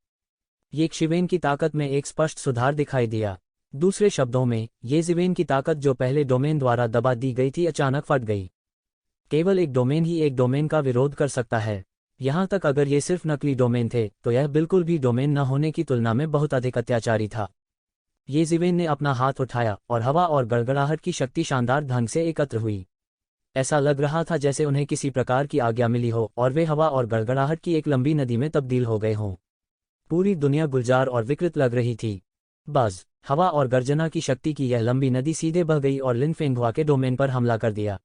येशिवेन की ताकत में एक स्पष्ट सुधार दिखाई दिया। दूसरे शब्दों में, येशिवेन की ताकत जो पहले डोमेन द्वारा दबा दी गई थी, अचानक फट गई। केवल एक डोमेन ही एक डोमेन का विरोध कर सकता है। यहां तक अगर ये सिर्फ नकली डोमेन थे, तो यह बिल्कुल भी डोमेन न होने की तुलना में बहुत अधिक अत्याचारी था। येशिवेन ने अपना हाथ उठाया और हवा और गड़गड़ाहट की शक्ति शानदार ढंग से एकत्र हुई। ऐसा लग रहा था जैसे उन्हें किसी प्रकार की आज्ञा मिली हो और वे हवा और गड़गड़ाहट की एक लंबी नदी में तब्दील हो गए हों। पूरी दुनिया गुलजार और विकृत लग रही थी। बस हवा और गर्जना की शक्ति की यह लंबी नदी सीधे बह गई और लिन फेंगहुआ के डोमेन पर हमला कर दिया।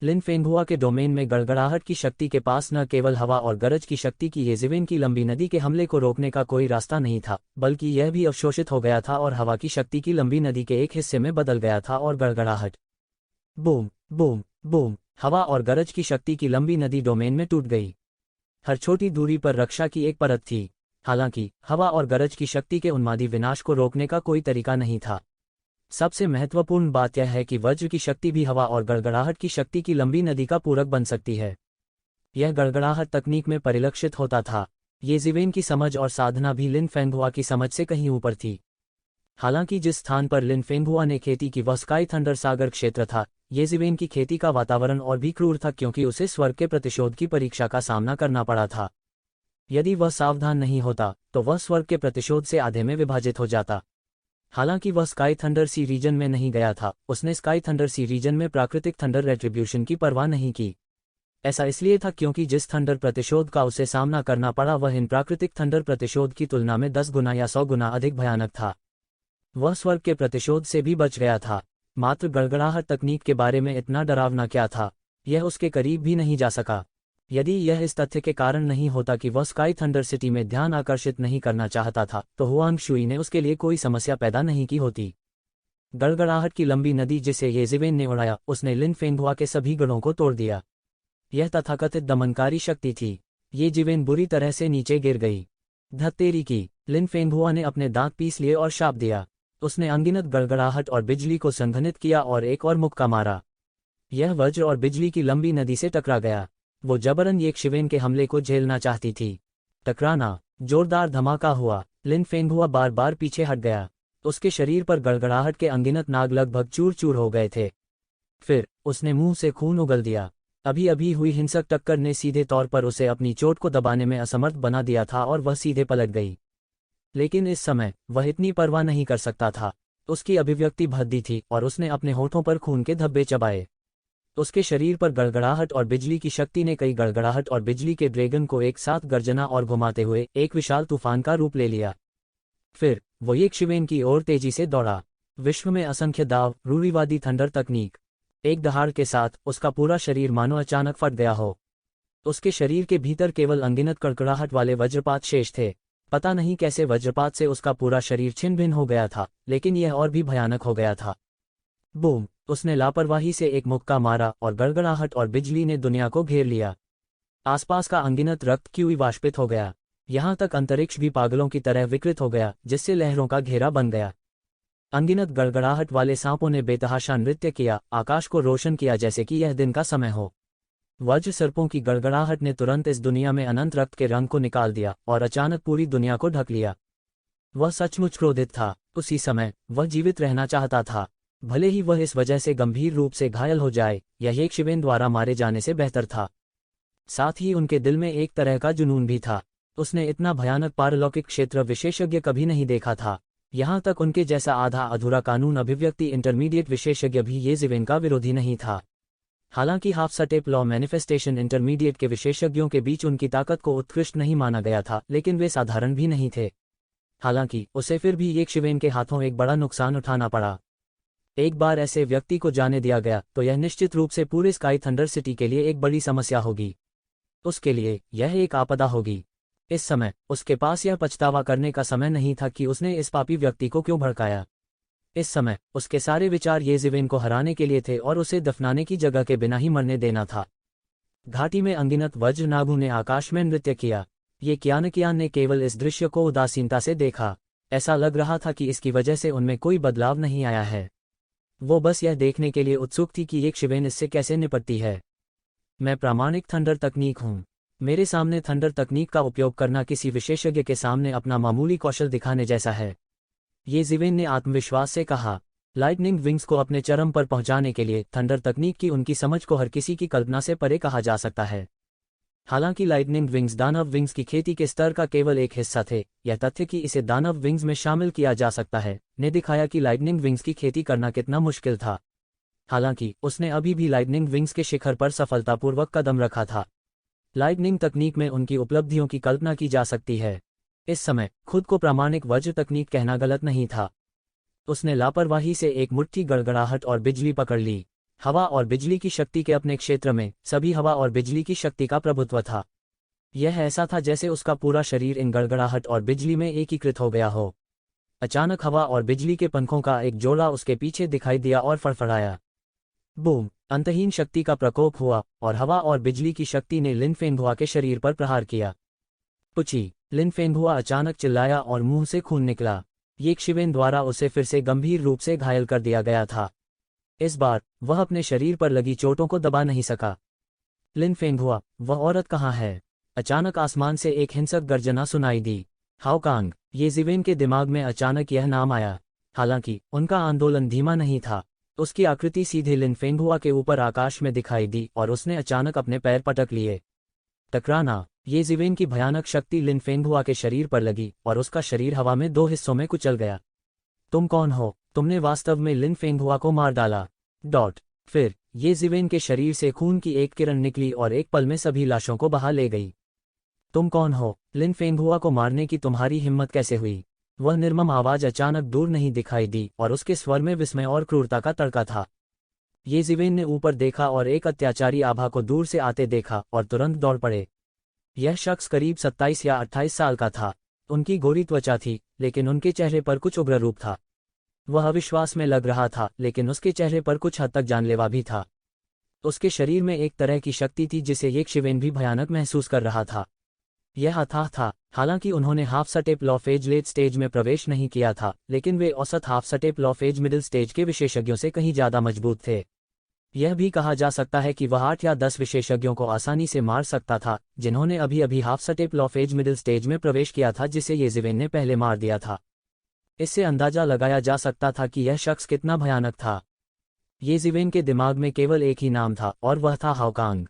लिन फेंगहुआ के डोमेन में गड़गड़ाहट की शक्ति के पास न केवल हवा और गरज की शक्ति की येशिवेन की लंबी नदी के हमले को रोकने का कोई रास्ता नहीं था, बल्कि यह भी अवशोषित हो गया था और हवा की शक्ति की लंबी नदी के एक हिस्से में बदल गया था और गड़गड़ाहट, बूम बूम बूम, हवा और गरज की शक्ति की लंबी नदी डोमेन में टूट गई। हर छोटी दूरी पर रक्षा की एक परत थी। हालांकि हवा और गरज की शक्ति के उन्मादी विनाश को रोकने का कोई तरीका नहीं था। सबसे महत्वपूर्ण बात यह है कि वज्र की शक्ति भी हवा और गड़गड़ाहट की शक्ति की लंबी नदी का पूरक बन सकती है। यह गड़गड़ाहट तकनीक में परिलक्षित होता था। येशिवेन की समझ और साधना भी लिन फेंगहुआ की समझ से कहीं ऊपर थी। हालांकि जिस स्थान पर लिन फेंगहुआ ने खेती की वह स्काई थंडर सागर क्षेत्र था, येशिवेन की खेती का वातावरण और भी क्रूर था क्योंकि उसे स्वर्ग के प्रतिशोध की परीक्षा का सामना करना पड़ा था। यदि वह सावधान नहीं होता तो वह स्वर्ग के प्रतिशोध से आधे में विभाजित हो जाता। हालांकि वह स्काई थंडर सी रीजन में नहीं गया था, उसने स्काई थंडर सी रीजन में प्राकृतिक थंडर रेट्रिब्यूशन की परवाह नहीं की। ऐसा इसलिए था क्योंकि जिस थंडर प्रतिशोध का उसे सामना करना पड़ा वह इन प्राकृतिक थंडर प्रतिशोध की तुलना में 10 गुना या 100 गुना अधिक भयानक था। वह स्वर्ग के प्रतिशोध से भी बच गया था। मात्र गड़गड़ाहट तकनीक के बारे में इतना डरावना क्या था, यह उसके करीब भी नहीं जा सका। यदि यह इस तथ्य के कारण नहीं होता कि वह स्काई थंडर सिटी में ध्यान आकर्षित नहीं करना चाहता था, तो हुआंग शुई ने उसके लिए कोई समस्या पैदा नहीं की होती। गड़गड़ाहट की लंबी नदी जिसे ये जिवेन ने उड़ाया, उसने लिन फेंगहुआ के सभी गढ़ों को तोड़ दिया। यह तथाकथित दमनकारी शक्ति थी। ये जिवेन बुरी तरह से नीचे गिर गई। धत्तेरी की, लिन फेंगहुआ ने अपने दांत पीस लिए और शाप दिया। उसने अनगिनत गड़गड़ाहट और बिजली को संघनित किया और एक और मुक्का मारा। यह वज्र और बिजली की लंबी नदी से टकरा गया। वो जबरन येक शिवेन के हमले को झेलना चाहती थी। टकराना, जोरदार धमाका हुआ। लिन फेंगहुआ बार बार पीछे हट गया। उसके शरीर पर गड़गड़ाहट के अनगिनत नाग लगभग चूर चूर हो गए थे। फिर उसने मुंह से खून उगल दिया। अभी अभी हुई हिंसक टक्कर ने सीधे तौर पर उसे अपनी चोट को दबाने में असमर्थ बना दिया था और वह सीधे पलट गई। लेकिन इस समय वह इतनी परवाह नहीं कर सकता था। उसकी अभिव्यक्ति भद्दी थी और उसने अपने होठों पर खून के धब्बे चबाए। उसके शरीर पर गड़गड़ाहट और बिजली की शक्ति ने कई गड़गड़ाहट और बिजली के ड्रैगन को एक साथ गर्जना और घुमाते हुए एक विशाल तूफान का रूप ले लिया। फिर वो येक शिवेन की ओर तेजी से दौड़ा। विश्व में असंख्य दाव, रूढ़िवादी थंडर तकनीक। एक दहाड़ के साथ उसका पूरा शरीर मानो अचानक फट गया हो। उसके शरीर के भीतर केवल अनगिनत कड़कड़ाहट वाले वज्रपात शेष थे। पता नहीं कैसे वज्रपात से उसका पूरा शरीर छिन्न भिन्न हो गया था, लेकिन यह और भी भयानक हो गया था। बूम! उसने लापरवाही से एक मुक्का मारा और गड़गड़ाहट और बिजली ने दुनिया को घेर लिया। आसपास का अनगिनत रक्त क्यों वाष्पित हो गया। यहां तक अंतरिक्ष भी पागलों की तरह विकृत हो गया, जिससे लहरों का घेरा बन गया। अनगिनत गड़गड़ाहट वाले सांपों ने बेतहाशा नृत्य किया, आकाश को रोशन किया जैसे कि यह दिन का समय हो। वज्र सर्पों की गड़गड़ाहट ने तुरंत इस दुनिया में अनंत रक्त के रंग को निकाल दिया और अचानक पूरी दुनिया को ढक लिया। वह सचमुच क्रोधित था। उसी समय वह जीवित रहना चाहता था, भले ही वह इस वजह से गंभीर रूप से घायल हो जाए। यह येक शिवेन द्वारा मारे जाने से बेहतर था। साथ ही उनके दिल में एक तरह का जुनून भी था। उसने इतना भयानक पारलौकिक क्षेत्र विशेषज्ञ कभी नहीं देखा था। यहाँ तक उनके जैसा आधा अधूरा कानून अभिव्यक्ति इंटरमीडिएट विशेषज्ञ भी ये जिवेन का विरोधी नहीं था। हालांकि half step law manifestation intermediate के विशेषज्ञों के बीच उनकी ताकत को उत्कृष्ट नहीं माना गया था, लेकिन वे साधारण भी नहीं थे। हालांकि उसे फिर भी येक शिवेन के हाथों एक बड़ा नुकसान उठाना पड़ा। एक बार ऐसे व्यक्ति को जाने दिया गया तो यह निश्चित रूप से पूरे स्काई थंडर सिटी के लिए एक बड़ी समस्या होगी। उसके लिए यह एक आपदा होगी। इस समय उसके पास यह पछतावा करने का समय नहीं था कि उसने इस पापी व्यक्ति को क्यों भड़काया। इस समय उसके सारे विचार ये जिवेन को हराने के लिए थे और उसे दफनाने की जगह के बिना ही मरने देना था। घाटी में अनगिनत वज्र नागों ने आकाश में नृत्य किया। ये कियान ने केवल इस दृश्य को उदासीनता से देखा। ऐसा लग रहा था कि इसकी वजह से उनमें कोई बदलाव नहीं आया है। वो बस यह देखने के लिए उत्सुक थी कि येक शिवेन इससे कैसे निपटती है। मैं प्रामाणिक थंडर तकनीक हूँ। मेरे सामने थंडर तकनीक का उपयोग करना किसी विशेषज्ञ के सामने अपना मामूली कौशल दिखाने जैसा है, ये जिवेन ने आत्मविश्वास से कहा। लाइटनिंग विंग्स को अपने चरम पर पहुंचाने के लिए थंडर तकनीक की उनकी समझ को हर किसी की कल्पना से परे कहा जा सकता है। हालांकि लाइटनिंग विंग्स दानव विंग्स की खेती के स्तर का केवल एक हिस्सा थे, यह तथ्य कि इसे दानव विंग्स में शामिल किया जा सकता है ने दिखाया कि लाइटनिंग विंग्स की खेती करना कितना मुश्किल था। हालांकि उसने अभी भी लाइटनिंग विंग्स के शिखर पर सफलतापूर्वक कदम रखा था। लाइटनिंग तकनीक में उनकी उपलब्धियों की कल्पना की जा सकती है। इस समय खुद को प्रामाणिक वज्र तकनीक कहना गलत नहीं था। उसने लापरवाही से एक मुट्ठी गड़गड़ाहट और बिजली पकड़ ली। हवा और बिजली की शक्ति के अपने क्षेत्र में सभी हवा और बिजली की शक्ति का प्रभुत्व था। यह ऐसा था जैसे उसका पूरा शरीर इन गड़गड़ाहट और बिजली में एकीकृत हो गया हो। अचानक हवा और बिजली के पंखों का एक जोड़ा उसके पीछे दिखाई दिया और फड़फड़ाया। बूम! अंतहीन शक्ति का प्रकोप हुआ और हवा और बिजली की शक्ति ने लिन फेंगहुआ के शरीर पर प्रहार किया। पुची! लिन फेंगहुआ अचानक चिल्लाया और मुंह से खून निकला। येक शिवेन द्वारा उसे फिर से गंभीर रूप से घायल कर दिया गया था। इस बार वह अपने शरीर पर लगी चोटों को दबा नहीं सका। लिन फेंगहुआ, वह औरत कहाँ है? अचानक आसमान से एक हिंसक गर्जना सुनाई दी। हाओकांग! ये जिवेन के दिमाग में अचानक यह नाम आया। हालांकि उनका आंदोलन धीमा नहीं था। उसकी आकृति सीधे लिन फेंगहुआ के ऊपर आकाश में दिखाई दी और उसने अचानक अपने पैर पटक लिए। टकराना! ये जिवेन की भयानक शक्ति लिन फेंगहुआ के शरीर पर लगी और उसका शरीर हवा में दो हिस्सों में कुचल गया। तुम कौन हो? तुमने वास्तव में लिन फेंगहुआ को मार डाला। फिर ये जिवेन के शरीर से खून की एक किरण निकली और एक पल में सभी लाशों को बहा ले गई। तुम कौन हो? लिन फेंगहुआ को मारने की तुम्हारी हिम्मत कैसे हुई? वह निर्मम आवाज अचानक दूर नहीं दिखाई दी और उसके स्वर में विस्मय और क्रूरता का तड़का था। ये जिवेन ने ऊपर देखा और एक अत्याचारी आभा को दूर से आते देखा और तुरंत दौड़ पड़े। यह शख्स करीब 27 या 28 साल का था। उनकी गोरी त्वचा थी, लेकिन उनके चेहरे पर कुछ उग्र रूप था। वह अविश्वास में लग रहा था, लेकिन उसके चेहरे पर कुछ हद तक जानलेवा भी था। उसके शरीर में एक तरह की शक्ति थी जिसे ये शिवेन भी भयानक महसूस कर रहा था। यह अथाह था। हालांकि उन्होंने half step of age late stage में प्रवेश नहीं किया था, लेकिन वे औसत half step of age middle stage के विशेषज्ञों से कहीं ज्यादा मजबूत थे। यह भी कहा जा सकता है कि वह 8 या 10 विशेषज्ञों को आसानी से मार सकता था, जिन्होंने अभी अभी half step of age middle stage में प्रवेश किया था, जिसे ये जिवेन ने पहले मार दिया था। इससे अंदाजा लगाया जा सकता था कि यह शख्स कितना भयानक था। ये जिवेन के दिमाग में केवल एक ही नाम था और वह था हाओकांग।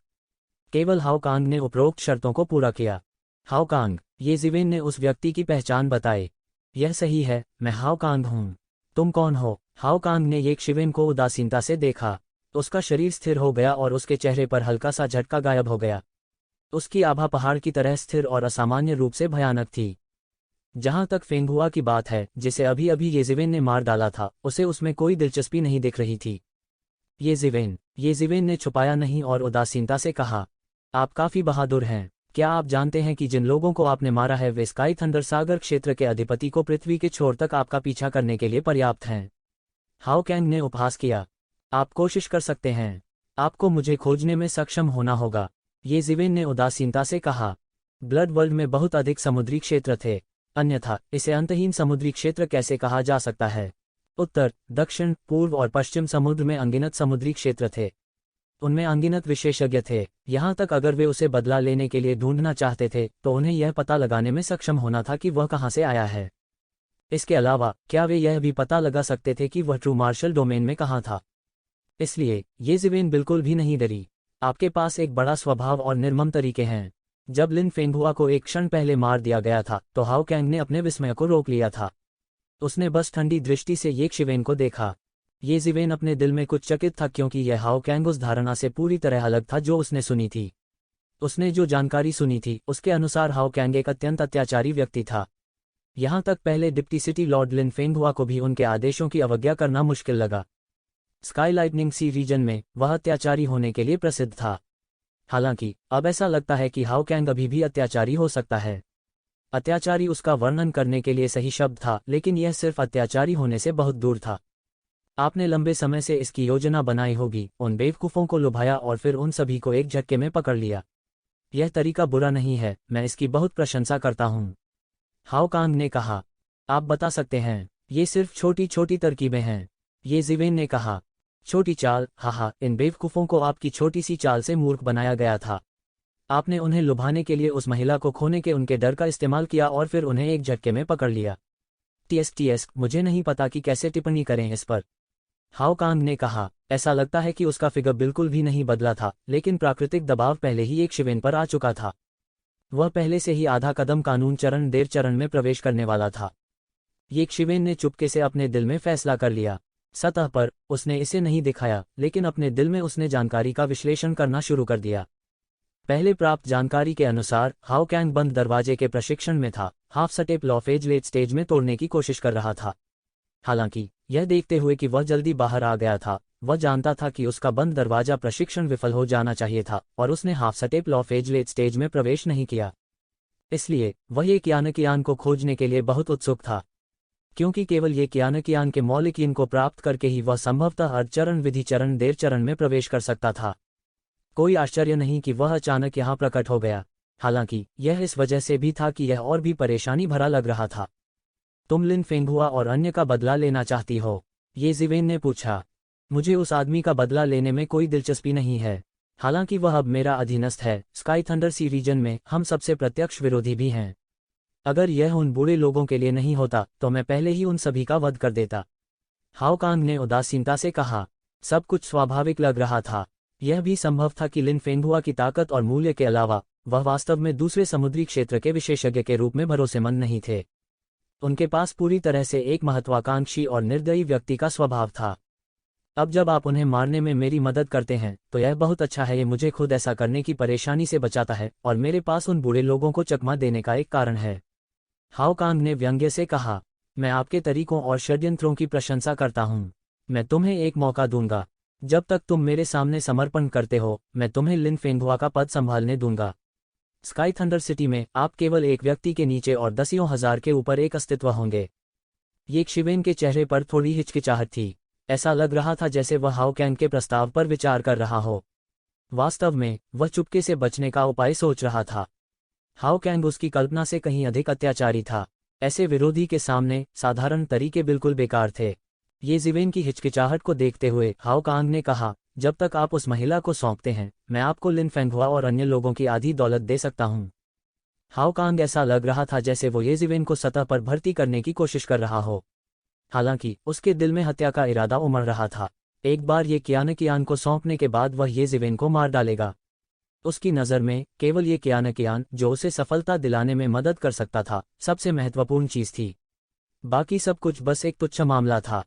केवल हाओकांग ने उपरोक्त शर्तों को पूरा किया। हाओकांग, ये जिवेन ने उस व्यक्ति की पहचान बताई। यह सही है, मैं हाओकांग हूँ। तुम कौन हो? हाओकांग ने ये शिवेन को उदासीनता से देखा। उसका शरीर स्थिर हो गया और उसके चेहरे पर हल्का सा झटका गायब हो गया। उसकी आभा पहाड़ की तरह स्थिर और असामान्य रूप से भयानक थी। जहां तक फेंगहुआ की बात है, जिसे अभी अभी ये जिवेन ने मार डाला था, उसे उसमें कोई दिलचस्पी नहीं दिख रही थी। ये जिवेन ने छुपाया नहीं और उदासीनता से कहा, आप काफी बहादुर हैं। क्या आप जानते हैं कि जिन लोगों को आपने मारा है वे स्काई थंडर सागर क्षेत्र के अधिपति को पृथ्वी के छोर तक आपका पीछा करने के लिए पर्याप्त हैं? हाओकांग ने उपहास किया। आप कोशिश कर सकते हैं। आपको मुझे खोजने में सक्षम होना होगा, ये जिवेन ने उदासीनता से कहा। ब्लड वर्ल्ड में बहुत अधिक समुद्री क्षेत्र थे, अन्यथा इसे अंतहीन समुद्री क्षेत्र कैसे कहा जा सकता है? उत्तर, दक्षिण, पूर्व और पश्चिम समुद्र में अनगिनत समुद्री क्षेत्र थे। उनमें अनगिनत विशेषज्ञ थे। यहाँ तक अगर वे उसे बदला लेने के लिए ढूंढना चाहते थे तो उन्हें यह पता लगाने में सक्षम होना था कि वह कहाँ से आया है। इसके अलावा क्या वे यह भी पता लगा सकते थे कि वह ट्रू मार्शल डोमेन में कहाँ था? इसलिए ये जिवेन बिल्कुल भी नहीं डरी। आपके पास एक बड़ा स्वभाव और निर्मम तरीके हैं। जब लिन फेंगहुआ को एक क्षण पहले मार दिया गया था तो हाओकांग ने अपने विस्मय को रोक लिया था। उसने बस ठंडी दृष्टि से ये शिवेन को देखा। ये जिवेन अपने दिल में कुछ चकित था, क्योंकि यह हाओकांग उस धारणा से पूरी तरह अलग था जो उसने सुनी थी। उसने जो जानकारी सुनी थी उसके अनुसार हाओकांग एक अत्यंत अत्याचारी व्यक्ति था। यहाँ तक पहले डिप्टी सिटी लॉर्ड लिन फेंगहुआ को भी उनके आदेशों की अवज्ञा करना मुश्किल लगा। स्काई लाइटनिंग सी रीजन में वह अत्याचारी होने के लिए प्रसिद्ध था। हालांकि अब ऐसा लगता है कि हाओकांग अभी भी अत्याचारी हो सकता है। अत्याचारी उसका वर्णन करने के लिए सही शब्द था, लेकिन यह सिर्फ अत्याचारी होने से बहुत दूर था। आपने लंबे समय से इसकी योजना बनाई होगी, उन बेवकूफ़ों को लुभाया और फिर उन सभी को एक झटके में पकड़ लिया। यह तरीका बुरा नहीं है, मैं इसकी बहुत प्रशंसा करता हूँ, हाओकांग ने कहा। आप बता सकते हैं, ये सिर्फ छोटी छोटी तरकीबें हैं, ये जिवेन ने कहा। छोटी चाल, हाहा, इन बेवकूफ़ों को आपकी छोटी सी चाल से मूर्ख बनाया गया था। आपने उन्हें लुभाने के लिए उस महिला को खोने के उनके डर का इस्तेमाल किया और फिर उन्हें एक झटके में पकड़ लिया। टीएस, मुझे नहीं पता कि कैसे टिप्पणी करें इस पर, हाओकांग ने कहा। ऐसा लगता है कि उसका फिगर बिल्कुल भी नहीं बदला था, लेकिन प्राकृतिक दबाव पहले ही एक शिवेन पर आ चुका था। वह पहले से ही आधा कदम कानून चरण देर चरण में प्रवेश करने वाला था। ये शिवेन ने चुपके से अपने दिल में फैसला कर लिया। सतह पर उसने इसे नहीं दिखाया, लेकिन अपने दिल में उसने जानकारी का विश्लेषण करना शुरू कर दिया। पहले प्राप्त जानकारी के अनुसार हाओकांग बंद दरवाजे के प्रशिक्षण में था, half step of age late stage में तोड़ने की कोशिश कर रहा था। हालांकि यह देखते हुए कि वह जल्दी बाहर आ गया था, वह जानता था कि उसका बंद दरवाजा प्रशिक्षण विफल हो जाना चाहिए था और उसने half step of age late stage में प्रवेश नहीं किया। इसलिए वह ये कियान को खोजने के लिए बहुत उत्सुक था, क्योंकि केवल ये कियान के मौलिकीन को प्राप्त करके ही वह संभवतः अर्ध चरण विधि चरण देर चरण में प्रवेश कर सकता था। कोई आश्चर्य नहीं कि वह अचानक यहाँ प्रकट हो गया। हालांकि यह इस वजह से भी था कि यह और भी परेशानी भरा लग रहा था। तुम लिन फेंगहुआ और अन्य का बदला लेना चाहती हो? ये जिवेन ने पूछा। मुझे उस आदमी का बदला लेने में कोई दिलचस्पी नहीं है। हालांकि वह अब मेरा अधीनस्थ है। स्काई थंडर सी रीजन में हम सबसे प्रत्यक्ष विरोधी भी हैं। अगर यह उन बुरे लोगों के लिए नहीं होता तो मैं पहले ही उन सभी का वध कर देता, हाओकांग ने उदासीनता से कहा। सब कुछ स्वाभाविक लग रहा था। यह भी संभव था कि लिन फेंगहुआ की ताकत और मूल्य के अलावा वह वास्तव में दूसरे समुद्री क्षेत्र के विशेषज्ञ के रूप में भरोसेमंद नहीं थे। उनके पास पूरी तरह से एक महत्वाकांक्षी और निर्दयी व्यक्ति का स्वभाव था। अब जब आप उन्हें मारने में मेरी मदद करते हैं तो यह बहुत अच्छा है। ये मुझे खुद ऐसा करने की परेशानी से बचाता है और मेरे पास उन बूढ़े लोगों को चकमा देने का एक कारण है। हाओ कांग ने व्यंग्य से कहा, मैं आपके तरीकों और षड्यंत्रों की प्रशंसा करता हूँ। मैं तुम्हें एक मौका दूंगा। जब तक तुम मेरे सामने समर्पण करते हो मैं तुम्हें लिन फेंगहुआ का पद संभालने दूंगा। स्काई थंडर सिटी में आप केवल एक व्यक्ति के नीचे और दसियों हजार के ऊपर एक अस्तित्व होंगे। ये शिवेन के चेहरे पर थोड़ी हिचकिचाहट थी। ऐसा लग रहा था जैसे वह हाओ कैंग के प्रस्ताव पर विचार कर रहा हो। वास्तव में वह चुपके से बचने का उपाय सोच रहा था। हाओ कैंग उसकी कल्पना से कहीं अधिक अत्याचारी था। ऐसे विरोधी के सामने साधारण तरीके बिल्कुल बेकार थे। ये जिवेन की हिचकिचाहट को देखते हुए हाओ कांग ने कहा, जब तक आप उस महिला को सौंपते हैं मैं आपको लिन फेंगहुआ और अन्य लोगों की आधी दौलत दे सकता हूं। हाओ कांग ऐसा लग रहा था जैसे वो ये जिवेन को सतह पर भर्ती करने की कोशिश कर रहा हो। हालांकि उसके दिल में हत्या का इरादा उमड़ रहा था। एक बार ये कियान को सौंपने के बाद वह ये जिवेन को मार डालेगा। उसकी नज़र में केवल ये कियान जो उसे सफलता दिलाने में मदद कर सकता था सबसे महत्वपूर्ण चीज थी। बाकी सब कुछ बस एक तुच्छ मामला था।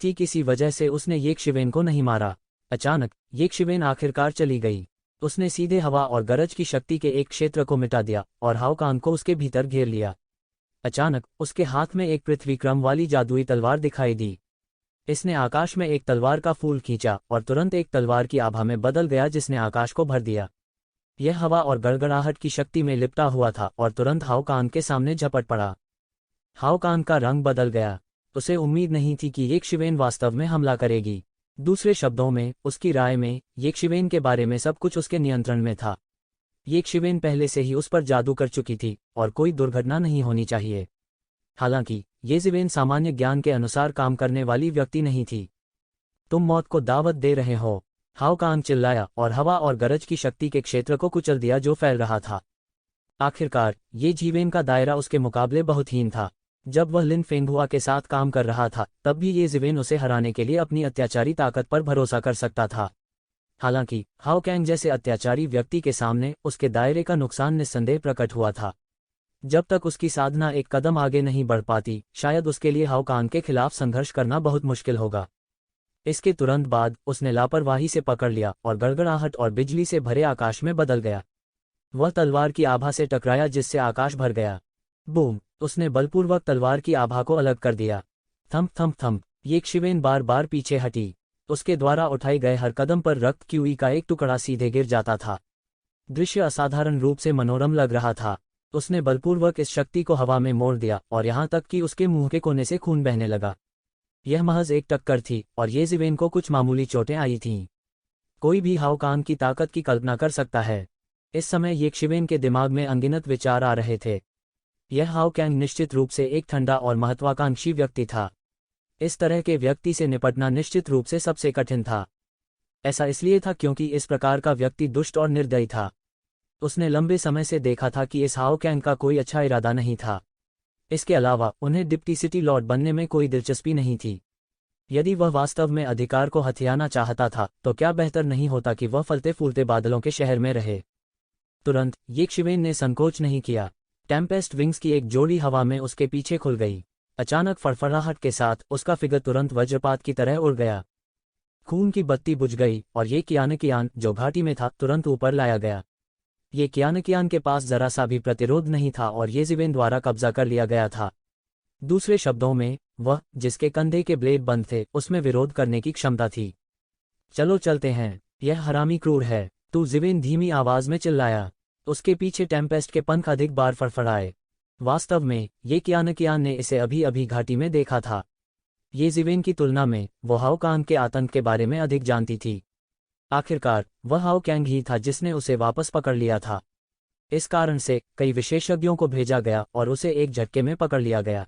ठीक इसी वजह से उसने ये शिवेन को नहीं मारा। अचानक ये शिवेन आखिरकार चली गई। उसने सीधे हवा और गरज की शक्ति के एक क्षेत्र को मिटा दिया और हाओ कांग को उसके भीतर घेर लिया। अचानक उसके हाथ में एक पृथ्वी क्रम वाली जादुई तलवार दिखाई दी। इसने आकाश में एक तलवार का फूल खींचा और तुरंत एक तलवार की आभा में बदल गया जिसने आकाश को भर दिया। यह हवा और गड़गड़ाहट की शक्ति में लिपटा हुआ था और तुरंत हाओ कांग के सामने झपट पड़ा। हाओ कांग का रंग बदल गया। उसे उम्मीद नहीं थी कि ये शिवेन वास्तव में हमला करेगी। दूसरे शब्दों में उसकी राय में ये शिवेन के बारे में सब कुछ उसके नियंत्रण में था। ये शिवेन पहले से ही उस पर जादू कर चुकी थी और कोई दुर्घटना नहीं होनी चाहिए। हालांकि ये शिवेन सामान्य ज्ञान के अनुसार काम करने वाली व्यक्ति नहीं थी। तुम मौत को दावत दे रहे हो, हाओ कांग चिल्लाया और हवा और गरज की शक्ति के क्षेत्र को कुचल दिया जो फैल रहा था। आखिरकार ये जीवेन का दायरा उसके मुकाबले बहुत हीन था। जब वह लिन फेंगहुआ के साथ काम कर रहा था तब भी ये जिवेन उसे हराने के लिए अपनी अत्याचारी ताकत पर भरोसा कर सकता था। हालांकि हाओ कैंग जैसे अत्याचारी व्यक्ति के सामने उसके दायरे का नुकसान निस्संदेह प्रकट हुआ था। जब तक उसकी साधना एक कदम आगे नहीं बढ़ पाती शायद उसके लिए हाओ कांग के खिलाफ संघर्ष करना बहुत मुश्किल होगा। इसके तुरंत बाद उसने लापरवाही से पकड़ लिया और गड़गड़ाहट और बिजली से भरे आकाश में बदल गया। वह तलवार की आभा से टकराया जिससे आकाश भर गया। बूम! उसने बलपूर्वक तलवार की आभा को अलग कर दिया। Thump thump thump! ये शिवेन बार बार पीछे हटी। उसके द्वारा उठाए गए हर कदम पर रक्त क्यूई का एक टुकड़ा सीधे गिर जाता था। दृश्य असाधारण रूप से मनोरम लग रहा था। उसने बलपूर्वक इस शक्ति को हवा में मोड़ दिया और यहाँ तक कि उसके मुंह के कोने से खून बहने लगा। यह महज एक टक्कर थी और ये जिवेन को कुछ मामूली चोटें आई थीं। कोई भी हाओ कांग की ताकत की कल्पना कर सकता है। इस समय ये शिवेन के दिमाग में अनगिनत विचार आ रहे थे। यह हाओ कैंग निश्चित रूप से एक ठंडा और महत्वाकांक्षी व्यक्ति था। इस तरह के व्यक्ति से निपटना निश्चित रूप से सबसे कठिन था। ऐसा इसलिए था क्योंकि इस प्रकार का व्यक्ति दुष्ट और निर्दयी था। उसने लंबे समय से देखा था कि इस हाओ कैंग का कोई अच्छा इरादा नहीं था। इसके अलावा उन्हें डिप्टी सिटी लॉर्ड बनने में कोई दिलचस्पी नहीं थी। यदि वह वास्तव में अधिकार को हथियाना चाहता था तो क्या बेहतर नहीं होता कि वह फलते फूलते बादलों के शहर में रहे। तुरंत ये शिवेन ने संकोच नहीं किया। टेम्पेस्ट विंग्स की एक जोड़ी हवा में उसके पीछे खुल गई। अचानक फड़फड़ाहट के साथ उसका फिगर तुरंत वज्रपात की तरह उड़ गया। खून की बत्ती बुझ गई और ये कियान जो घाटी में था तुरंत ऊपर लाया गया। ये कियान के पास जरा सा भी प्रतिरोध नहीं था और ये जिवेन द्वारा कब्जा कर लिया गया था। दूसरे शब्दों में वह जिसके कंधे के ब्लेड बंद थे उसमें विरोध करने की क्षमता थी। चलो चलते हैं, यह हरामी क्रूर है, तू जिवेन धीमी आवाज में चिल्लाया। उसके पीछे टेम्पेस्ट के पंख अधिक बार फड़फड़ाए। वास्तव में ये कियान ने इसे अभी अभी घाटी में देखा था। ये जिवेन की तुलना में वो हाओ कांग के आतंक के बारे में अधिक जानती थी। आखिरकार वह हाओ कैंग ही था जिसने उसे वापस पकड़ लिया था। इस कारण से कई विशेषज्ञों को भेजा गया और उसे एक झटके में पकड़ लिया गया।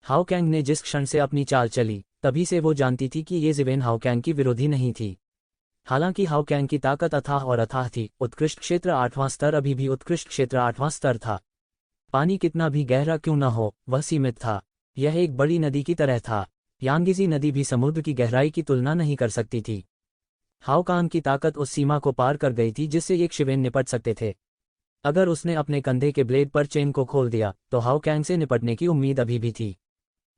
हाओ कैंग ने जिस क्षण से अपनी चाल चली तभी से वो जानती थी कि ये जिवेन हाओ कैंग की विरोधी नहीं थी। हालांकि हाओ कैंग की ताकत अथाह और अथाह थी। उत्कृष्ट क्षेत्र 8वां स्तर अभी भी उत्कृष्ट क्षेत्र 8वां स्तर था। पानी कितना भी गहरा क्यों न हो वह सीमित था। यह एक बड़ी नदी की तरह था। यांगीजी नदी भी समुद्र की गहराई की तुलना नहीं कर सकती थी। हाओ कांग की ताकत उस सीमा को पार कर गई थी जिससे एक शिवेन निपट सकते थे। अगर उसने अपने कंधे के ब्लेड पर चेन को खोल दिया तो हाओ कैंग से निपटने की उम्मीद अभी भी थी,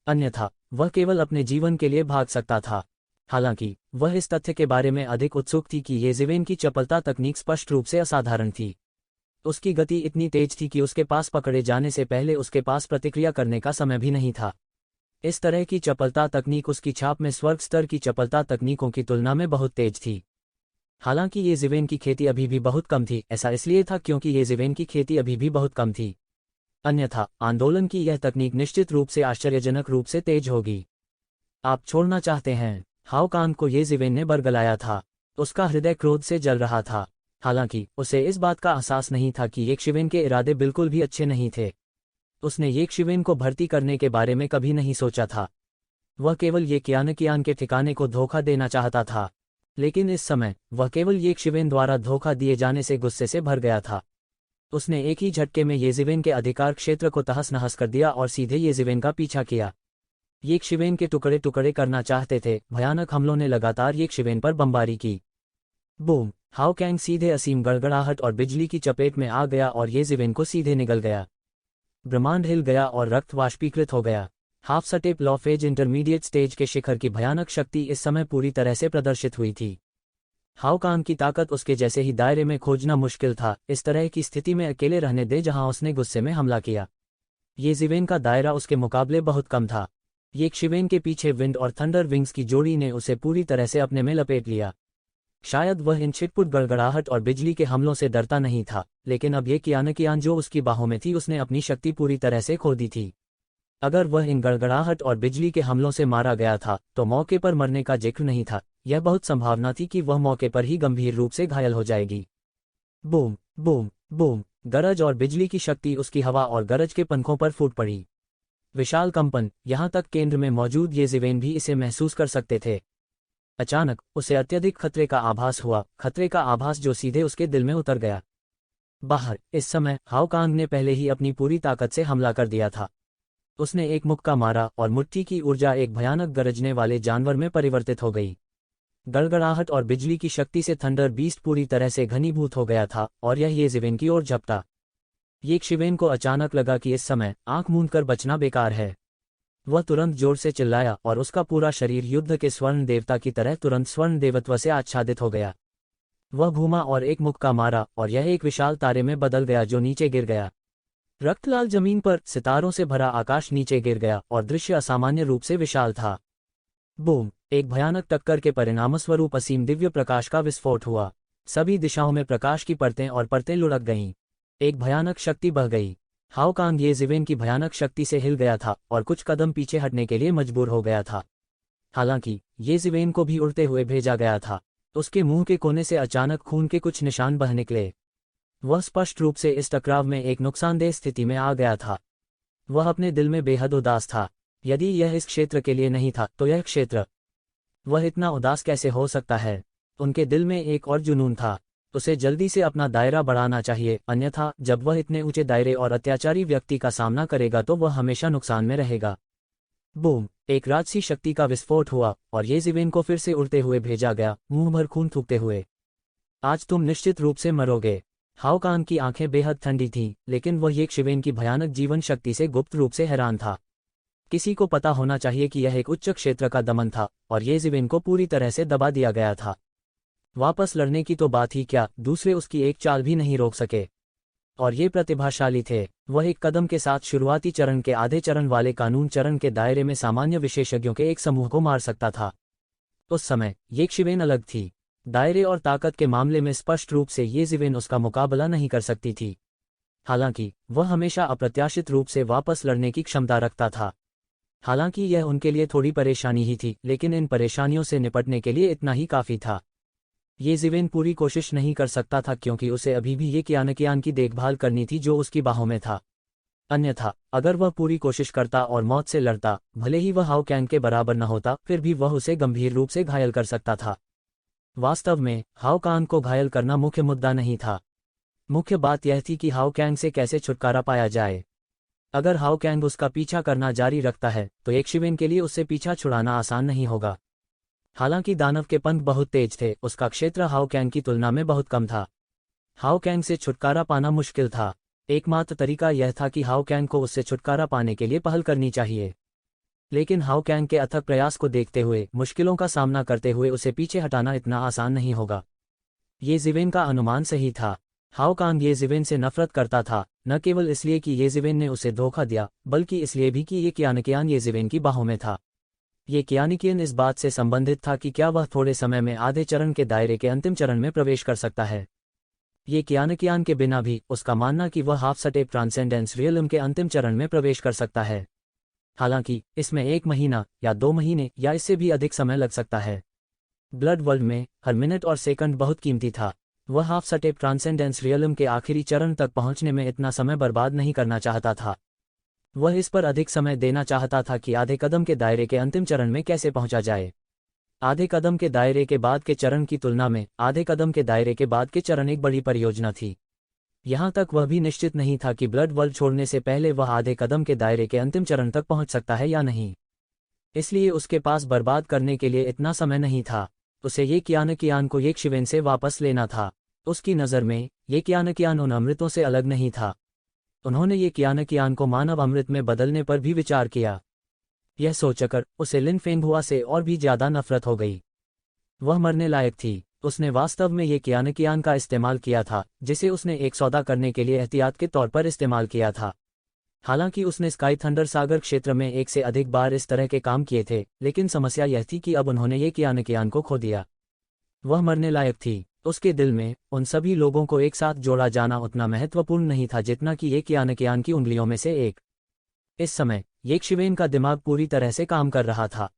अन्यथा वह केवल अपने जीवन के लिए भाग सकता था। हालांकि वह इस तथ्य के बारे में अधिक उत्सुक थी कि ये ज़िवेन की चपलता तकनीक स्पष्ट रूप से असाधारण थी। उसकी गति इतनी तेज थी कि उसके पास पकड़े जाने से पहले उसके पास प्रतिक्रिया करने का समय भी नहीं था। इस तरह की चपलता तकनीक उसकी छाप में स्वर्ग स्तर की चपलता तकनीकों की तुलना में बहुत तेज थी। हालांकि ये ज़िवेन की खेती अभी भी बहुत कम थी, ऐसा इसलिए था क्योंकि ये ज़िवेन की खेती अभी भी बहुत कम थी, अन्यथा आंदोलन की यह तकनीक निश्चित रूप से आश्चर्यजनक रूप से तेज होगी। आप छोड़ना चाहते हैं? हाओ कांग को ये ज़िवेन ने बरगलाया था। उसका हृदय क्रोध से जल रहा था। हालांकि उसे इस बात का एहसास नहीं था कि येशिवेन के इरादे बिल्कुल भी अच्छे नहीं थे। उसने येशिवेन को भर्ती करने के बारे में कभी नहीं सोचा था। वह केवल ये कियान के ठिकाने को धोखा देना चाहता था। लेकिन इस समय वह केवल येशिवेन द्वारा धोखा दिए जाने से गुस्से से भर गया था। उसने एक ही झटके में येशिवेन के अधिकार क्षेत्र को तहस नहस कर दिया और सीधे येशिवेन का पीछा किया। येशिवेन के टुकड़े टुकड़े करना चाहते थे। भयानक हमलों ने लगातार येशिवेन पर बमबारी की। बूम! हाओ कैंग सीधे असीम गड़गड़ाहट और बिजली की चपेट में आ गया और येशिवेन को सीधे निगल गया। ब्रह्मांड हिल गया और रक्त वाष्पीकृत हो गया। Half step law phase intermediate stage के शिखर की भयानक शक्ति इस समय पूरी तरह से प्रदर्शित हुई थी। हाओ कांग की ताकत उसके जैसे ही दायरे में खोजना मुश्किल था। इस तरह की स्थिति में अकेले रहने दे जहां उसने गुस्से में हमला किया। ये ज़िवेन का दायरा उसके मुकाबले बहुत कम था। येशिवेन के पीछे विंड और थंडर विंग्स की जोड़ी ने उसे पूरी तरह से अपने में लपेट लिया। शायद वह इन छिटपुट गड़गड़ाहट और बिजली के हमलों से डरता नहीं था, लेकिन अब ये कियान जो उसकी बाहों में थी उसने अपनी शक्ति पूरी तरह से खो दी थी। अगर वह इन गड़गड़ाहट और बिजली के हमलों से मारा गया था तो मौके पर मरने का जिक्र नहीं था। यह बहुत संभावना थी कि वह मौके पर ही गंभीर रूप से घायल हो जाएगी। Boom boom boom! गरज और बिजली की शक्ति उसकी हवा और गरज के पंखों पर फूट पड़ी। विशाल कंपन, यहां तक केंद्र में मौजूद ये ज़िवेन भी इसे महसूस कर सकते थे। अचानक उसे अत्यधिक खतरे का आभास हुआ, खतरे का आभास जो सीधे उसके दिल में उतर गया। बाहर इस समय हाओ कांग ने पहले ही अपनी पूरी ताकत से हमला कर दिया था। उसने एक मुक्का मारा और मुट्ठी की ऊर्जा एक भयानक गरजने वाले जानवर में परिवर्तित हो गई। गड़गड़ाहट और बिजली की शक्ति से थंडर बीस्ट पूरी तरह से घनीभूत हो गया था और यह ये ज़िवेन की ओर झपटा। येशिवेन को अचानक लगा कि इस समय आंख मूंद कर बचना बेकार है। वह तुरंत जोर से चिल्लाया और उसका पूरा शरीर युद्ध के स्वर्ण देवता की तरह तुरंत स्वर्ण देवत्व से आच्छादित हो गया। वह घूमा और एक मुक्का मारा और यह एक विशाल तारे में बदल गया जो नीचे गिर गया। रक्तलाल जमीन पर, सितारों से भरा आकाश नीचे गिर गया और दृश्य असामान्य रूप से विशाल था। बूम! एक भयानक टक्कर के परिणामस्वरूप असीम दिव्य प्रकाश का विस्फोट हुआ। सभी दिशाओं में प्रकाश की परतें और परतें लुढ़क गईं। एक भयानक शक्ति बह गई। हाओ कांग ये ज़िवेन की भयानक शक्ति से हिल गया था और कुछ कदम पीछे हटने के लिए मजबूर हो गया था। हालांकि ये ज़िवेन को भी उड़ते हुए भेजा गया था। उसके मुंह के कोने से अचानक खून के कुछ निशान बह निकले। वह स्पष्ट रूप से इस टकराव में एक नुकसानदेह स्थिति में आ गया था। वह अपने दिल में बेहद उदास था। यदि यह इस क्षेत्र के लिए नहीं था तो यह क्षेत्र। वह इतना उदास कैसे हो सकता है? उनके दिल में एक और जुनून था। उसे जल्दी से अपना दायरा बढ़ाना चाहिए, अन्यथा जब वह इतने ऊंचे दायरे और अत्याचारी व्यक्ति का सामना करेगा तो वह हमेशा नुकसान में रहेगा। बूम! एक राजसी शक्ति का विस्फोट हुआ और ये ज़िवेन को फिर से उड़ते हुए भेजा गया, मुंह भर खून थूकते हुए। आज तुम निश्चित रूप से मरोगे। हाओ कांग की आंखें बेहद ठंडी थीं, लेकिन वह येशिवेन की भयानक जीवन शक्ति से गुप्त रूप से हैरान था। किसी को पता होना चाहिए कि यह एक उच्च क्षेत्र का दमन था और ये ज़िवेन को पूरी तरह से दबा दिया गया था। वापस लड़ने की तो बात ही क्या, दूसरे उसकी एक चाल भी नहीं रोक सके। और ये प्रतिभाशाली थे। वह एक कदम के साथ शुरुआती चरण के आधे चरण वाले कानून चरण के दायरे में सामान्य विशेषज्ञों के एक समूह को मार सकता था। उस समय येशिवेन अलग थी। दायरे और ताकत के मामले में स्पष्ट रूप से ये ज़िवेन उसका मुकाबला नहीं कर सकती थी। हालांकि वह हमेशा अप्रत्याशित रूप से वापस लड़ने की क्षमता रखता था। हालांकि यह उनके लिए थोड़ी परेशानी ही थी, लेकिन इन परेशानियों से निपटने के लिए इतना ही काफ़ी था। ये ज़िवेन पूरी कोशिश नहीं कर सकता था क्योंकि उसे अभी भी ये कियान की देखभाल करनी थी जो उसकी बाहों में था। अन्यथा अगर वह पूरी कोशिश करता और मौत से लड़ता, भले ही वह हाओ कैंग के बराबर न होता, फिर भी वह उसे गंभीर रूप से घायल कर सकता था। वास्तव में हाओ कांग को घायल करना मुख्य मुद्दा नहीं था। मुख्य बात यह थी कि हाओ कैंग से कैसे छुटकारा पाया जाए। अगर हाओ कैंग उसका पीछा करना जारी रखता है तो येशिवेन के लिए उससे पीछा छुड़ाना आसान नहीं होगा। हालांकि दानव के पंख बहुत तेज थे, उसका क्षेत्र हाओ कैंग की तुलना में बहुत कम था। हाओ कैंग से छुटकारा पाना मुश्किल था। एकमात्र तरीका यह था कि हाओ कैंग को उससे छुटकारा पाने के लिए पहल करनी चाहिए। लेकिन हाओ कैंग के अथक प्रयास को देखते हुए, मुश्किलों का सामना करते हुए उसे पीछे हटाना इतना आसान नहीं होगा। ये ज़िवेन का अनुमान सही था। हाओ कांग ये ज़िवेन से नफरत करता था, न केवल इसलिए कि ये ज़िवेन ने उसे धोखा दिया, बल्कि इसलिए भी कि ये क्यानकियान ये ज़िवेन की बाहों में था। ये क्यानकियन इस बात से संबंधित था कि क्या वह थोड़े समय में आधे चरण के दायरे के अंतिम चरण में प्रवेश कर सकता है। ये क्यानकियान के बिना भी उसका मानना कि वह हाफ स्टेप ट्रांसेंडेंस रियलम के अंतिम चरण में प्रवेश कर सकता है। हालांकि इसमें 1 महीना या 2 महीने या इससे भी अधिक समय लग सकता है। ब्लड वर्ल्ड में हर मिनट और सेकंड बहुत कीमती था। वह हाफ स्टेप ट्रांसेंडेंस रियलम के आखिरी चरण तक पहुंचने में इतना समय बर्बाद नहीं करना चाहता था। वह इस पर अधिक समय देना चाहता था कि आधे कदम के दायरे के अंतिम चरण में कैसे पहुंचा जाए। आधे कदम के दायरे के बाद के चरण की तुलना में आधे कदम के दायरे के बाद के चरण एक बड़ी परियोजना थी। यहां तक वह भी निश्चित नहीं था कि ब्लड वर्ल्ड छोड़ने से पहले वह आधे कदम के दायरे के अंतिम चरण तक पहुंच सकता है या नहीं। इसलिए उसके पास बर्बाद करने के लिए इतना समय नहीं था। उसे ये क्यानकियान को येशिवेन से वापस लेना था। उसकी नज़र में ये क्यानकियान उन अमृतों से अलग नहीं था। उन्होंने ये क्यानकियान को मानव अमृत में बदलने पर भी विचार किया। यह सोचकर उसे लिन फेंगहुआ से और भी ज्यादा नफरत हो गई। वह मरने लायक थी। उसने वास्तव में ये क्यानकियान का इस्तेमाल किया था, जिसे उसने एक सौदा करने के लिए एहतियात के तौर पर इस्तेमाल किया था। हालांकि उसने स्काई थंडर सागर क्षेत्र में एक से अधिक बार इस तरह के काम किए थे, लेकिन समस्या यह थी कि अब उन्होंने ये क्यानकियान को खो दिया। वह मरने लायक थी। उसके दिल में उन सभी लोगों को एक साथ जोड़ा जाना उतना महत्वपूर्ण नहीं था जितना कि ये क्यानकियान की उंगलियों में से एक। इस समय येशिवेन का दिमाग पूरी तरह से काम कर रहा था।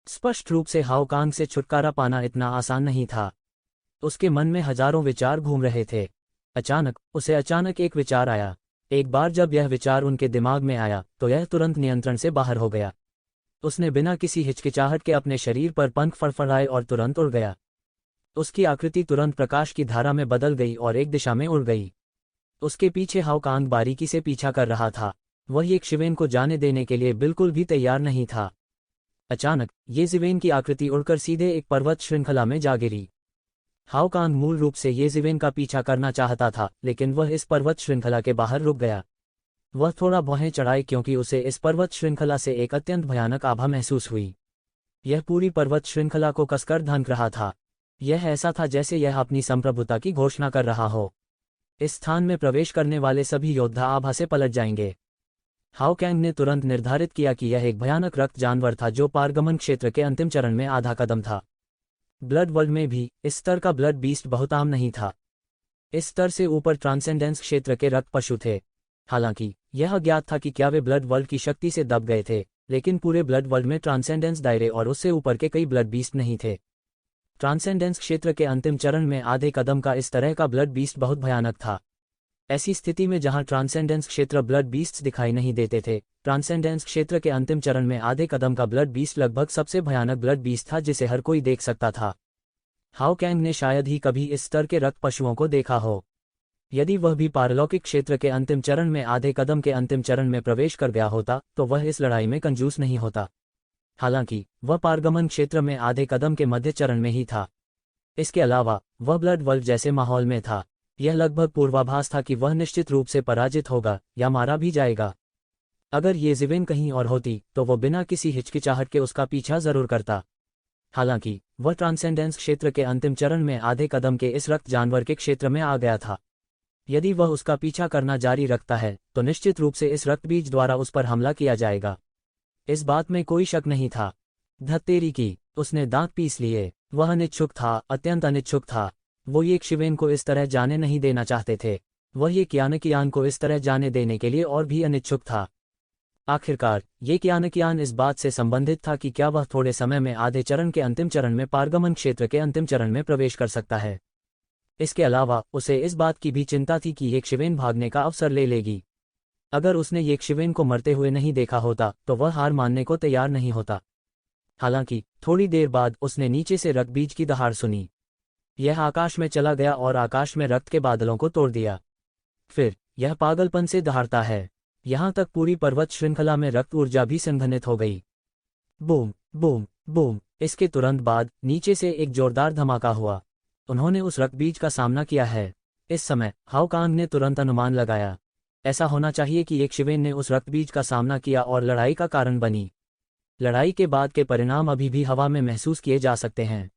स्पष्ट रूप से हाओ कांग से छुटकारा पाना इतना आसान नहीं था। उसके मन में हजारों विचार घूम रहे थे। उसे अचानक एक विचार आया। एक बार जब यह विचार उनके दिमाग में आया तो यह तुरंत नियंत्रण से बाहर हो गया। उसने बिना किसी हिचकिचाहट के अपने शरीर पर पंख फड़फड़ाए और तुरंत उड़ गया। उसकी आकृति तुरंत प्रकाश की धारा में बदल गई और एक दिशा में उड़ गई। उसके पीछे हाओ कांग बारीकी से पीछा कर रहा था। वह येशिवेन को जाने देने के लिए बिल्कुल भी तैयार नहीं था। अचानक ये ज़िवेन की आकृति उड़कर सीधे एक पर्वत श्रृंखला में जा गिरी। हाओ कांग मूल रूप से ये ज़िवेन का पीछा करना चाहता था, लेकिन वह इस पर्वत श्रृंखला के बाहर रुक गया। वह थोड़ा भौहें चढ़ाए क्योंकि उसे इस पर्वत श्रृंखला से एक अत्यंत भयानक आभा महसूस हुई। यह पूरी पर्वत श्रृंखला को कसकर धंक रहा था। यह ऐसा था जैसे यह अपनी संप्रभुता की घोषणा कर रहा हो। इस स्थान में प्रवेश करने वाले सभी योद्धा आभा से पलट जाएंगे। हाओ कैंग ने तुरंत निर्धारित किया कि यह एक भयानक रक्त जानवर था जो पारगमन क्षेत्र के अंतिम चरण में आधा कदम था। ब्लड वर्ल्ड में भी इस स्तर का ब्लड बीस्ट बहुत आम नहीं था। इस स्तर से ऊपर ट्रांसेंडेंस क्षेत्र के रक्त पशु थे। हालांकि यह अज्ञात था कि क्या वे ब्लड वर्ल्ड की शक्ति से दब गए थे, लेकिन पूरे ब्लड वर्ल्ड में ट्रांसेंडेंस दायरे और उससे ऊपर के कई ब्लड बीस्ट नहीं थे। ट्रांसेंडेंस क्षेत्र के अंतिम चरण में आधे कदम का इस तरह का ब्लड बीस्ट बहुत भयानक था। ऐसी स्थिति में जहां ट्रांसेंडेंस क्षेत्र ब्लड बीस्ट्स दिखाई नहीं देते थे, ट्रांसेंडेंस क्षेत्र के अंतिम चरण में आधे कदम का ब्लड बीस्ट लगभग सबसे भयानक ब्लड बीस्ट था जिसे हर कोई देख सकता था। हाओ कैंग ने शायद ही कभी इस स्तर के रक्त पशुओं को देखा हो। यदि वह भी पारलौकिक क्षेत्र के अंतिम चरण में आधे कदम के अंतिम चरण में प्रवेश कर गया होता तो वह इस लड़ाई में कंजूस नहीं होता। हालांकि वह पारगमन क्षेत्र में आधे कदम के मध्य चरण में ही था। इसके अलावा वह ब्लड वर्ल्ड जैसे माहौल में था। यह लगभग पूर्वाभास था कि वह निश्चित रूप से पराजित होगा या मारा भी जाएगा। अगर ये ज़िवेन कहीं और होती तो वो बिना किसी हिचकिचाहट के उसका पीछा जरूर करता। हालांकि वह ट्रांसेंडेंस क्षेत्र के अंतिम चरण में आधे कदम के इस रक्त जानवर के क्षेत्र में आ गया था। यदि वह उसका पीछा करना जारी रखता है तो निश्चित रूप से इस रक्तबीज द्वारा उस पर हमला किया जाएगा। इस बात में कोई शक नहीं था। धत्तेरी की, उसने दांत पीस लिए। वह अनिच्छुक था, अत्यंत अनिच्छुक था। वो येशिवेन को इस तरह जाने नहीं देना चाहते थे। वह ये क्यानकियान को इस तरह जाने देने के लिए और भी अनिच्छुक था। आखिरकार ये क्यानकियान इस बात से संबंधित था कि क्या वह थोड़े समय में आधे चरण के अंतिम चरण में पारगमन क्षेत्र के अंतिम चरण में प्रवेश कर सकता है। इसके अलावा उसे इस बात की भी चिंता थी कि येशिवेन भागने का अवसर ले लेगी। अगर उसने येशिवेन को मरते हुए नहीं देखा होता तो वह हार मानने को तैयार नहीं होता। हालांकि थोड़ी देर बाद उसने नीचे से रक्तबीज की दहाड़ सुनी। यह आकाश में चला गया और आकाश में रक्त के बादलों को तोड़ दिया। फिर यह पागलपन से दहाड़ता है। यहां तक पूरी पर्वत श्रृंखला में रक्त ऊर्जा भी संघनित हो गई। Boom boom boom. इसके तुरंत बाद नीचे से एक जोरदार धमाका हुआ। उन्होंने उस रक्तबीज का सामना किया है। इस समय हाओ कांग ने तुरंत अनुमान लगाया, ऐसा होना चाहिए कि एक शिवेन ने उस रक्तबीज का सामना किया और लड़ाई का कारण बनी। लड़ाई के बाद के परिणाम अभी भी हवा में महसूस किए जा सकते हैं।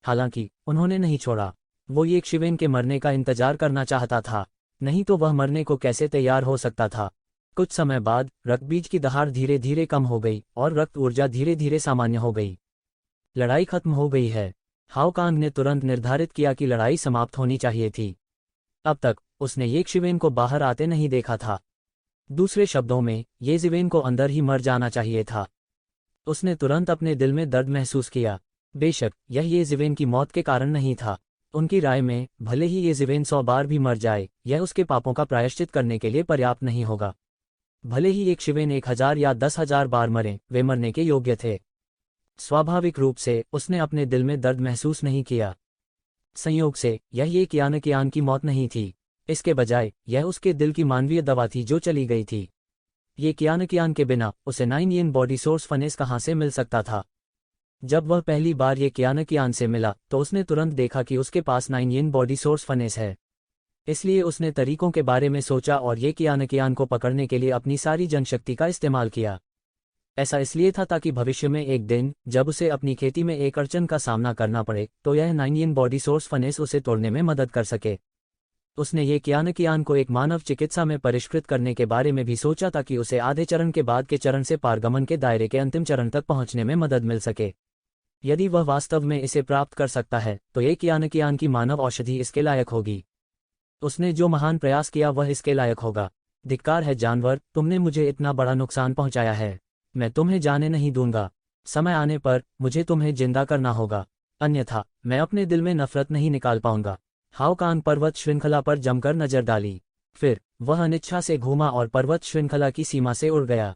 हालांकि उन्होंने नहीं छोड़ा। वो एक शिवेन के मरने का इंतजार करना चाहता था, नहीं तो वह मरने को कैसे तैयार हो सकता था। कुछ समय बाद रक्तबीज की दहाड़ धीरे धीरे कम हो गई और रक्त ऊर्जा धीरे धीरे सामान्य हो गई। लड़ाई खत्म हो गई है। हाओ कांग ने तुरंत निर्धारित किया कि लड़ाई समाप्त होनी चाहिए थी। अब तक उसने ये शिवेन को बाहर आते नहीं देखा था। दूसरे शब्दों में, ये शिवेन को अंदर ही मर जाना चाहिए था। उसने तुरंत अपने दिल में दर्द महसूस किया। बेशक यह ये शिवेन की मौत के कारण नहीं था। उनकी राय में भले ही ये शिवेन 100 बार भी मर जाए, यह उसके पापों का प्रायश्चित करने के लिए पर्याप्त नहीं होगा। भले ही एक शिवेन 1000 या 10,000 बार मरे, वे मरने के योग्य थे। स्वाभाविक रूप से उसने अपने दिल में दर्द महसूस नहीं किया। संयोग से यह ये कियान की मौत नहीं थी। इसके बजाय यह उसके दिल की मानवीय दवा थी जो चली गई थी। ये कियान के बिना उसे 9 येन बॉडी सोर्स फनेस कहाँ से मिल सकता था। जब वह पहली बार ये कियान से मिला तो उसने तुरंत देखा कि उसके पास 9 येन बॉडी सोर्स फनेस है। इसलिए उसने तरीकों के बारे में सोचा और ये कियान को पकड़ने के लिए अपनी सारी जनशक्ति का इस्तेमाल किया। ऐसा इसलिए था ताकि भविष्य में एक दिन जब उसे अपनी खेती में एक अड़चन का सामना करना पड़े तो यह 9 येन बॉडी सोर्स फनेस उसे तोड़ने में मदद कर सके। उसने ये कियान को एक मानव चिकित्सा में परिष्कृत करने के बारे में भी सोचा ताकि उसे आधे चरण के बाद के चरण से पारगमन के दायरे के अंतिम चरण तक पहुंचने में मदद मिल सके। यदि वह वास्तव में इसे प्राप्त कर सकता है तो ये कियान की मानव औषधि इसके लायक होगी। उसने जो महान प्रयास किया वह इसके लायक होगा। धिक्कार है जानवर, तुमने मुझे इतना बड़ा नुकसान पहुंचाया है। मैं तुम्हें जाने नहीं दूंगा। समय आने पर मुझे तुम्हें जिंदा करना होगा, अन्यथा मैं अपने दिल में नफरत नहीं निकाल पाऊंगा। हाओ कांग पर्वत श्रृंखला पर जमकर नजर डाली। फिर वह अनिच्छा से घूमा और पर्वत श्रृंखला की सीमा से उड़ गया।